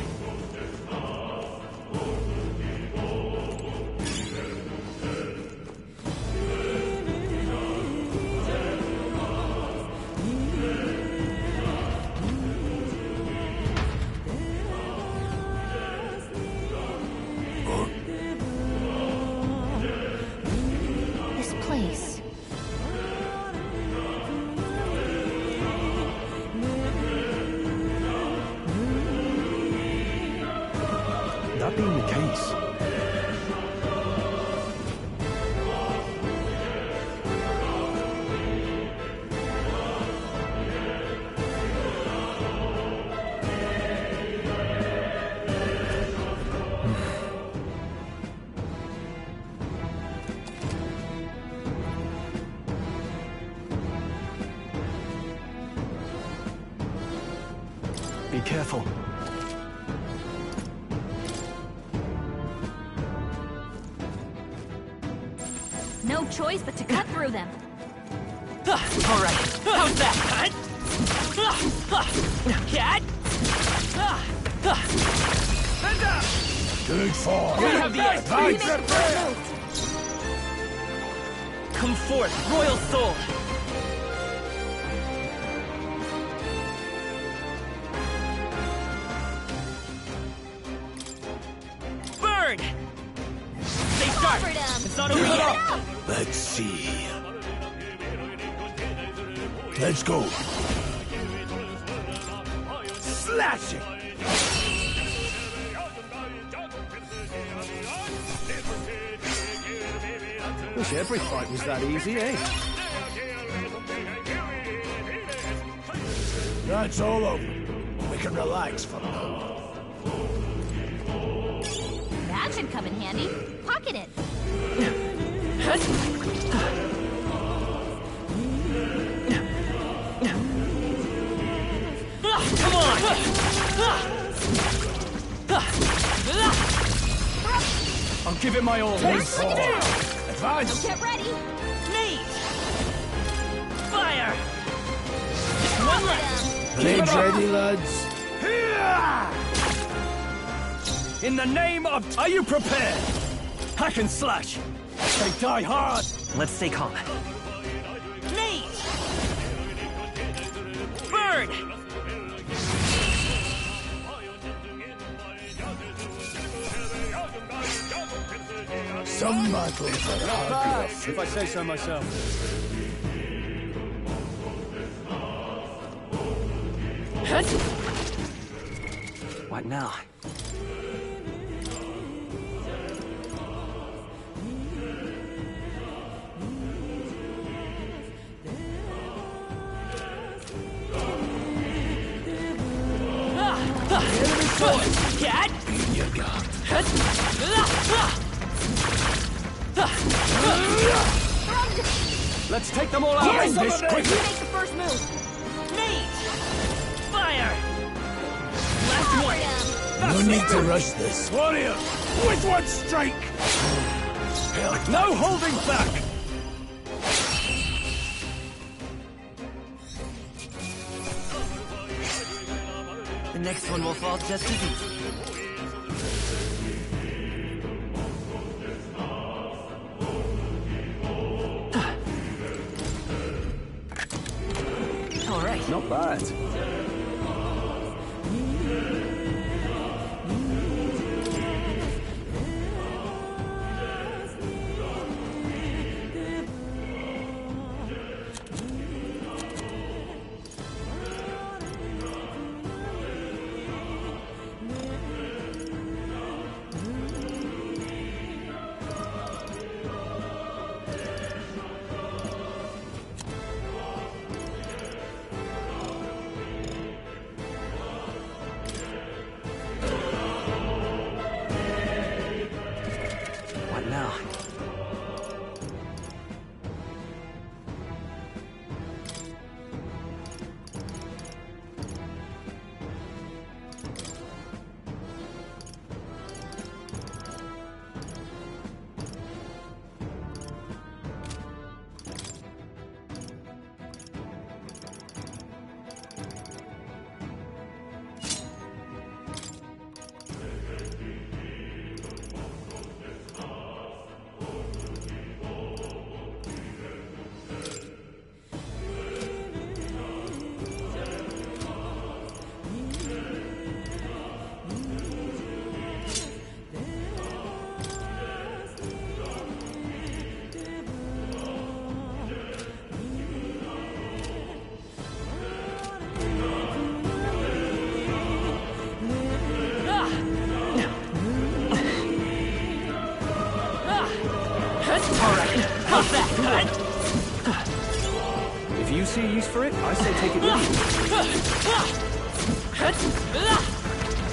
This place. That being the case, be careful. No choice but to cut through them. All right. How's that? Cat? Good for We have the advance. Come forth, royal soul. Burn! Stay sharp. It's not over yet. Let's see. Let's go. Slash it! Wish every fight was that easy, eh? That's all over. We can relax for now. That should come in handy. Pocket it. Come on! I'll give it my all. Advance! Get ready. Nate! Fire! One left! Blades ready, lads? In the name of... Are you prepared? Hack and slash. They die hard. Let's stay calm. Nate! Burn! Some battles are hard. If I say so myself. What now? Cat! Let's take them all out. Yes, This quickly. you make the first move. Me! Fire! Last one. No need to rush this. Warrior! With one strike! No holding back! The next one will fall just as easy. All right. Not bad. What now? If you see a use for it, I say take it with you.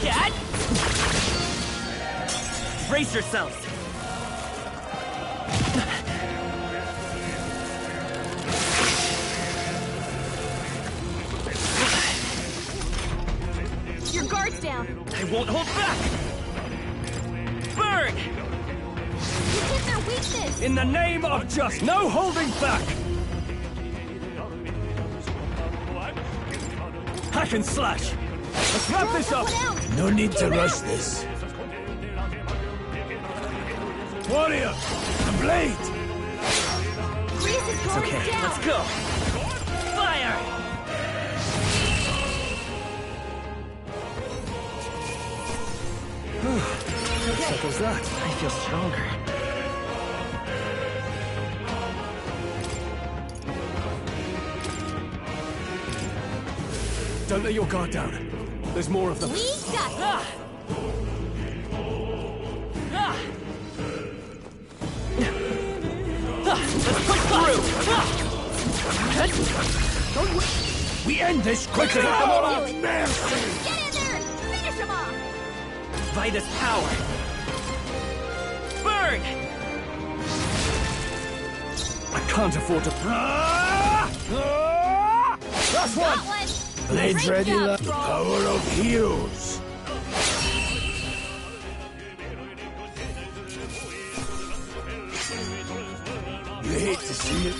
Cat! Brace yourselves! Your guard's down. I won't hold back! Burn! You hit their weakness. In the name of just no holding back! Hack and slash! Let's wrap this up! No need to rush this. Warrior! The blade! It's okay, let's go! Fire! Settles that. I feel stronger. Don't let your guard down. There's more of them. We got Let's push through! We end this quickly! Get in there! Finish him off! Vitus power. Burn! I can't afford to... Last one! Blades Great ready, job, lad. The power of heroes. You hate to see it.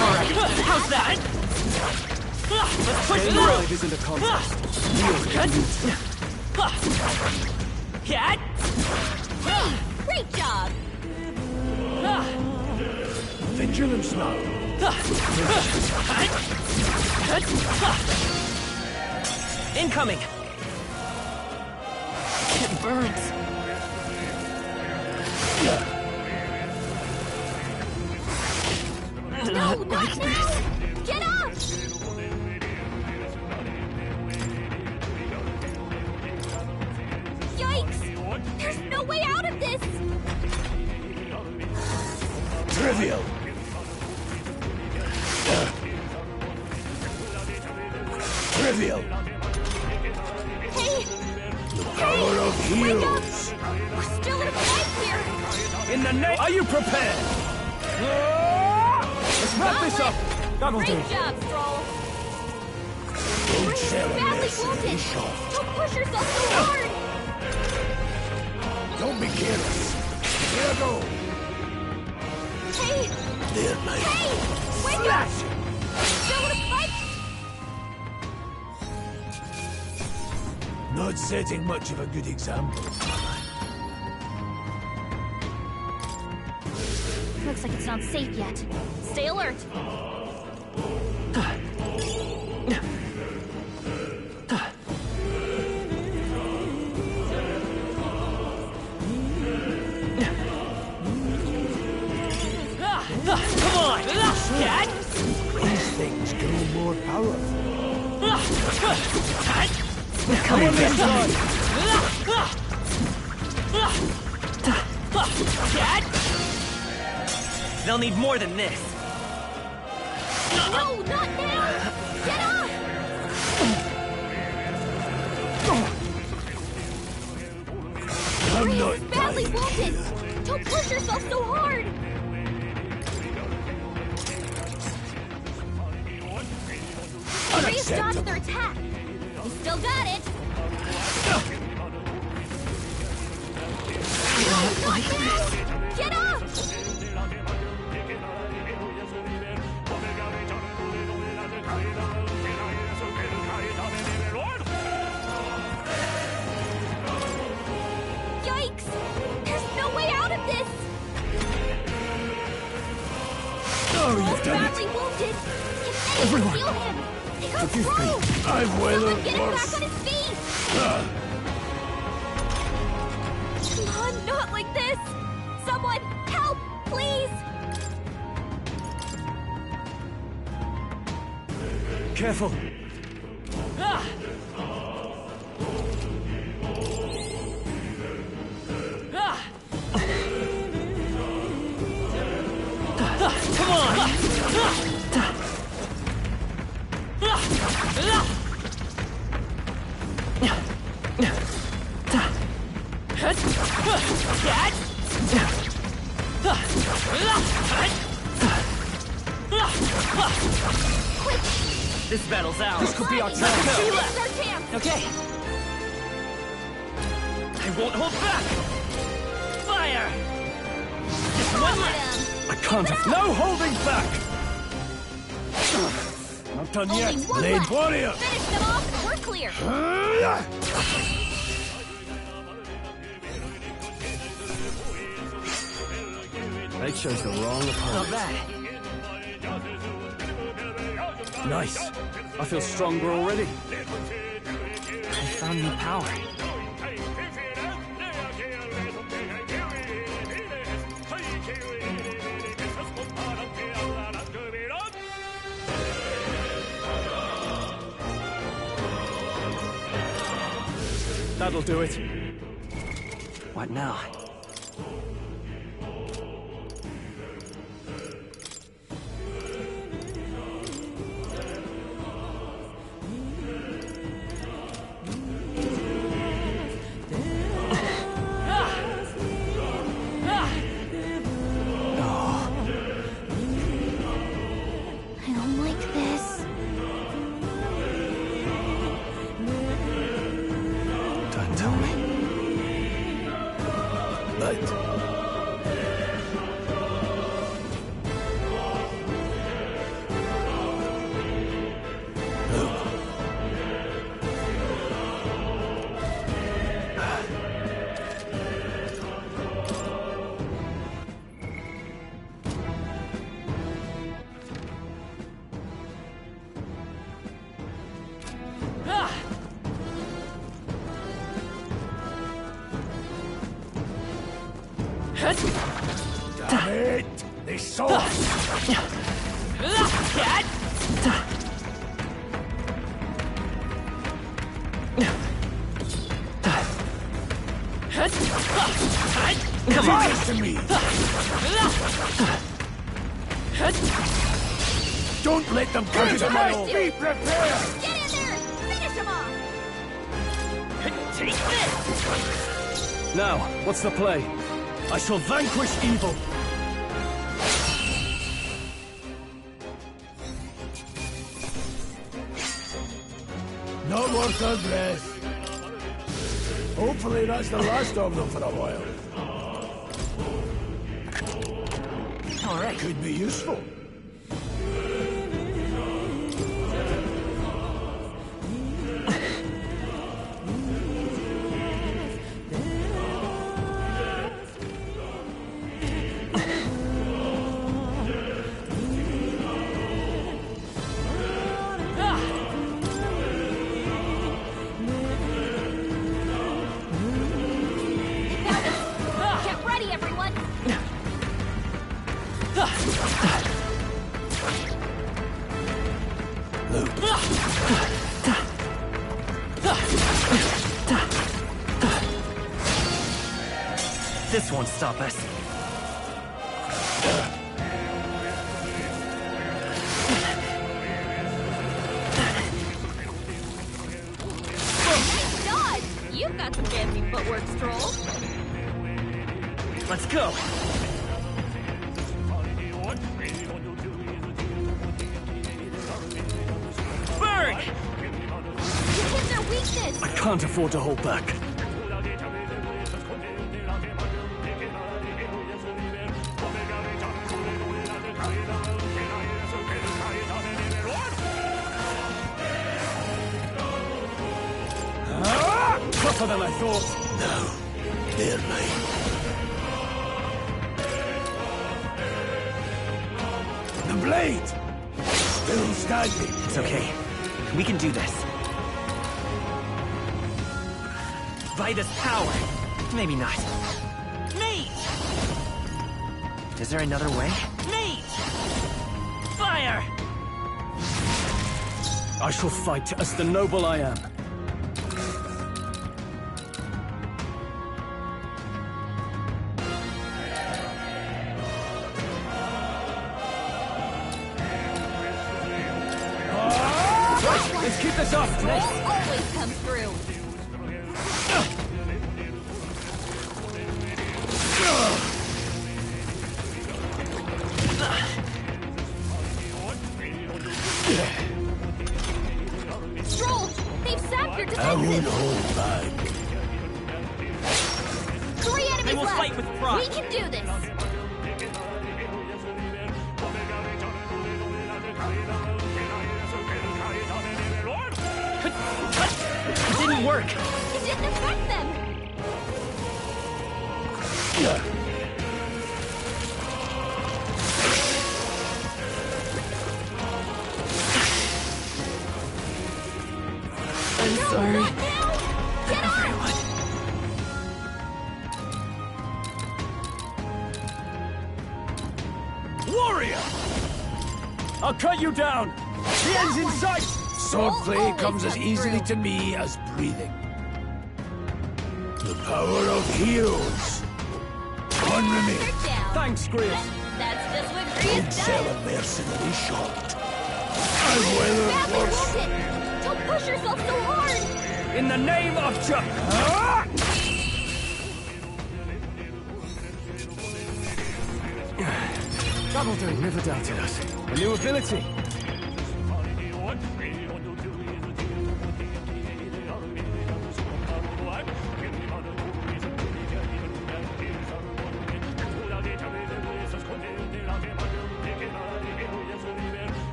Alright, how's that? Let's push Staying through! alive isn't a contest. Cat! Hey, great job! Vigilance now. Incoming! It burns. Not now! Get up! Yikes! There's no way out of this! Trivial! Trivial! Hey! The power of heroes! We're still in a fight here! In the name... Are you prepared? Let's wrap this up! That'll do. Great job, Stroll! Don't share a Badly mess and be wounded! shot. Don't push yourself so hard! Don't be careless. Here I go. Hey! There, mate. Hey! Wake up! Still in a fight? Not setting much of a good example. Looks like it's not safe yet. Stay alert. Come on! Dad! These things grow more powerful. Come on this side! Dad! They'll need more than this. No, not now! Get off! I'm not You're badly wounded! Don't push yourself so hard! Ray's dodged their attack! You still got it! No, not now! Get up! Yikes! There's no way out of this! you've done badly it. wounded! Can anyone heal him? They got Forgive me. through! I've weathered Someone get him worse. back on his feet! Come on, not like this! Someone, help, please! Careful. Ah! Ah! Come on! This battle's ours. This could be our chance. This is our chance! Okay. I won't hold back. Fire! Just one left. I can't. No holding back. Not done Only yet. one Blade left. warrior. Finish them off and we're clear! They chose the wrong opponent. Not bad. Nice. I feel stronger already. I found new power. That'll do it. What now? I don't like this. Don't tell me. But... Damn it! This sword! Come on! To me. Don't let them come to my own. Be prepared! Get in there! Finish him off! Take this! Now, what's the play? I shall vanquish evil. No more progress. Hopefully that's the last of them for a while. All right. Could be useful. Get ready, everyone! This won't stop us. Nice dodge! You've got some fancy footwork, Stroll. Let's go! Burn! You hit their weakness! I can't afford to hold back. Tougher than I thought. No, they're mine. The blade! Still standing. It's okay. We can do this. Vida's power. Maybe not. Mate! Is there another way? Mate! Fire! I shall fight as the noble I am. Let's keep this up! Stroll always comes through! Stroll! They've sapped your I won't defenses! hold back. 3 enemies They will left! fight with pride. We can do this! It didn't work! It didn't affect them! I'm sorry. Get on! Warrior! I'll cut you down! The end's in sight! Swordplay comes as easily to me as breathing. The power of heroes. One remains. Thanks, Greaves. That's just what Don't Greaves sell does! a mercenary shot. I've weathered Badly worse. wounded! Don't push yourself so hard! In the name of Dumbledore never doubted us. A new ability.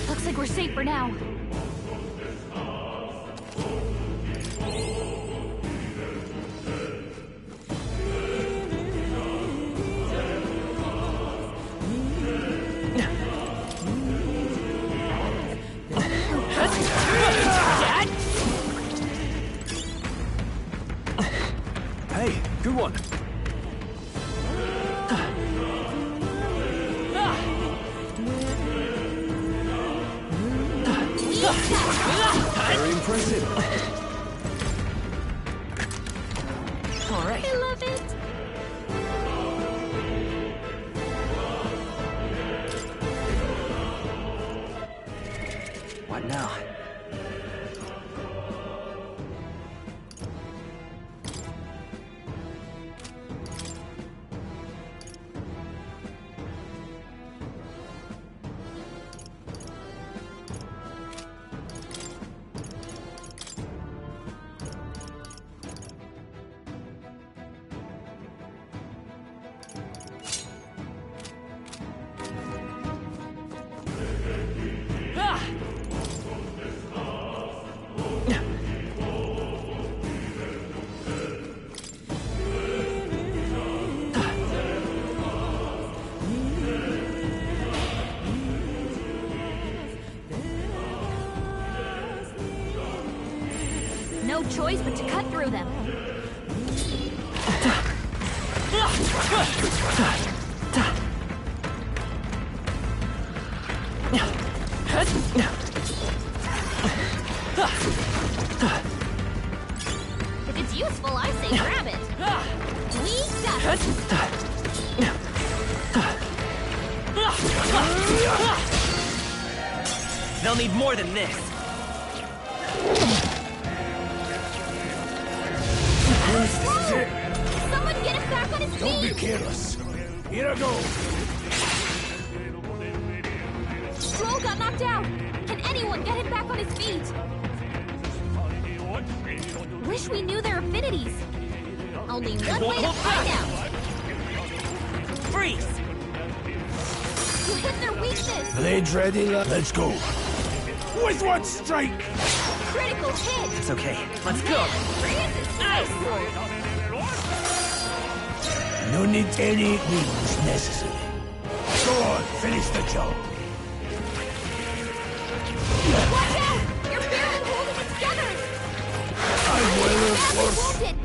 Looks like we're safe for now. Hey, good one. Impressive. All right. I love it. What now? No choice but to cut through them. If it's useful, I say grab it. We got it. They'll need more than this. Someone get him back on his feet! Don't be careless. Here I go. Stroll got knocked out! Can anyone get him back on his feet? Wish we knew their affinities. Only one way to find out! Freeze! You hit their weakness! Blades ready, let's go. With one strike! Critical hit! It's okay. Let's go! Nice! No need any means necessary. Go on, finish the job. Watch out! You're barely holding it together! I'm well Badly wounded!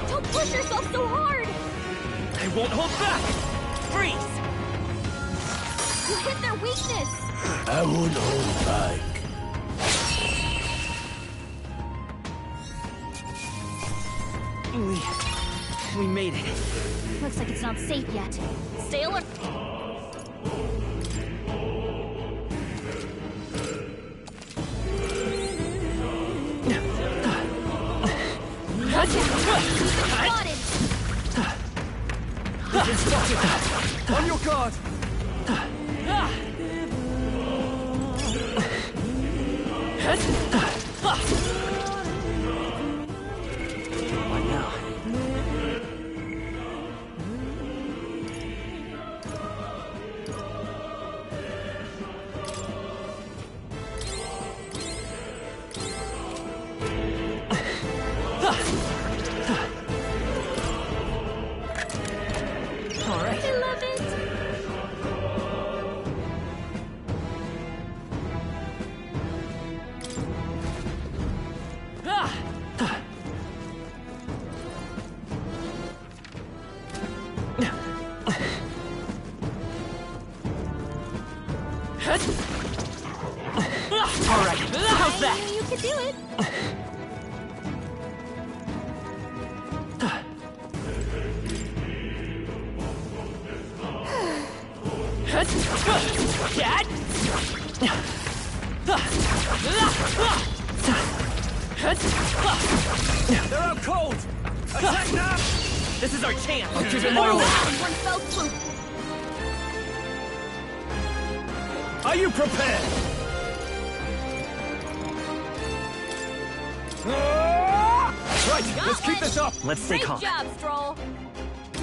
Don't push yourself so hard! I won't hold back! Freeze! You hit their weakness! I won't hold back. We made it. Looks like it's not safe yet. Stay alert. Spotted. On your guard. What now? All right. I love it. All right. How's that? I knew you could do it. They're out cold! Attack now! This is our chance! I'll give it my all! One fell swoop. Are you prepared? Right, let's keep this up! Let's stay calm. Great job, Stroll.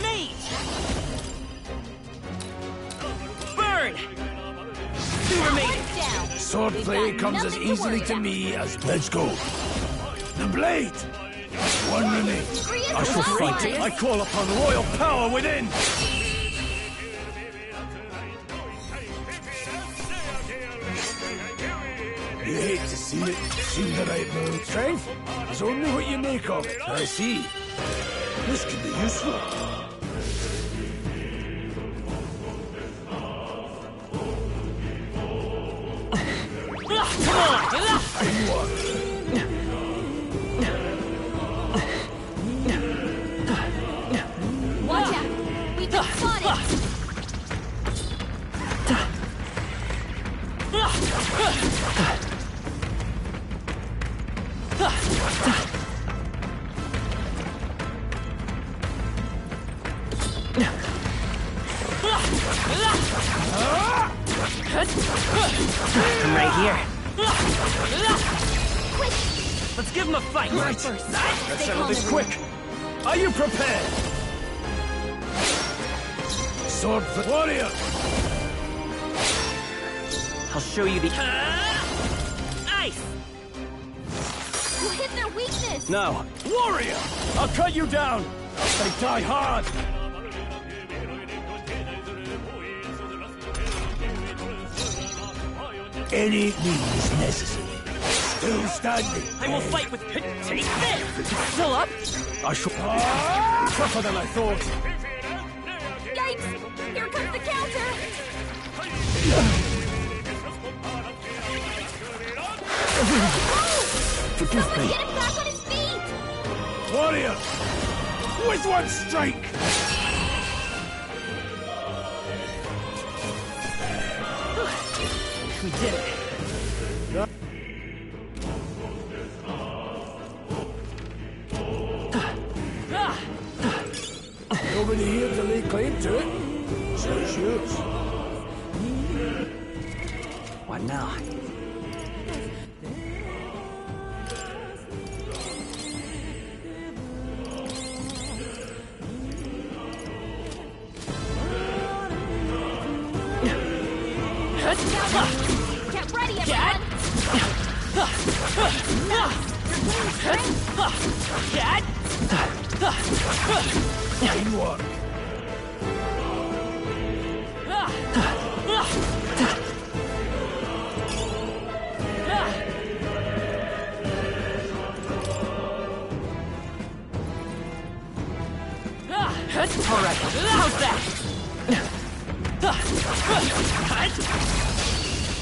Mage! Burn! Two remaining! Down. Swordplay comes as easily to me as... Let's go. The blade! One remains. I shall fight it. I call upon royal power within! You hate to see it. See the right move. Strength is only what you make of it. I see. This could be useful. Come on! I I'm right here. Let's give him a fight. Right. Let's settle this quick. Are you prepared? Sword for warrior. I'll show you the... Ice! You hit their weakness! Now, warrior! I'll cut you down! They die hard! Any means necessary. Still standing. I will fight with... Take this! Still up? I shall... Tougher than I thought. Yikes! Here comes the counter! Forgive me. Get him back on his feet! Warrior! With one strike! We did it. Nobody here to lay claim to it. So it's yours. What now? Get ready, everyone! Fine work. All right, how's that?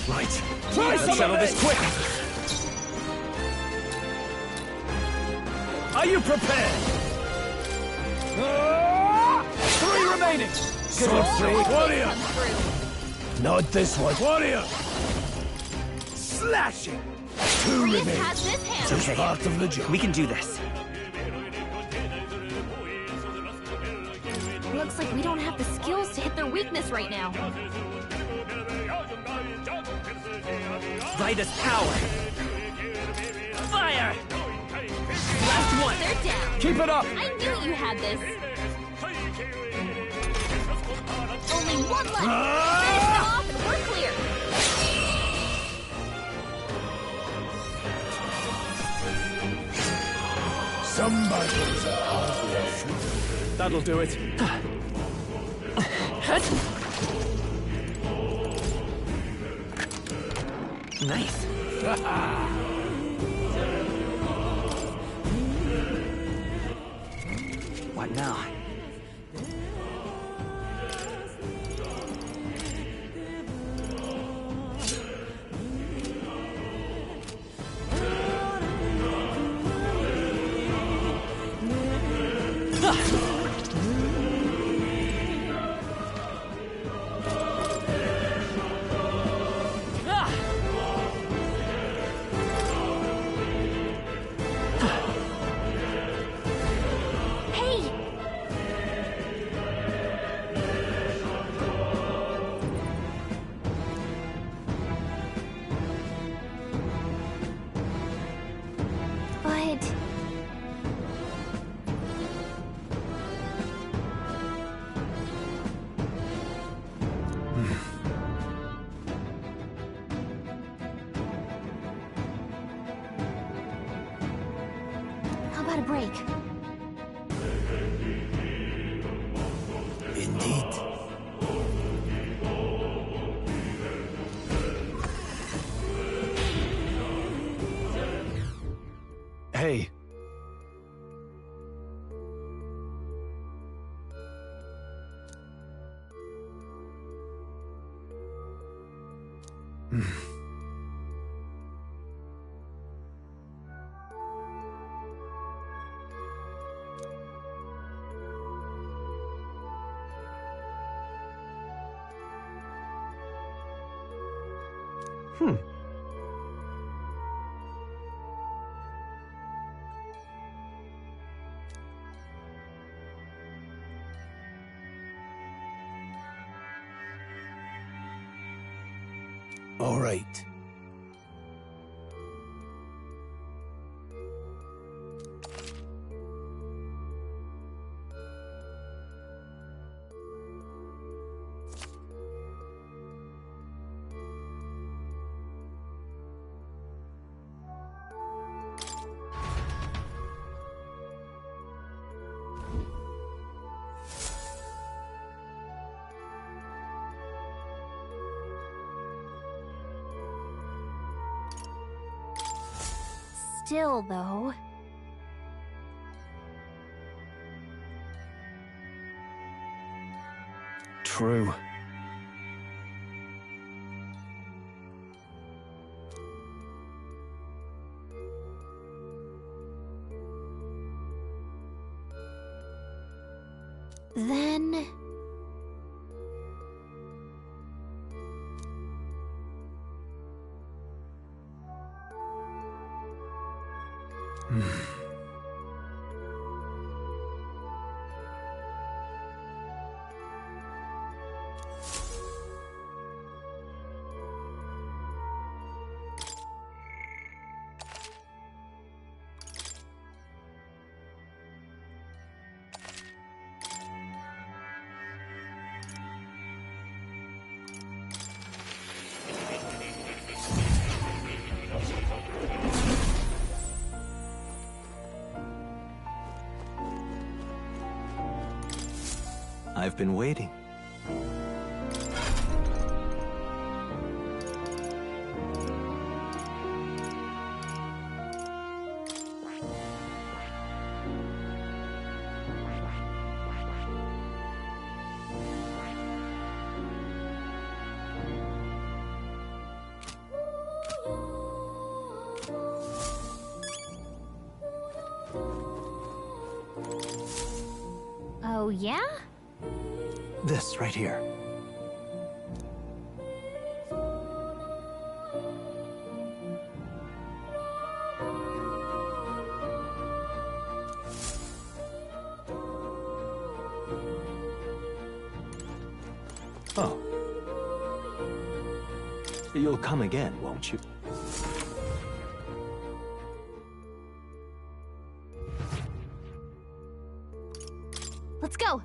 Right. Let's settle this quick. Are you prepared? 3 remaining. Sword free. Warrior. Not this one. Warrior. Slashing. 2 remaining. Has this handled. Just part of the job. We can do this. Looks like we don't have the skills to hit their weakness right now. Vida's power. Fire! Last one. They're down. Keep it up. I knew you had this. Only one left. Finish them off and we're clear. Some battles are hardly a shoot. That'll do it. Nice. What now? How about a break? Indeed. Hey. All right. Still, though... True. Then... I've been waiting. Oh, yeah? This right here. Oh. You'll come again, won't you? Let's go!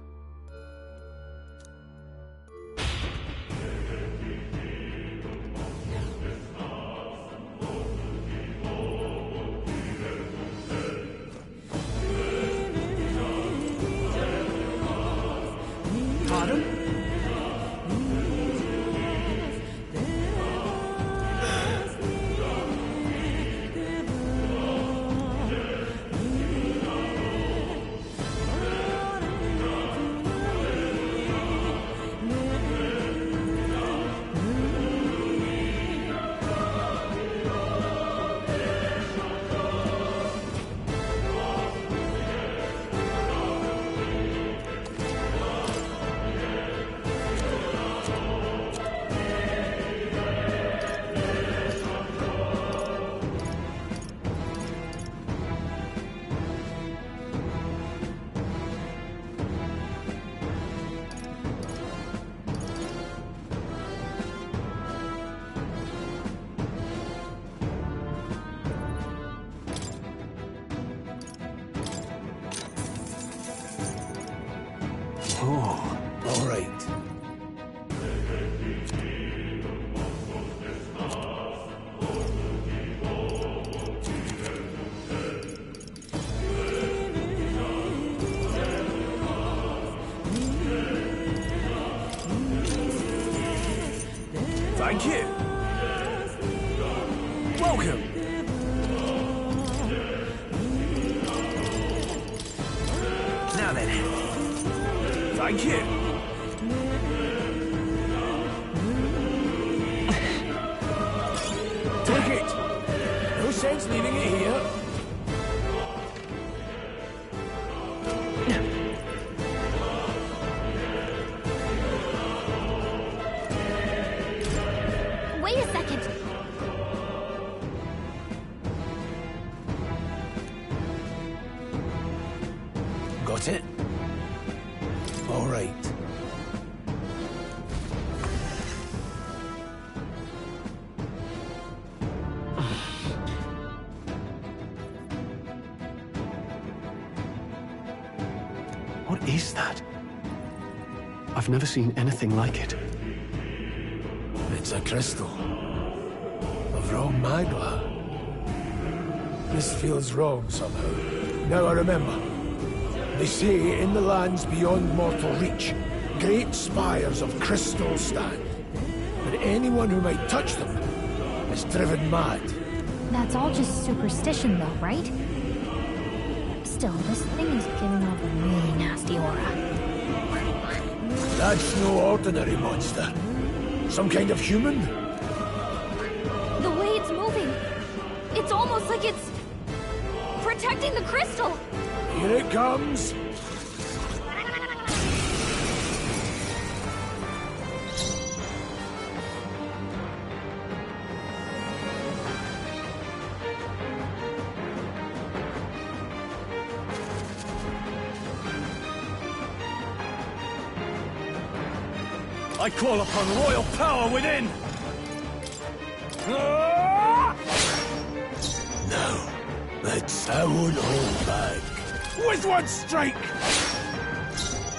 Oh, all right. Thank you. Welcome. Now then. Thank you. Take it. No sense leaving it here. Wait a second. Got it? All right. What is that? I've never seen anything like it. It's a crystal. Of wrong Magla. This feels wrong somehow. Now I remember. They say in the lands beyond mortal reach, great spires of crystal stand. But anyone who might touch them is driven mad. That's all just superstition though, right? Still, this thing is giving off a really nasty aura. That's no ordinary monster. Some kind of human? The way it's moving, it's almost like it's protecting the crystal. Here it comes. I call upon royal power within! No, I won't hold back. With one strike!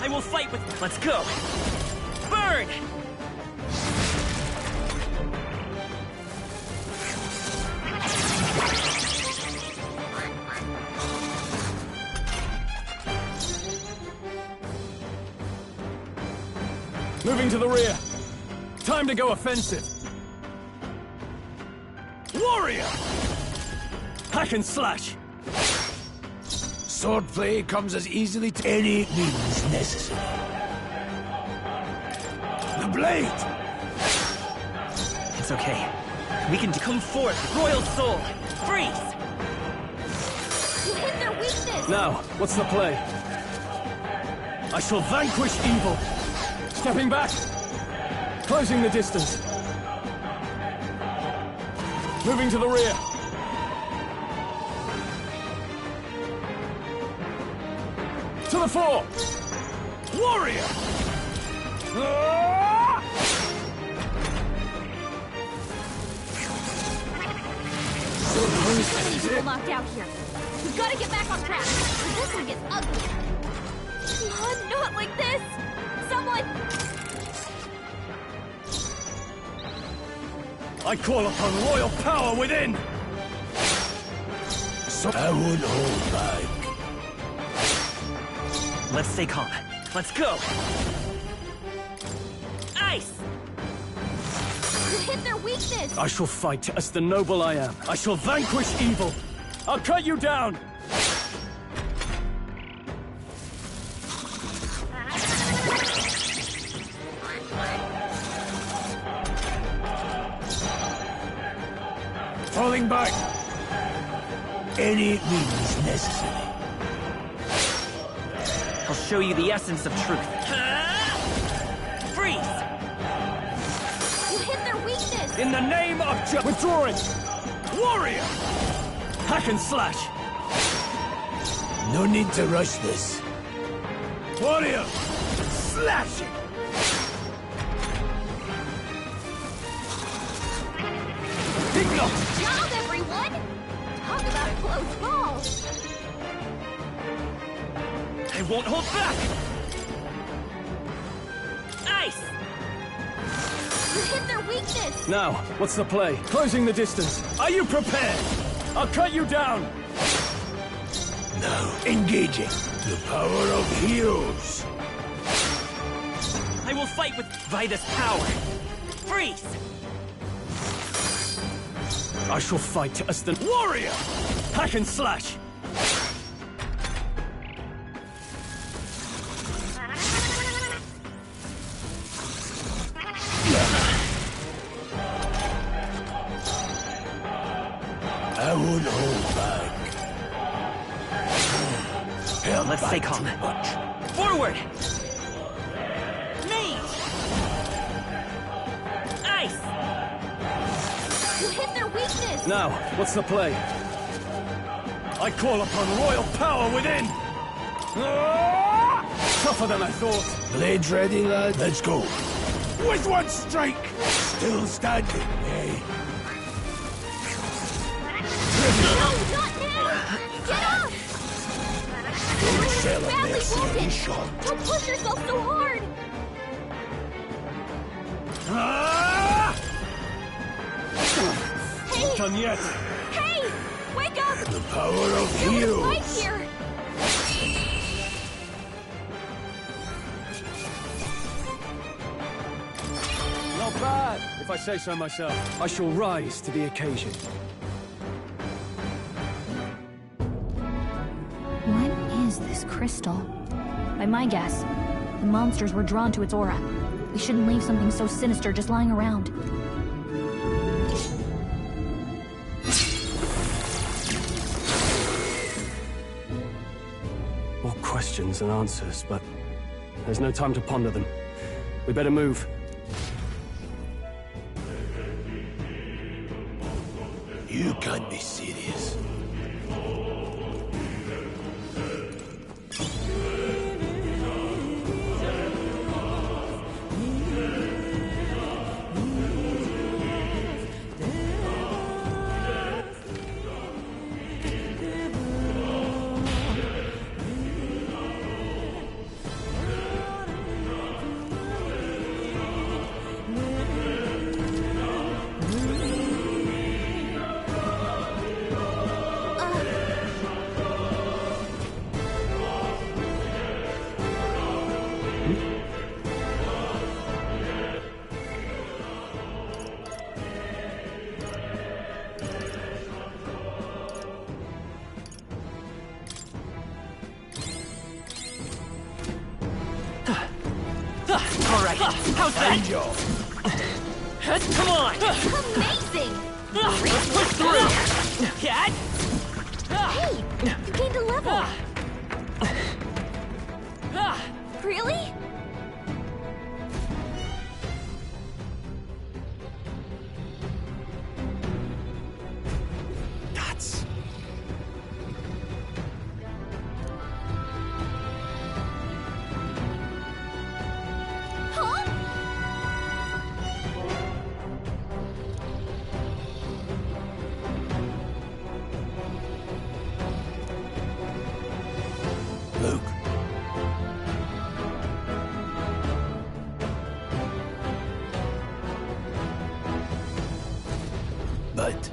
I will fight with... Let's go! Burn! Moving to the rear. Time to go offensive. Warrior! Hack and slash! Swordplay comes as easily to any means necessary. The blade! It's okay. We can come forth, Royal Soul! Freeze! You hit their weakness! Now, what's the play? I shall vanquish evil! Stepping back! Closing the distance. Moving to the rear. To the fore! Warrior! People knocked out here. We've got to get back on track. This one gets ugly. Not like this! Someone! I call upon royal power within! So I won't hold back. Let's stay calm. Let's go! Ice! You hit their weakness! I shall fight as the noble I am. I shall vanquish evil. I'll cut you down! Falling back. Any means necessary. I'll show you the essence of truth. Freeze! You hit their weakness! In the name of withdrawing! Warrior! Hack and slash! No need to rush this. Warrior! Slashing! Good job, everyone! Talk about a close call! I won't hold back! Ice! You hit their weakness! Now, what's the play? Closing the distance. Are you prepared? I'll cut you down! Now, engaging. The power of heroes. I will fight with Vitus power. Freeze! I shall fight as the warrior! Hack and slash! I won't hold back. Let's stay calm. Forward! Mage! Ice! You hit their weakness! Now, what's the play? I call upon royal power within! Tougher than I thought. Blades ready, lad? Let's go. With one strike! Still standing, eh? No, not now! Get up! Don't Tell them badly they'll see wounded. me shot. Don't push yourself so hard. Hey! Done yet? Hey! Wake up! The power of You're heals. gonna fight here. Not bad, if I say so myself. I shall rise to the occasion. What is this crystal? By my guess, the monsters were drawn to its aura. We shouldn't leave something so sinister just lying around. More questions than answers, but there's no time to ponder them. We better move. You can't be serious. Alright, how's that? Come on! Amazing! Let's push through! Cat? Hey! You gained a level! Really? That's... Huh? Luke. But...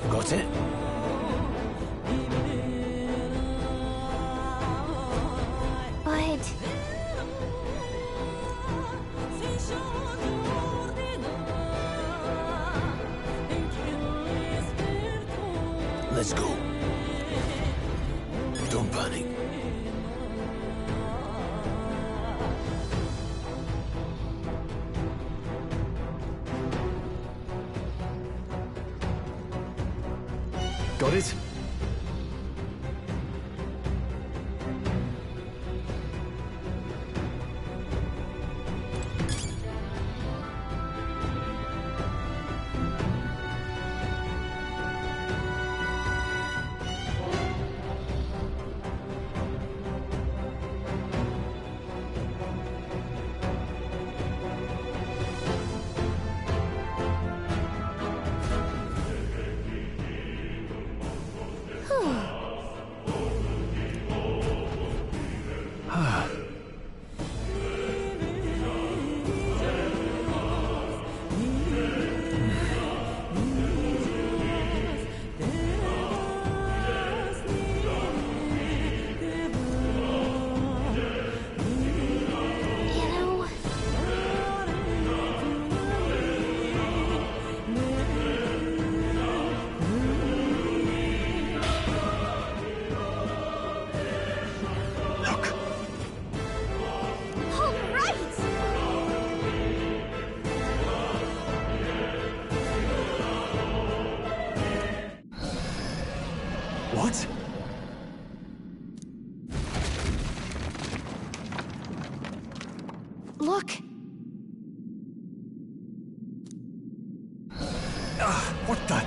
Got it? But... Let's go. Don't panic. Got it? Look! What the?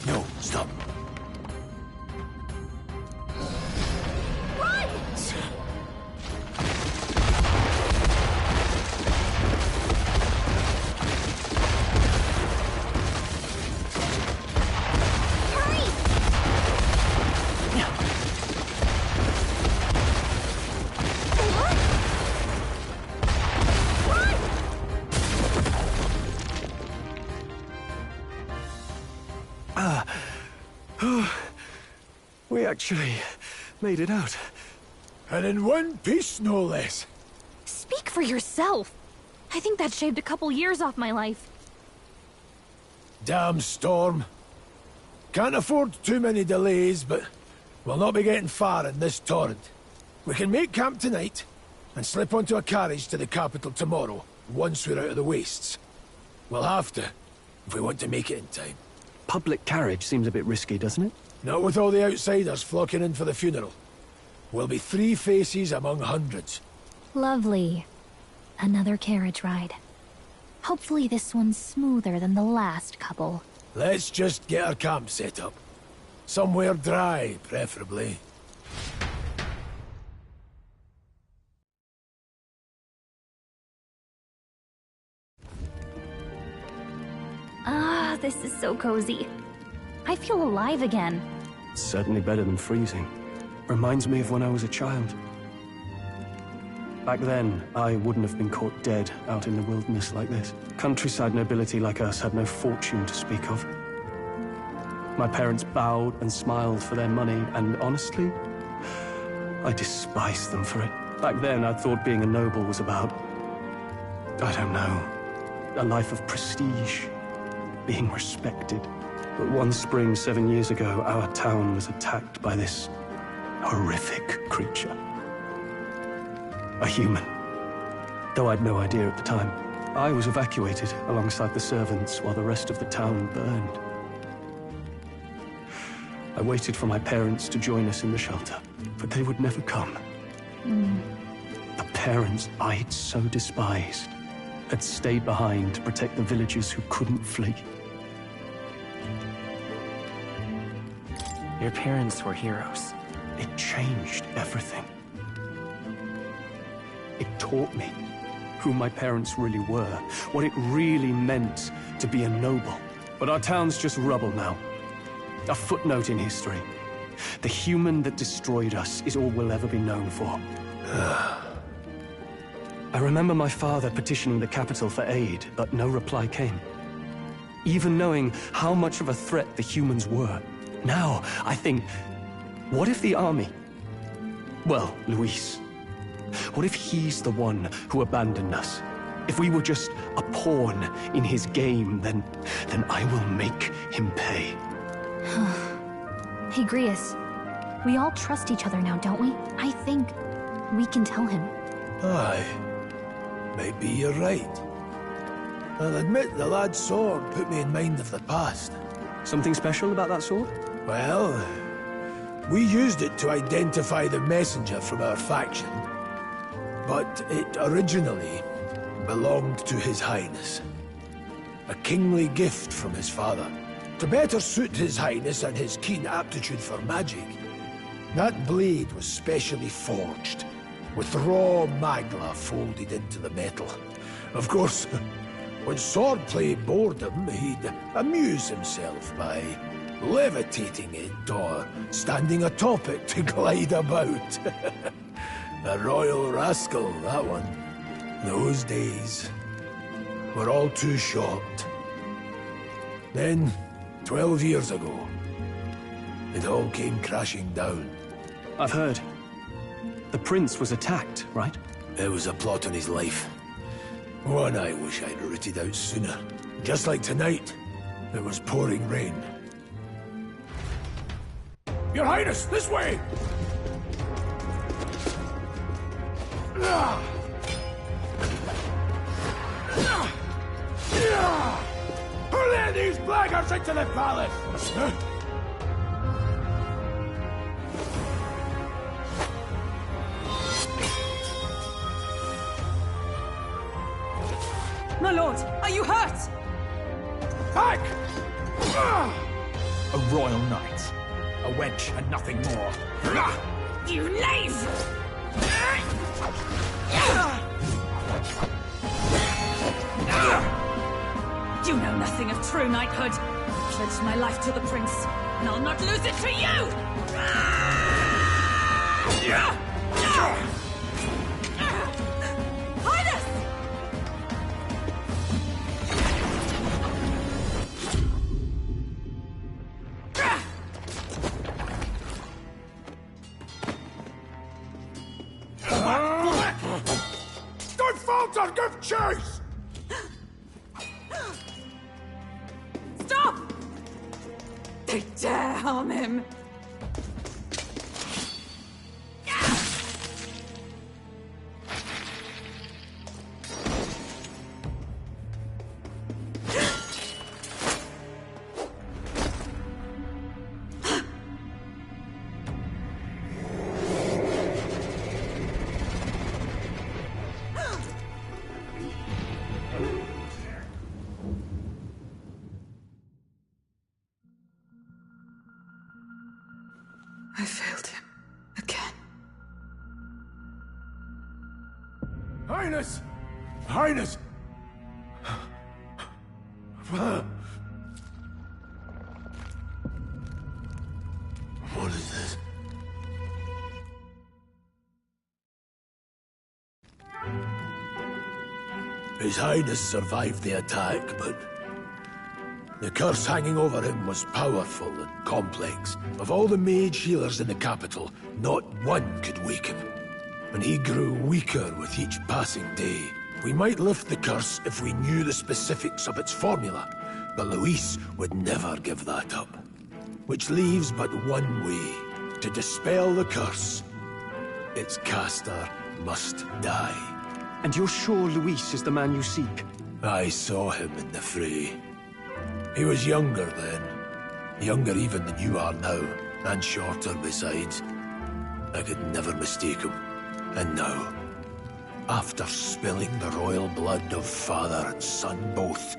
No, stop. Run! Hurry! We actually made it out. And in one piece, no less. Speak for yourself. I think that shaved a couple years off my life. Damn storm. Can't afford too many delays, but we'll not be getting far in this torrent. We can make camp tonight, and slip onto a carriage to the capital tomorrow, once we're out of the wastes. We'll have to, if we want to make it in time. Public carriage seems a bit risky, doesn't it? Not with all the outsiders flocking in for the funeral. We'll be 3 faces among hundreds. Lovely. Another carriage ride. Hopefully this one's smoother than the last couple. Let's just get our camp set up. Somewhere dry, preferably. Ah, this is so cozy. I feel alive again. Certainly better than freezing. Reminds me of when I was a child. Back then, I wouldn't have been caught dead out in the wilderness like this. Countryside nobility like us had no fortune to speak of. My parents bowed and smiled for their money, and honestly, I despised them for it. Back then, I thought being a noble was about, I don't know, a life of prestige, being respected. But one spring 7 years ago, our town was attacked by this horrific creature. A human. Though I'd no idea at the time. I was evacuated alongside the servants while the rest of the town burned. I waited for my parents to join us in the shelter, but they would never come. The parents I'd so despised had stayed behind to protect the villagers who couldn't flee. Your parents were heroes. It changed everything. It taught me who my parents really were, what it really meant to be a noble. But our town's just rubble now. A footnote in history. The human that destroyed us is all we'll ever be known for. I remember my father petitioning the capital for aid, but no reply came. Even knowing how much of a threat the humans were. Now, I think, what if the army... Well, Luis. What if he's the one who abandoned us? If we were just a pawn in his game, then I will make him pay. Hey, Grius. We all trust each other now, don't we? I think we can tell him. Aye. Maybe you're right. I'll admit the lad's sword put me in mind of the past. Something special about that sword? Well, we used it to identify the messenger from our faction. But it originally belonged to His Highness. A kingly gift from his father. To better suit His Highness and his keen aptitude for magic, that blade was specially forged, with raw magla folded into the metal. Of course, when swordplay bored him, he'd amuse himself by levitating it or standing atop it to glide about. A royal rascal, that one. Those days were all too short. Then, 12 years ago, it all came crashing down. I've heard. The prince was attacked, right? It was a plot on his life. One I wish I'd rooted out sooner. Just like tonight, it was pouring rain. Your Highness, this way! Who let these blackguards into the palace? lord! Are you hurt? Back! A royal knight. A wench and nothing more. You knave! You know nothing of true knighthood. I pledged my life to the prince, and I'll not lose it to you! Highness! Don't falter! Give chase! Stop! They dare harm him! I failed him. Again. Highness! Highness! What is this? His Highness survived the attack, but the curse hanging over him was powerful and complex. Of all the mage healers in the capital, not one could wake him. And he grew weaker with each passing day. We might lift the curse if we knew the specifics of its formula, but Luis would never give that up. Which leaves but one way to dispel the curse. Its caster must die. And you're sure Luis is the man you seek? I saw him in the fray. He was younger then. Younger even than you are now, and shorter besides. I could never mistake him. And now, after spilling the royal blood of father and son both,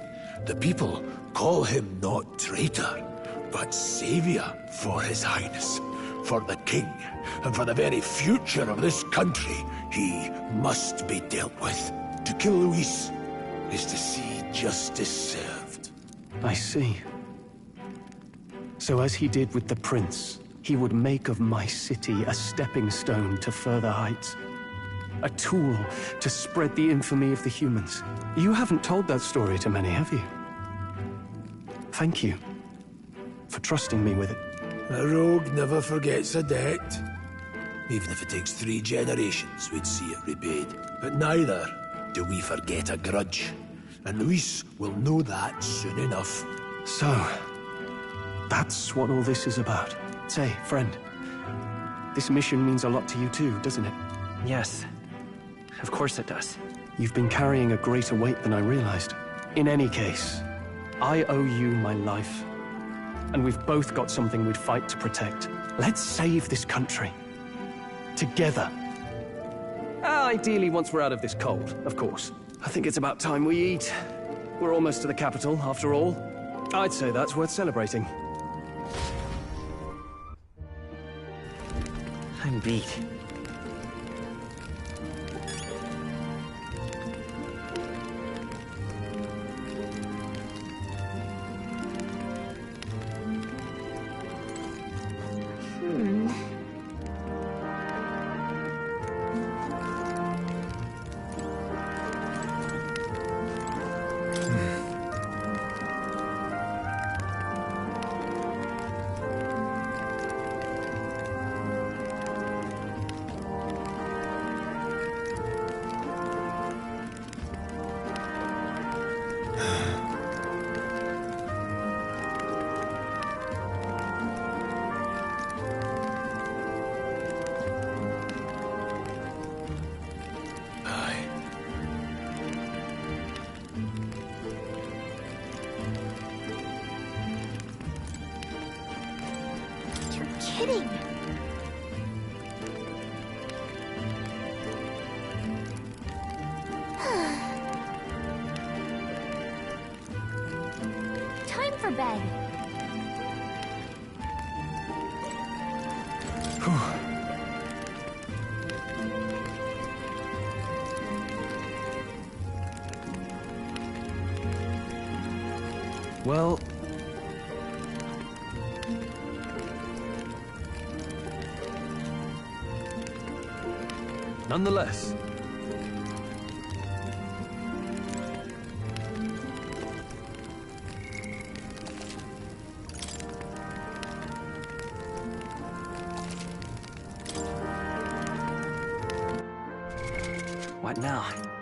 the people call him not traitor, but savior for his Highness. For the king, and for the very future of this country, he must be dealt with. To kill Luis is to see justice served. I see. So as he did with the prince, he would make of my city a stepping stone to further heights. A tool to spread the infamy of the humans. You haven't told that story to many, have you? Thank you for trusting me with it. A rogue never forgets a debt. Even if it takes 3 generations, we'd see it repaid. But neither do we forget a grudge. And Luis will know that soon enough. So, that's what all this is about. Say, friend, this mission means a lot to you too, doesn't it? Yes. Of course it does. You've been carrying a greater weight than I realized. In any case, I owe you my life. And we've both got something we'd fight to protect. Let's save this country. Together. Ideally, once we're out of this cold, of course. I think it's about time we eat. We're almost to the capital, after all. I'd say that's worth celebrating. I'm beat. Kidding. Well... nonetheless... What now?